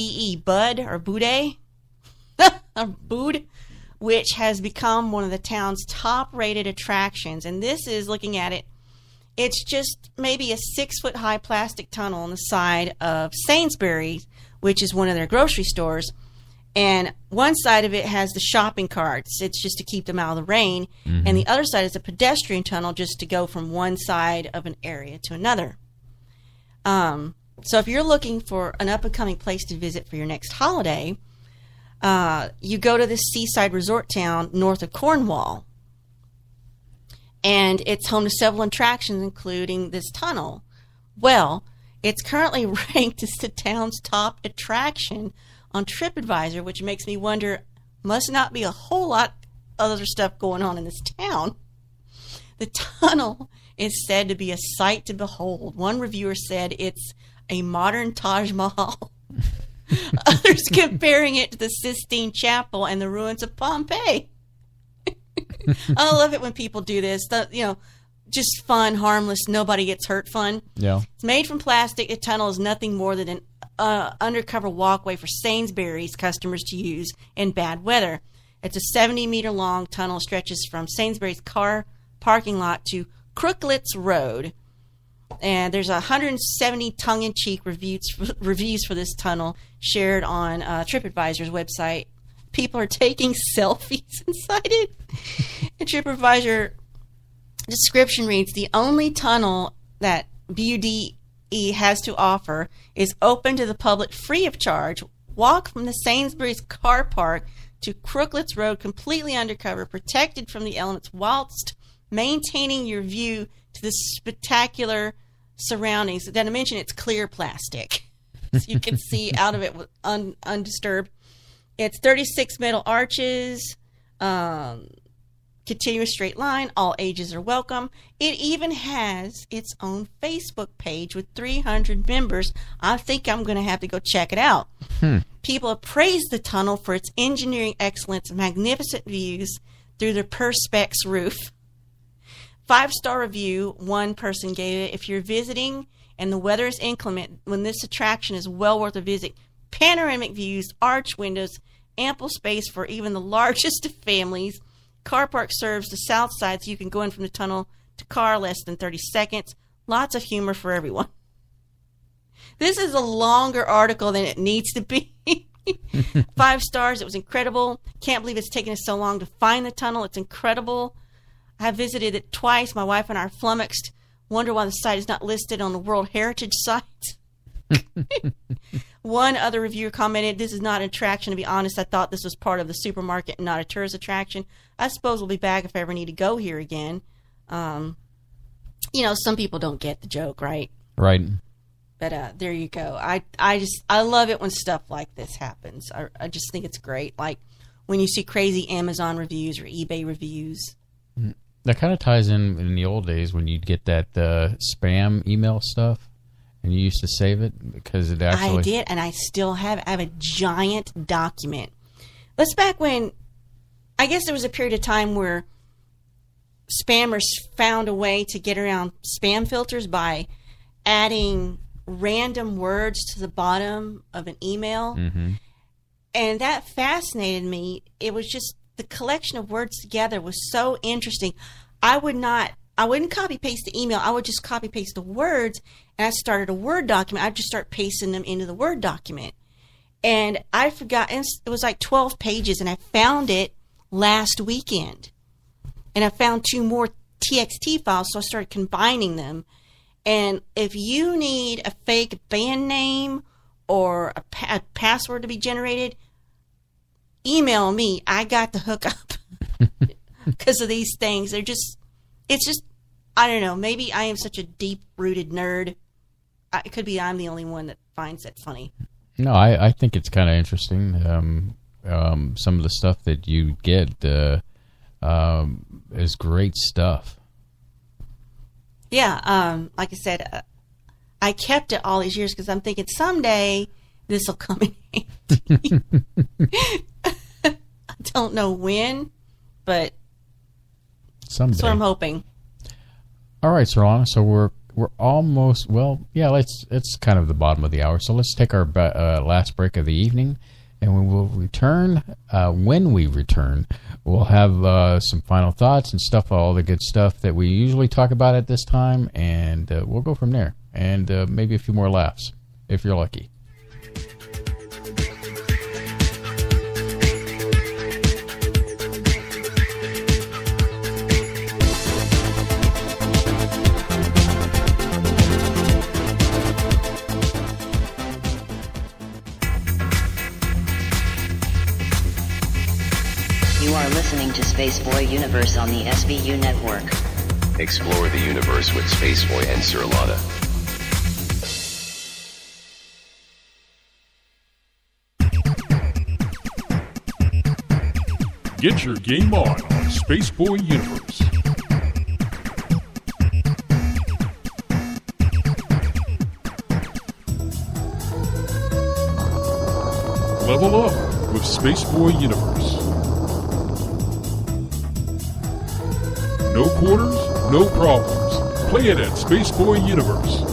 which has become one of the town's top-rated attractions. And this is, looking at it, it's just maybe a 6-foot high plastic tunnel on the side of Sainsbury's, which is one of their grocery stores. And one side of it has the shopping carts. It's just to keep them out of the rain. Mm-hmm. And the other side is a pedestrian tunnel just to go from one side of an area to another. So if you're looking for an up-and-coming place to visit for your next holiday, you go to this seaside resort town north of Cornwall. And it's home to several attractions, including this tunnel. Well, it's currently ranked as the town's top attraction on TripAdvisor, which makes me wonder, must not be a whole lot of other stuff going on in this town. The tunnel is said to be a sight to behold. One reviewer said it's a modern Taj Mahal. Others comparing it to the Sistine Chapel and the ruins of Pompeii. I love it when people do this. Just fun, harmless, nobody gets hurt fun. Yeah. It's made from plastic. The tunnel is nothing more than an undercover walkway for Sainsbury's customers to use in bad weather. It's a 70-meter-long tunnel, stretches from Sainsbury's car parking lot to Crooklets Road. And there's 170 tongue-in-cheek reviews for this tunnel shared on TripAdvisor's website. People are taking selfies inside it. And TripAdvisor description reads, the only tunnel that Bude has to offer is open to the public free of charge. Walk from the Sainsbury's car park to Crooklets Road completely undercover, protected from the elements, whilst maintaining your view to the spectacular surroundings. Did I mention it's clear plastic? So you can see out of it undisturbed. It's 36 metal arches, continuous straight line. All ages are welcome. It even has its own Facebook page with 300 members. I think I'm going to have to go check it out. People have praised the tunnel for its engineering excellence and magnificent views through the Perspex roof. 5-star review one person gave it. If you're visiting and the weather is inclement, when this attraction is well worth a visit. Panoramic views, arch windows, ample space for even the largest of families. Car park serves the south side, so you can go in from the tunnel to car less than 30 seconds. Lots of humor for everyone. This is a longer article than it needs to be. 5 stars. It was incredible. Can't believe it's taken us so long to find the tunnel. It's incredible. I visited it twice. My wife and I are flummoxed. Wonder why the site is not listed on the World Heritage site. One other reviewer commented, this is not an attraction. To be honest, I thought this was part of the supermarket and not a tourist attraction. I suppose we'll be back if I ever need to go here again. Some people don't get the joke, right? Right. But there you go. I love it when stuff like this happens. I just think it's great. Like when you see crazy Amazon reviews or eBay reviews. That kind of ties in the old days when you'd get that spam email stuff. And you used to save it because it actually... I did, and I still have. I have a giant document. That's back when, I guess there was a period of time where spammers found a way to get around spam filters by adding random words to the bottom of an email. Mm-hmm. And that fascinated me. It was just, the collection of words together was so interesting. I wouldn't copy paste the email. I would just copy paste the words, and I started a Word document. I'd just start pasting them into the Word document. And I forgot, and it was like 12 pages, and I found it last weekend. And I found 2 more TXT files, so I started combining them. And if you need a fake band name or a password to be generated, email me. I got the hookup because of these things. It's just, I don't know, maybe I am such a deep-rooted nerd. It could be I'm the only one that finds that funny. No, I think it's kind of interesting. Some of the stuff that you get, is great stuff. Yeah, like I said, I kept it all these years because I'm thinking someday this will come in handy. I don't know when, but someday. That's what I'm hoping. All right, Surlana. So we're almost, well, yeah, it's kind of the bottom of the hour. So let's take our last break of the evening, and we will return. When we return, we'll have some final thoughts and stuff, all the good stuff that we usually talk about at this time, and we'll go from there. And maybe a few more laughs, if you're lucky. You are listening to Spaceboy Universe on the SBU network. Explore the universe with Spaceboy and Surlana. Get your game on Spaceboy Universe. Level up with Spaceboy Universe. No quarters, no problems. Play it at Spaceboy Universe.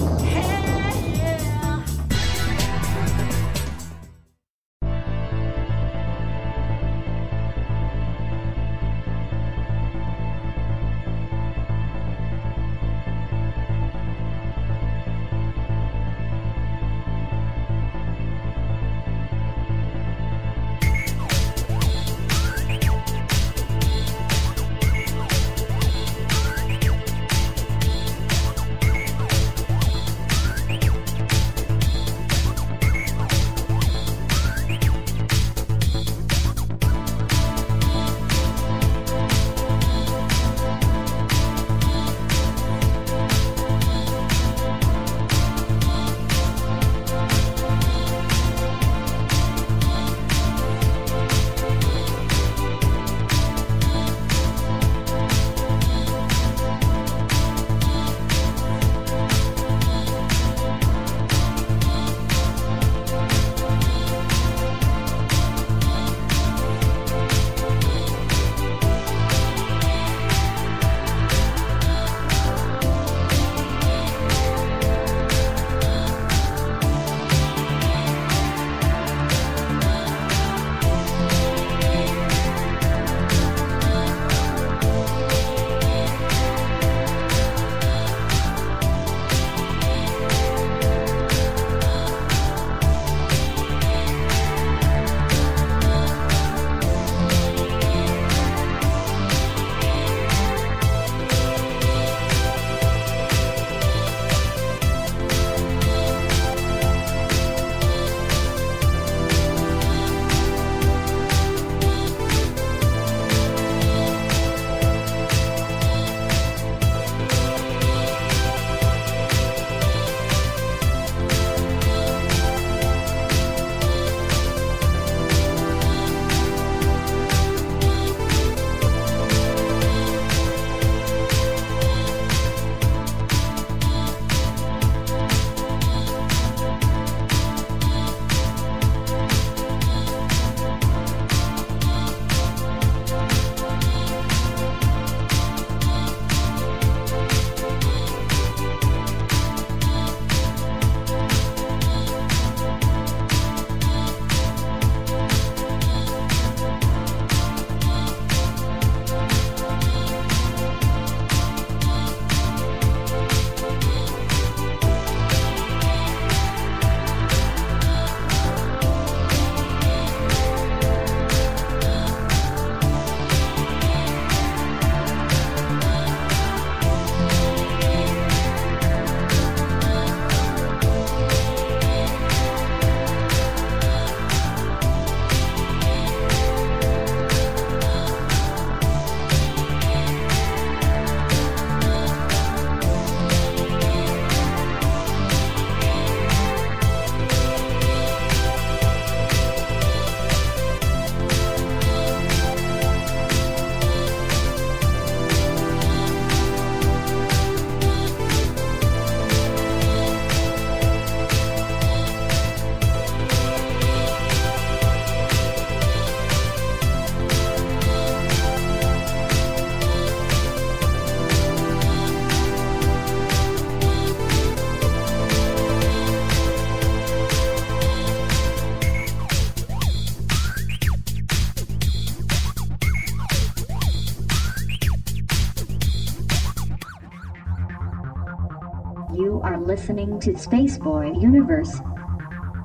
You are listening to Spaceboy Universe.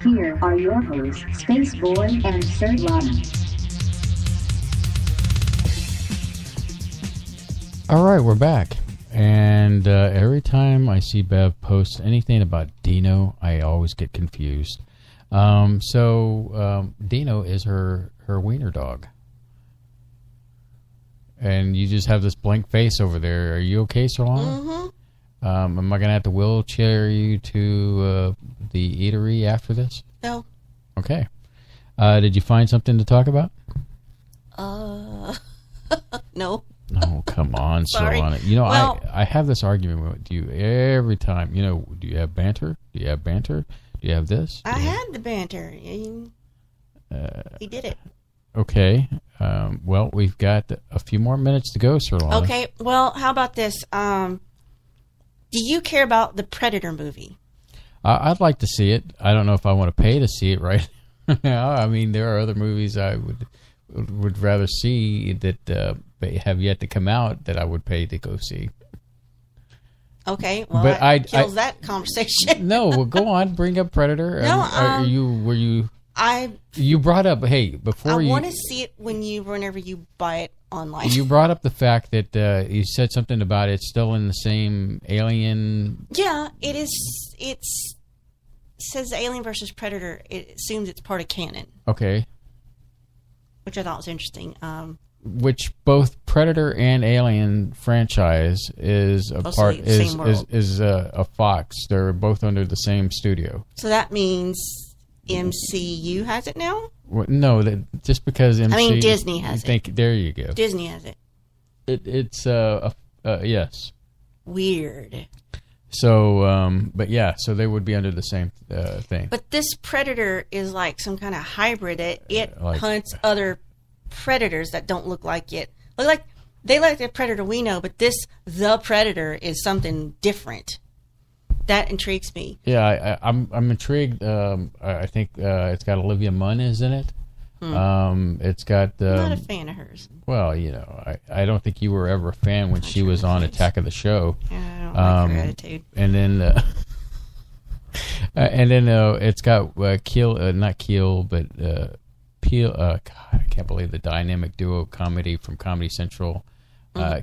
Here are your hosts, Spaceboy and Surlana. All right, we're back. And every time I see Bev post anything about Dino, I always get confused. So Dino is her wiener dog. And you just have this blank face over there. Are you okay, Solana? Mm-hmm. Am I going to have to wheelchair you to the eatery after this? No. Okay. Did you find something to talk about? No. Oh, come on, Sorry. Solana. You know, well, I have this argument with you every time. You know, do you have banter? Do you have banter? Do you have this? I had the banter. He did it. Okay. Well, we've got a few more minutes to go, Solana. Okay. Well, how about this? Do you care about the Predator movie? I'd like to see it. I don't know if I want to pay to see it right now. I mean, there are other movies I would rather see that have yet to come out that I would pay to go see. Okay, well, but that kills that conversation. No, well, go on, bring up Predator. No, you brought up, hey, before I want to see it whenever you buy it online. You brought up the fact that you said something about it's still in the same Alien. Yeah, it is. It says Alien versus Predator. It assumes it's part of canon. Okay. Which I thought was interesting. Which both Predator and Alien franchise is a part is a Fox. They're both under the same studio. So that means MCU has it now? Well, no, just because MCU. I mean Disney has it. There you go. Disney has it. It's yes. Weird. So, but yeah, so they would be under the same thing. But this Predator is like some kind of hybrid. It hunts other predators that don't look like it. They like the Predator we know, but the Predator is something different. That intrigues me. Yeah, I'm intrigued. I think it's got Olivia Munn is in it. It's got. I'm not a fan of hers. Well, you know, I don't think you were ever a fan when she was on Attack of the Show. Yeah, I don't like her attitude. And then it's got not Keel, but Peel. God, I can't believe the dynamic duo comedy from Comedy Central.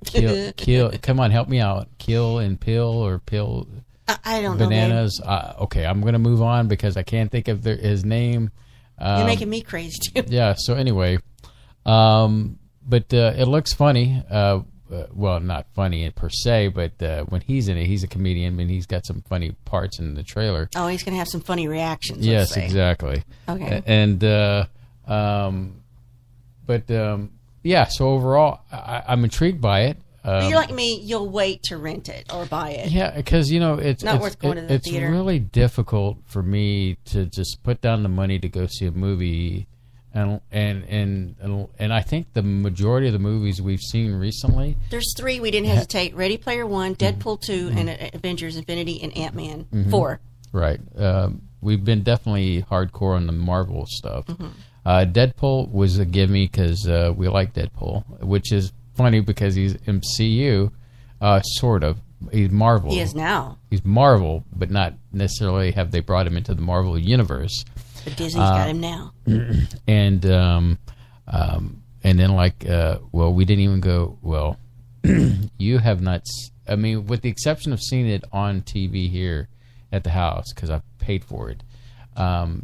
Keel, come on, help me out. Keel and Pill or Pill. I don't Bananas. know. Okay, I'm going to move on because I can't think of his name. You're making me crazy too. Yeah. So anyway, but it looks funny. Well, not funny per se, but when he's in it, he's a comedian, and he's got some funny parts in the trailer. Oh, he's going to have some funny reactions. Yes, exactly. Okay. And yeah. So overall, I'm intrigued by it. But you're like me, you'll wait to rent it or buy it. Yeah, because, you know, it's worth going to the theater. It's really difficult for me to just put down the money to go see a movie, and I think the majority of the movies we've seen recently. There's three we didn't hesitate: Ready Player One, Deadpool 2, and Avengers: Infinity, and Ant-Man 4. Right. We've been definitely hardcore on the Marvel stuff. Deadpool was a gimme because we like Deadpool, which is funny because he's MCU, sort of. He's Marvel. He is now. He's Marvel, but not necessarily have they brought him into the Marvel universe. But Disney's got him now. And then we didn't even go. Well, you have not. I mean, with the exception of seeing it on TV here at the house because I paid for it.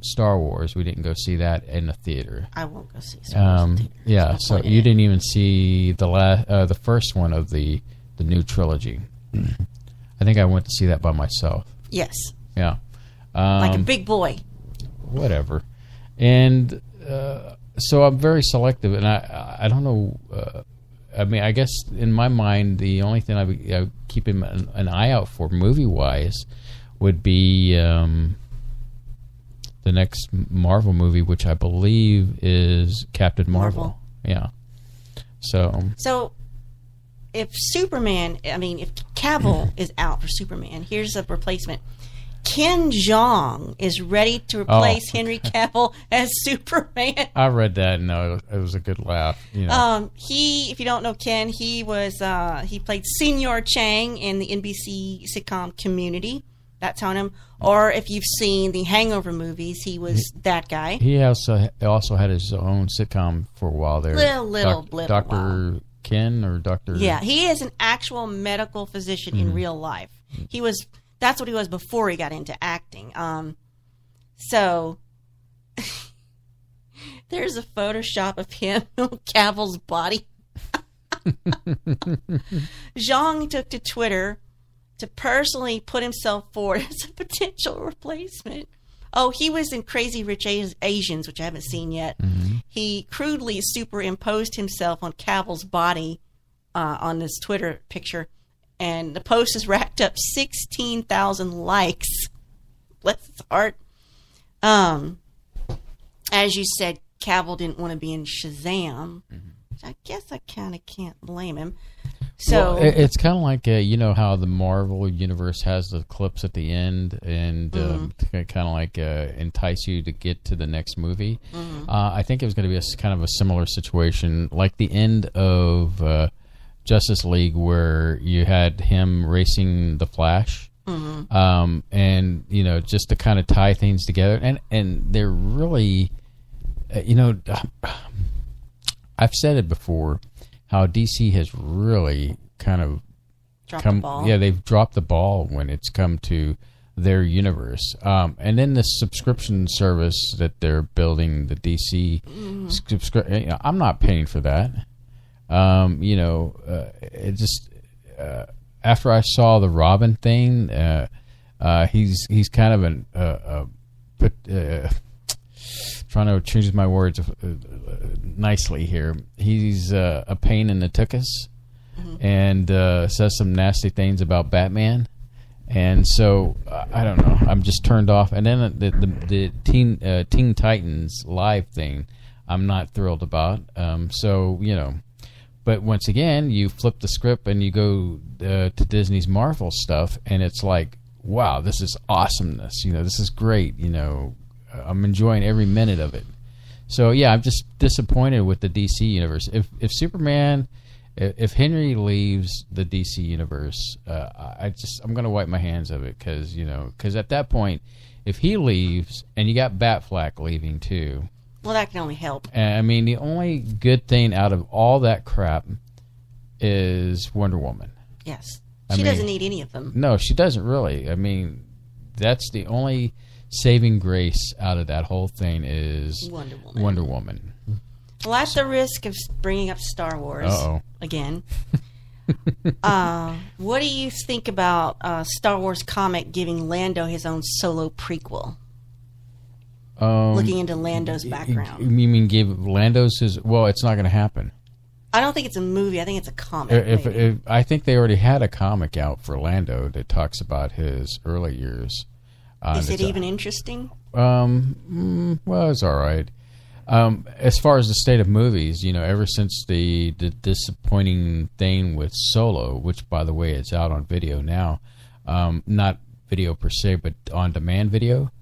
Star Wars, we didn't go see that in the theater. I won't go see Star Wars in the theater. Yeah, so you didn't even see the first one of the new trilogy. I think I went to see that by myself. Yes. Yeah. Like a big boy. Whatever. And so I'm very selective, and I don't know. I mean, I guess in my mind, the only thing I keep an eye out for movie-wise would be the next Marvel movie, which I believe is Captain Marvel. Yeah. So if if Cavill is out for Superman, here's a replacement. Ken Jeong is ready to replace Henry Cavill as Superman. I read that, and it was a good laugh. You know. If you don't know Ken, he played Senior Chang in the NBC sitcom Community. That's on him. Or if you've seen the Hangover movies, he was that guy. He also had his own sitcom for a while there. Little Dr. Ken or Dr. Yeah, he is an actual medical physician in real life. That's what he was before he got into acting. So there's a Photoshop of him on Cavill's body. Zhang took to Twitter to personally put himself forward as a potential replacement. Oh, he was in Crazy Rich Asians, which I haven't seen yet. He crudely superimposed himself on Cavill's body on this Twitter picture, and the post has racked up 16,000 likes. Bless his heart. As you said, Cavill didn't want to be in Shazam. I guess I kind of can't blame him. So it's kind of like you know how the Marvel universe has the clips at the end, and kind of like entice you to get to the next movie. I think it was going to be kind of a similar situation, like the end of Justice League, where you had him racing the Flash, and you know, just to kind of tie things together, and they're really, you know. I've said it before, how DC has really kind of dropped the ball. Yeah, they've dropped the ball when it's come to their universe. And then the subscription service that they're building, the DC subscription, I'm not paying for that. You know, it just after I saw the Robin thing, he's kind of trying to choose my words nicely here. He's a pain in the tuchus, and says some nasty things about Batman, and so I don't know. I'm just turned off. And then the Teen Titans live thing, I'm not thrilled about. So you know, but once again, you flip the script and you go to Disney's Marvel stuff, and it's like, wow, this is awesomeness. You know, this is great. You know. I'm enjoying every minute of it. So yeah, I'm just disappointed with the DC universe. If Superman, if Henry leaves the DC universe, I'm going to wipe my hands of it, because at that point, if he leaves and you got Batfleck leaving too, well, that can only help. I mean, the only good thing out of all that crap is Wonder Woman. Yes, she doesn't need any of them. No, she doesn't really. I mean, that's the only saving grace out of that whole thing is Wonder Woman. Well, at the risk of bringing up Star Wars again, what do you think about Star Wars comic giving Lando his own solo prequel? Looking into Lando's background. You mean give Lando's his... Well, it's not going to happen. I don't think it's a movie. I think it's a comic. I think they already had a comic out for Lando that talks about his early years. Is it even interesting? Well, it's all right. As far as the state of movies, you know, ever since the disappointing thing with Solo, which, by the way, it's out on video now, not video per se, but on-demand video,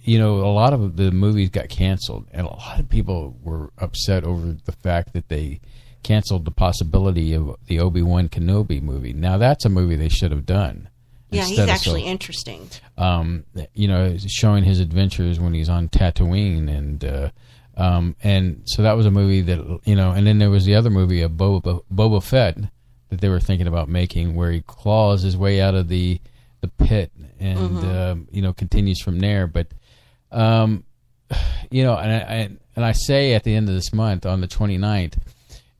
you know, a lot of the movies got canceled, and a lot of people were upset over the fact that they canceled the possibility of the Obi-Wan Kenobi movie. Now, that's a movie they should have done. Yeah, he's actually interesting. You know, showing his adventures when he's on Tatooine, and so that was a movie that, you know, and then there was the other movie of Boba Fett that they were thinking about making, where he claws his way out of the pit and you know, continues from there. But you know, and I say at the end of this month, on the 29th,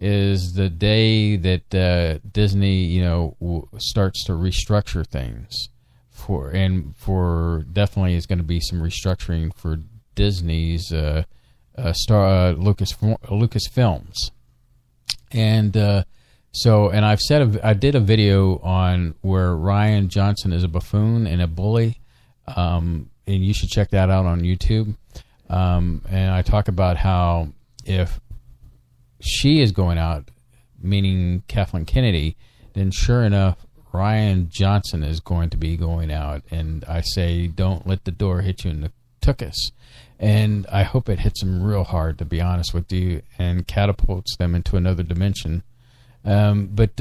is the day that Disney, you know, starts to restructure things for definitely is going to be some restructuring for Disney's Lucasfilms, and so, and I've said I did a video on where Rian Johnson is a buffoon and a bully, and you should check that out on YouTube, and I talk about how if she is going out, meaning Kathleen Kennedy, then sure enough, Rian Johnson is going to be going out. And I say, don't let the door hit you in the tuchus. And I hope it hits them real hard, to be honest with you, and catapults them into another dimension. But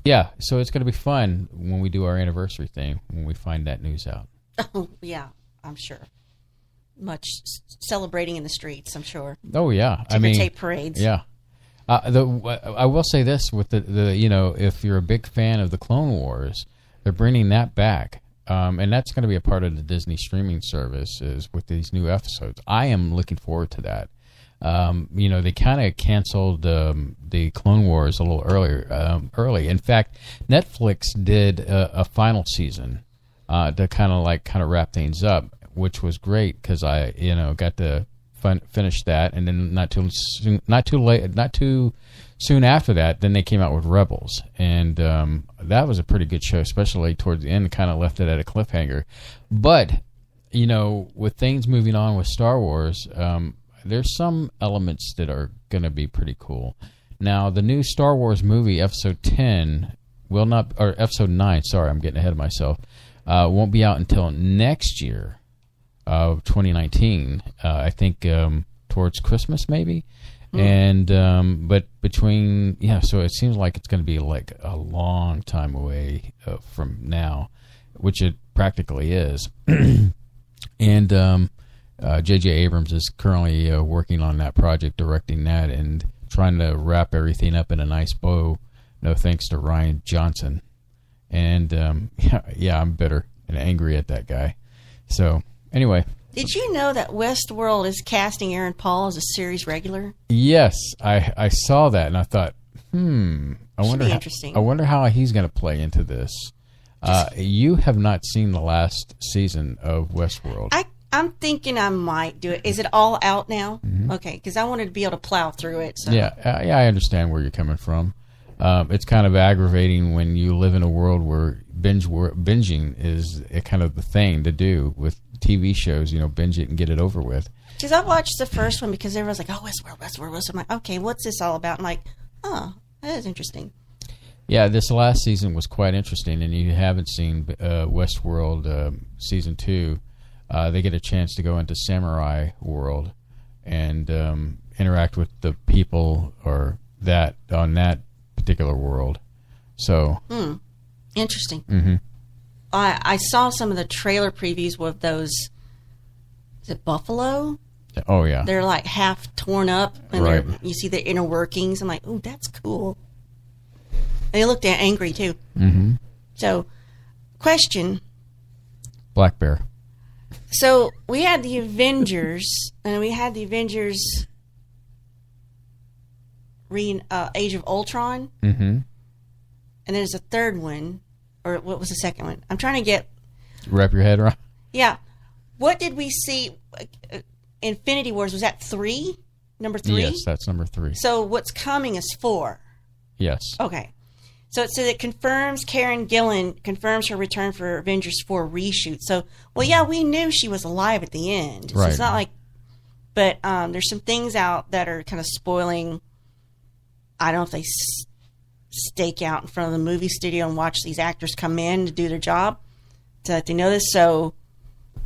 Yeah, so it's going to be fun when we do our anniversary thing, when we find that news out. Oh, yeah, I'm sure. Much celebrating in the streets, I'm sure. Oh, yeah. Tape parades. Yeah. I will say this with the if you're a big fan of the Clone Wars, they're bringing that back. And that's going to be a part of the Disney streaming service is with these new episodes. I am looking forward to that. They kind of canceled the Clone Wars a little early. In fact, Netflix did a final season to kind of wrap things up, which was great because I got to finish that, and then not too soon after that, then they came out with Rebels, and that was a pretty good show, especially towards the end. Kind of left it at a cliffhanger, but with things moving on with Star Wars. There's some elements that are going to be pretty cool. Now, the new Star Wars movie, Episode 10, Episode 9, sorry, I'm getting ahead of myself, won't be out until next year of 2019, I think towards Christmas maybe. And, but between, so it seems like it's going to be like a long time away from now, which it practically is. And, J.J. Abrams is currently working on that project, directing that, and trying to wrap everything up in a nice bow. No thanks to Rian Johnson. And, I'm bitter and angry at that guy. So, anyway. Did you know that Westworld is casting Aaron Paul as a series regular? Yes, I saw that, and I thought, interesting. I wonder how he's going to play into this. You have not seen the last season of Westworld. I'm thinking I might do it. Is it all out now? Mm-hmm. Okay, because I wanted to be able to plow through it. So. Yeah, I understand where you're coming from. It's kind of aggravating when you live in a world where binging is kind of the thing to do with TV shows. Binge it and get it over with. Because I watched the first one because everyone's like, "Oh, Westworld." I'm like, "Okay, what's this all about?" I'm like, "Oh, that is interesting." Yeah, this last season was quite interesting, and you haven't seen Westworld season 2. They get a chance to go into Samurai World and interact with the people on that particular world. So interesting. Mm-hmm. I saw some of the trailer previews with those. Is it buffalo? Oh yeah, they're like half torn up, and right. You see the inner workings. I'm like, oh, that's cool. And they looked angry too. Mm-hmm. So, question. Black Bear. So we had the Avengers, and we had the Avengers Age of Ultron, mm-hmm. and there's a third one, or what was the second one? I'm trying to wrap your head around. Yeah, what did we see? Infinity Wars, was that 3? Number 3? Yes, that's number 3. So what's coming is 4. Yes. Okay. So it confirms Karen Gillan confirms her return for Avengers 4 reshoot. So, we knew she was alive at the end. So right. It's not like, but there's some things out that are kind of spoiling. I don't know if they stake out in front of the movie studio and watch these actors come in to do their job, so that they know this. So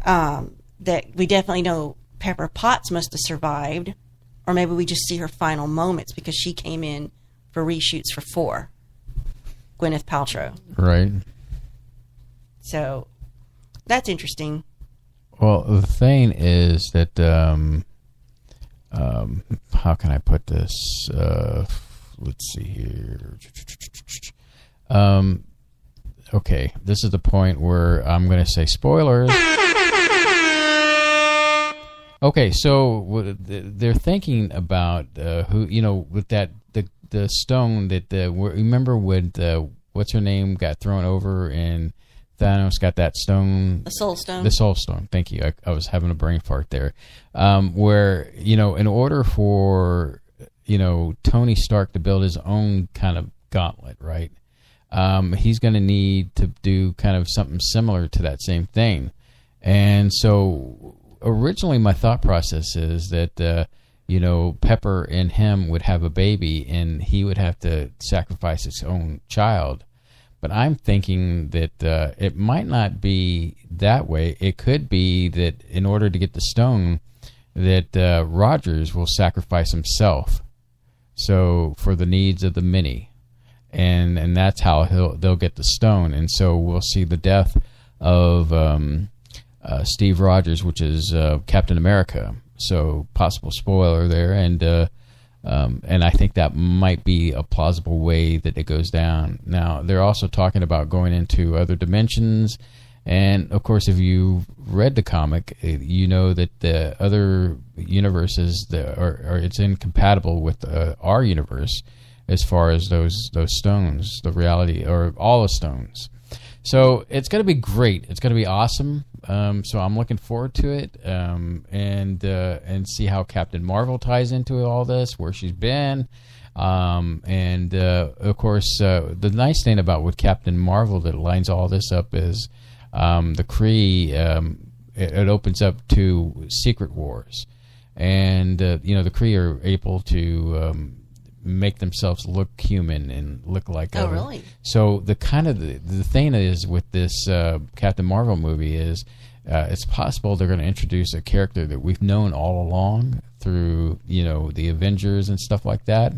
that we definitely know Pepper Potts must have survived, or maybe we just see her final moments because she came in for reshoots for 4. Gwyneth Paltrow. Right. So, that's interesting. Well, the thing is that, how can I put this? Let's see here. Okay, this is the point where I'm going to say spoilers. Okay, so they're thinking about with that the stone that remember when what's her name got thrown over and Thanos got that stone, the Soul Stone. The Soul Stone. Thank you. I was having a brain fart there. Where in order for Tony Stark to build his own kind of gauntlet, right? He's going to need to do kind of something similar to that same thing, and so. Originally, my thought process is that, Pepper and him would have a baby and he would have to sacrifice his own child. But I'm thinking that it might not be that way. It could be that in order to get the stone, that Rogers will sacrifice himself. So for the needs of the many. and that's how they'll get the stone. And so we'll see the death of Steve Rogers, which is Captain America. So possible spoiler there, and I think that might be a plausible way that it goes down. Now they're also talking about going into other dimensions, and of course, if you read the comic, you know that the other universes it's incompatible with our universe as far as those stones, the reality, or all the stones. So it's going to be great. It's going to be awesome. So I'm looking forward to it, and see how Captain Marvel ties into all this, where she's been, and of course the nice thing about with Captain Marvel that lines all this up is the Kree. It opens up to Secret Wars, and the Kree are able to make themselves look human and look like really? So the thing is with this Captain Marvel movie is it's possible they're going to introduce a character that we've known all along through the Avengers and stuff like that,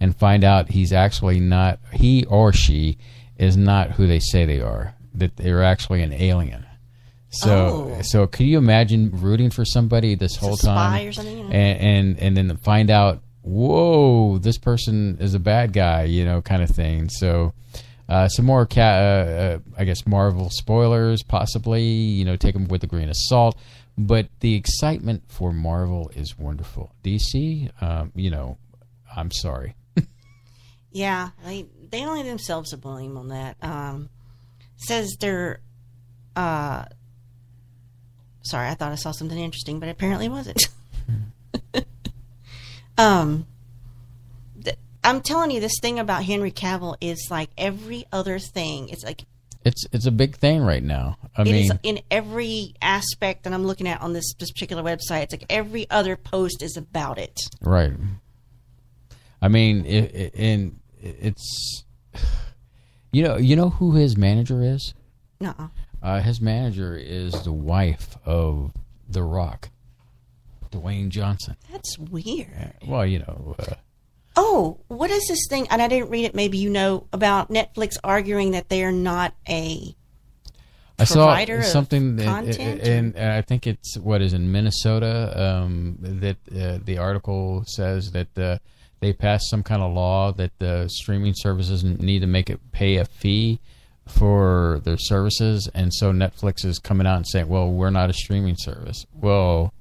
and find out he or she is not who they say they are, that they're actually an alien. So could you imagine rooting for somebody this whole time, spy or something, and then find out, whoa, this person is a bad guy, kind of thing. So some more, I guess, Marvel spoilers, possibly, take them with a grain of salt. But the excitement for Marvel is wonderful. DC, I'm sorry. Yeah, they only themselves are blame on that. Says they're... sorry, I thought I saw something interesting, but apparently it wasn't. I'm telling you, this thing about Henry Cavill is like every other thing. It's like it's a big thing right now. I mean, is in every aspect that I'm looking at on this particular website. It's like every other post is about it. Right. I mean, it's you know who his manager is? No. His manager is the wife of The Rock, Dwayne Johnson. That's weird. Well, what is this thing? And I didn't read it. Maybe about Netflix arguing that they are not a provider of something content, and I think it's in Minnesota that the article says that they passed some kind of law that the streaming services need to pay a fee for their services, and so Netflix is coming out and saying, "Well, we're not a streaming service." Well.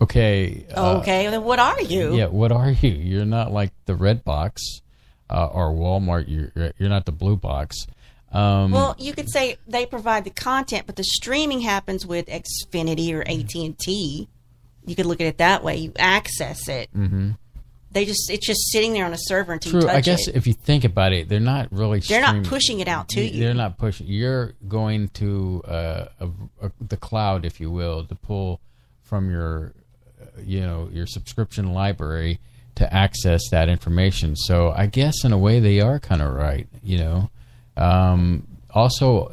Okay. Then what are you? Yeah, what are you? You're not like the Red Box or Walmart. You're not the Blue Box. Well, you could say they provide the content, but the streaming happens with Xfinity or AT&T. You could look at it that way. You access it. Mm-hmm. It's just sitting there on a server until you touch it. I guess if you think about it, they're not really. They're not pushing it out to you. They're not pushing. You're going to the cloud, if you will, to pull from your subscription library to access that information. So I guess in a way they are kind of right, Also,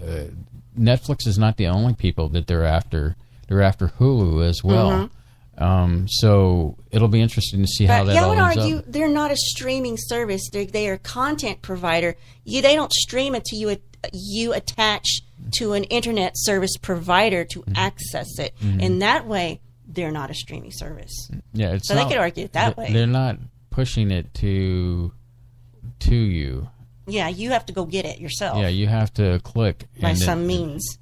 Netflix is not the only people that they're after. They're after Hulu as well. Mm-hmm. So it'll be interesting to see how that all ends up. I would argue they're not a streaming service. They are a content provider. They don't stream until you attach to an internet service provider to access it. Mm-hmm. And that way, they're not a streaming service. Yeah, they could argue it that way. They're not pushing it to you. Yeah, you have to go get it yourself. Yeah, you have to click by some means.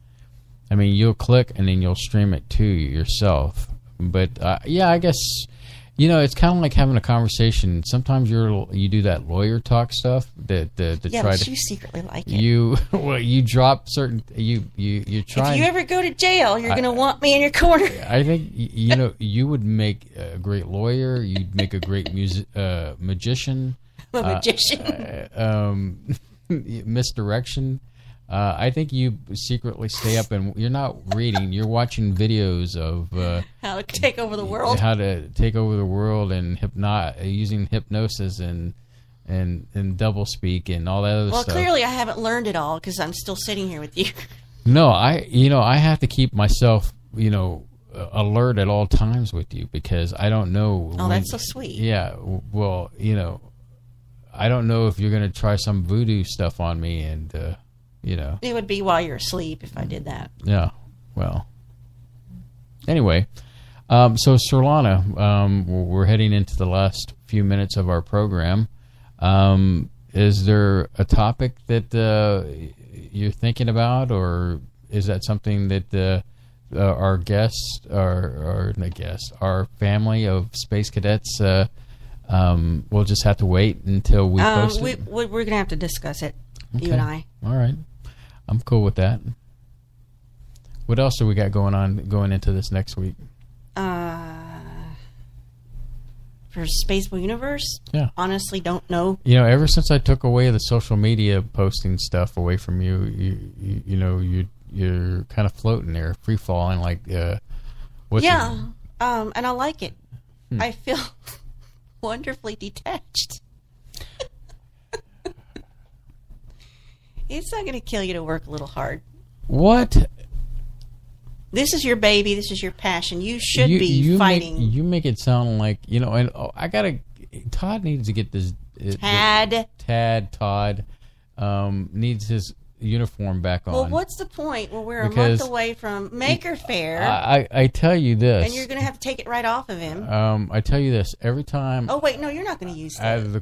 I mean, you'll click and then you'll stream it to you yourself. But I guess it's kind of like having a conversation. Sometimes you do that lawyer talk stuff that but you secretly like it. You drop certain you try. If you ever go to jail, you're going to want me in your corner. I think you would make a great lawyer. You'd make a great magician. A magician. Misdirection. I think you secretly stay up and you're not reading. You're watching videos of how to take over the world. How to take over the world and using hypnosis and double speak and all that other stuff. Well, clearly I haven't learned it all because I'm still sitting here with you. No, I have to keep myself alert at all times with you because I don't know. Oh, that's so sweet. Yeah, well, I don't know if you're going to try some voodoo stuff on me, and you know. It would be while you're asleep if I did that. Yeah. Well. Anyway, so Surlana, we're heading into the last few minutes of our program. Is there a topic that you're thinking about, or is that something that our guests, our family of space cadets, we'll just have to wait until we post it? We're going to have to discuss it, Okay. you and I. All right. I'm cool with that. What else do we got going into this next week? For Spaceboy Universe? Yeah. Honestly, don't know. You know, ever since I took away the social media posting stuff away from you, you know, you're kind of floating there, free falling, like and I like it. I feel wonderfully detached. It's not going to kill you to work a little hard. What? This is your baby. This is your passion. You should be fighting. You make it sound like, you know, and Todd needs to get this. Todd needs his uniform back on. Well, what's the point? Well, we're a month away from Maker Faire. I tell you this. And you're going to have to take it right off of him. I tell you this. Every time. Oh, wait. No, you're not going to use that. Out of the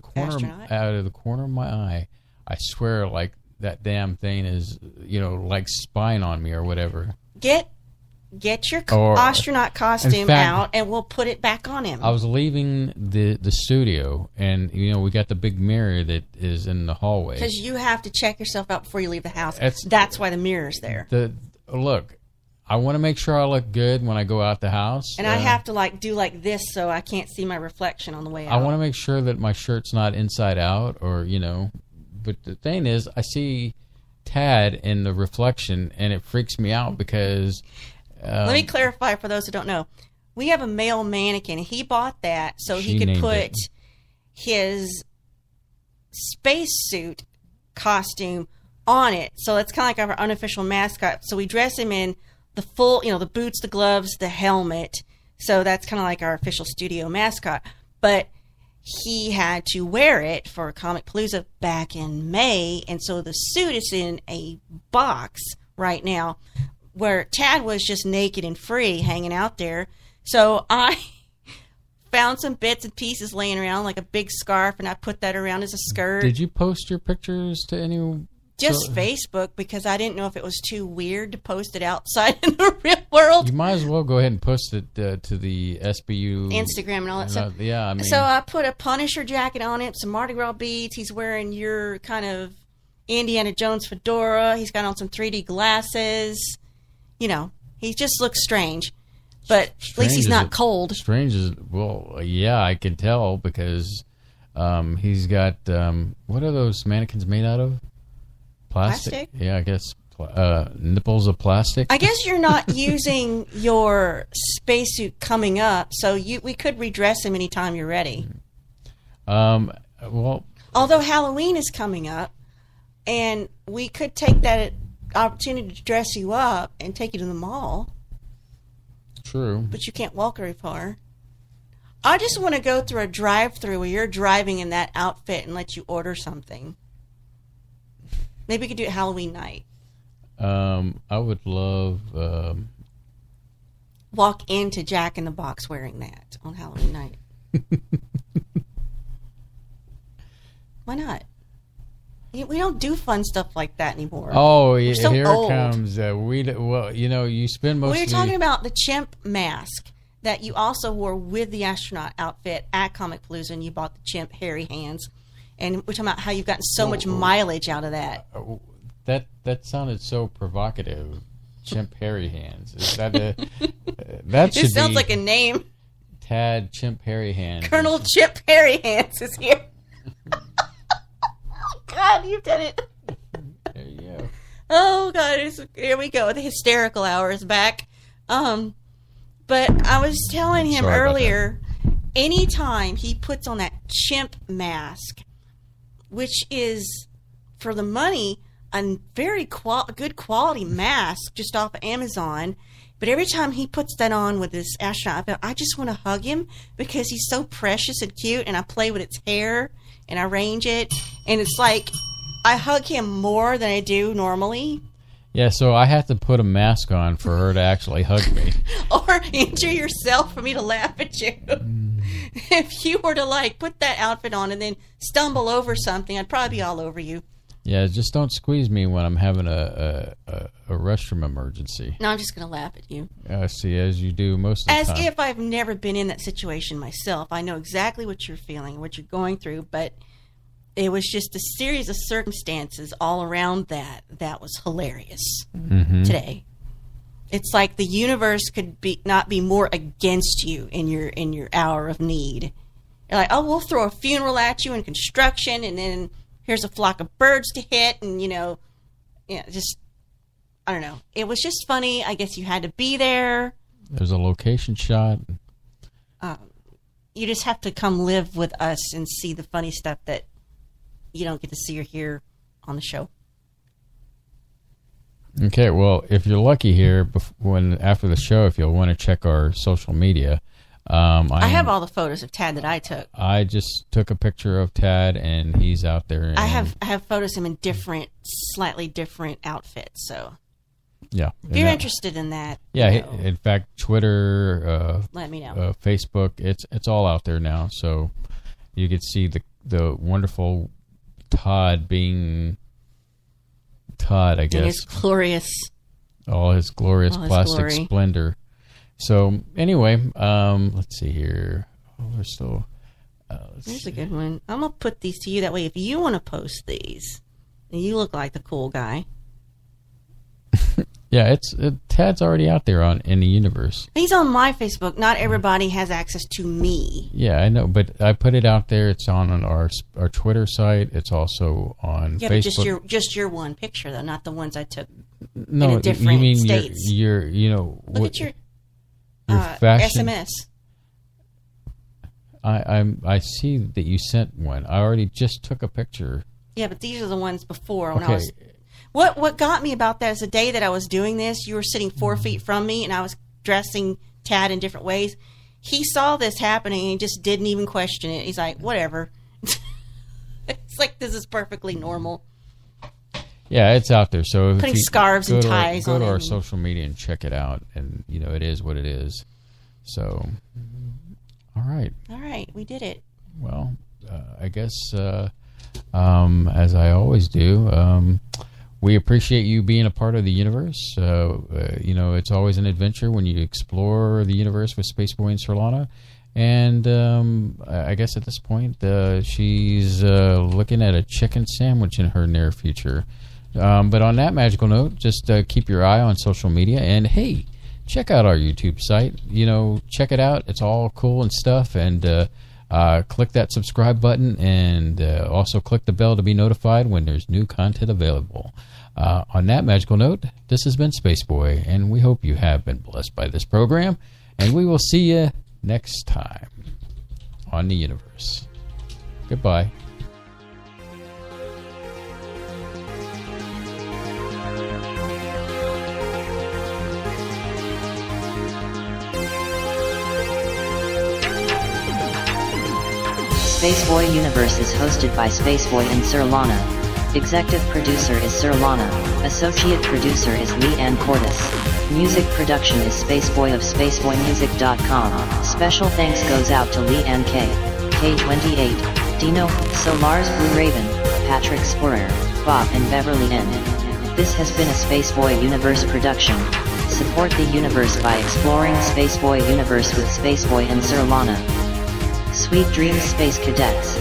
corner of my eye, I swear, like, that damn thing is, you know, like spying on me or whatever. Get your astronaut costume out, and we'll put it back on him. I was leaving the studio, and you know we got the big mirror that is in the hallway. Because you have to check yourself out before you leave the house. That's why the mirror's there. Look, I want to make sure I look good when I go out the house, and I have to do like this so I can't see my reflection on the way out. I want to make sure that my shirt's not inside out, or you know. But the thing is, I see Tad in the reflection, and it freaks me out because. Let me clarify for those who don't know. We have a male mannequin. He bought that so he could put his spacesuit costume on it. So it's kind of like our unofficial mascot. So we dress him in the full, you know, the boots, the gloves, the helmet. So that's kind of like our official studio mascot. But he had to wear it for Comic Palooza back in May. And so the suit is in a box right now, where Tad was just naked and free hanging out there. So I found some bits and pieces laying around, like a big scarf, and I put that around as a skirt. Did you post your pictures to any? Just Facebook, because I didn't know if it was too weird to post it outside in the real world. You might as well go ahead and post it to the SBU. Instagram and all that stuff. Yeah, I mean. So I put a Punisher jacket on it, some Mardi Gras beads. He's wearing your kind of Indiana Jones fedora. He's got on some 3D glasses. You know, he just looks strange, but at least he's not cold. Strange is, well, yeah, I can tell because he's got, what are those mannequins made out of? Plastic? Yeah, I guess nipples of plastic. I guess you're not using your spacesuit coming up, so we could redress him anytime you're ready. Well, although Halloween is coming up, and we could take that opportunity to dress you up and take you to the mall. True. But you can't walk very far. I just want to go through a drive-thru where you're driving in that outfit and let you order something. Maybe we could do it Halloween night. I would love walk into Jack in the Box wearing that on Halloween night. Why not? We don't do fun stuff like that anymore. Oh, yeah, so here old. It comes. Well, you know, you spend most. We're talking about the chimp mask that you also wore with the astronaut outfit at Comic Palooza, and you bought the chimp hairy hands. And we're talking about how you've gotten so much mileage out of that. That sounded so provocative. Chimp hairy hands. Is that that should It sounds be like a name. Tad Chimp Hairy Hands. Colonel Chimp Hairy Hands is here. God, you've done it. There you go. Oh, God. Here we go. The hysterical hour is back. But I was telling him earlier, anytime he puts on that chimp mask, which is, for the money, a very good quality mask just off of Amazon, But every time he puts that on with this astronaut outfit, I just want to hug him because he's so precious and cute, and I play with its hair, and I arrange it, and it's like I hug him more than I do normally. Yeah, so I have to put a mask on for her to actually hug me. Or injure yourself for me to laugh at you. If you were to, like, put that outfit on and then stumble over something, I'd probably be all over you. Yeah, just don't squeeze me when I'm having a restroom emergency. No, I'm just going to laugh at you. See, as you do most of the time. As if I've never been in that situation myself. I know exactly what you're feeling, what you're going through, but it was just a series of circumstances all around that was hilarious today. It's like the universe could not be more against you in your hour of need. You're like, oh, we'll throw a funeral at you in construction, and then here's a flock of birds to hit, and just I don't know. It was just funny. I guess you had to be there. There's a location shot. You just have to come live with us and see the funny stuff that you don't get to see or hear on the show. Okay, well, if you're lucky here, after the show, if you'll want to check our social media, I have all the photos of Tad that I took. I just took a picture of Tad, and he's out there. I have photos of him in slightly different outfits. So, yeah, if you're interested in that, in fact, Twitter, let me know. Facebook, it's all out there now, so you could see the wonderful Todd being Todd, I guess. And his glorious. All his glorious plastic splendor. So, anyway, let's see here. Oh, we're still... Here's a good one. I'm going to put these to you. That way, if you want to post these, then you look like the cool guy. Yeah, Tad's already out there in the universe. He's on my Facebook. Not everybody has access to me. Yeah, I know, but I put it out there. It's on our Twitter site. It's also on Facebook. But just your one picture, though, not the ones I took in a different you mean states. Look at your fashion. SMS. I see that you sent one. I already just took a picture. Yeah, but these are the ones before when I was... What got me about that is the day that I was doing this, you were sitting 4 feet from me, and I was dressing Tad in different ways. He saw this happening, and he just didn't even question it. He's like, whatever. It's like, this is perfectly normal. Yeah, it's out there. So putting scarves and ties on it. Go to our social media and check it out, and, it is what it is. So, all right. All right, we did it. Well, I guess, as I always do... we appreciate you being a part of the universe. It's always an adventure when you explore the universe with Spaceboy and Surlana. And I guess at this point, she's looking at a chicken sandwich in her near future. But on that magical note, just keep your eye on social media. And, hey, check out our YouTube site. Check it out. It's all cool and stuff. And click that subscribe button. And also click the bell to be notified when there's new content available. On that magical note, this has been Spaceboy, and we hope you have been blessed by this program, and we will see you next time on the universe. Goodbye. Spaceboy Universe is hosted by Spaceboy and Surlana. Executive producer is Surlana. Associate producer is Leanne Cordes. Music production is Spaceboy of SpaceboyMusic.com. Special thanks goes out to Leanne K, K28, Dino, Solars Blue Raven, Patrick Sporer, Bob and Beverly N. This has been a Spaceboy Universe production. Support the universe by exploring Spaceboy Universe with Spaceboy and Surlana. Sweet dreams, Space Cadets.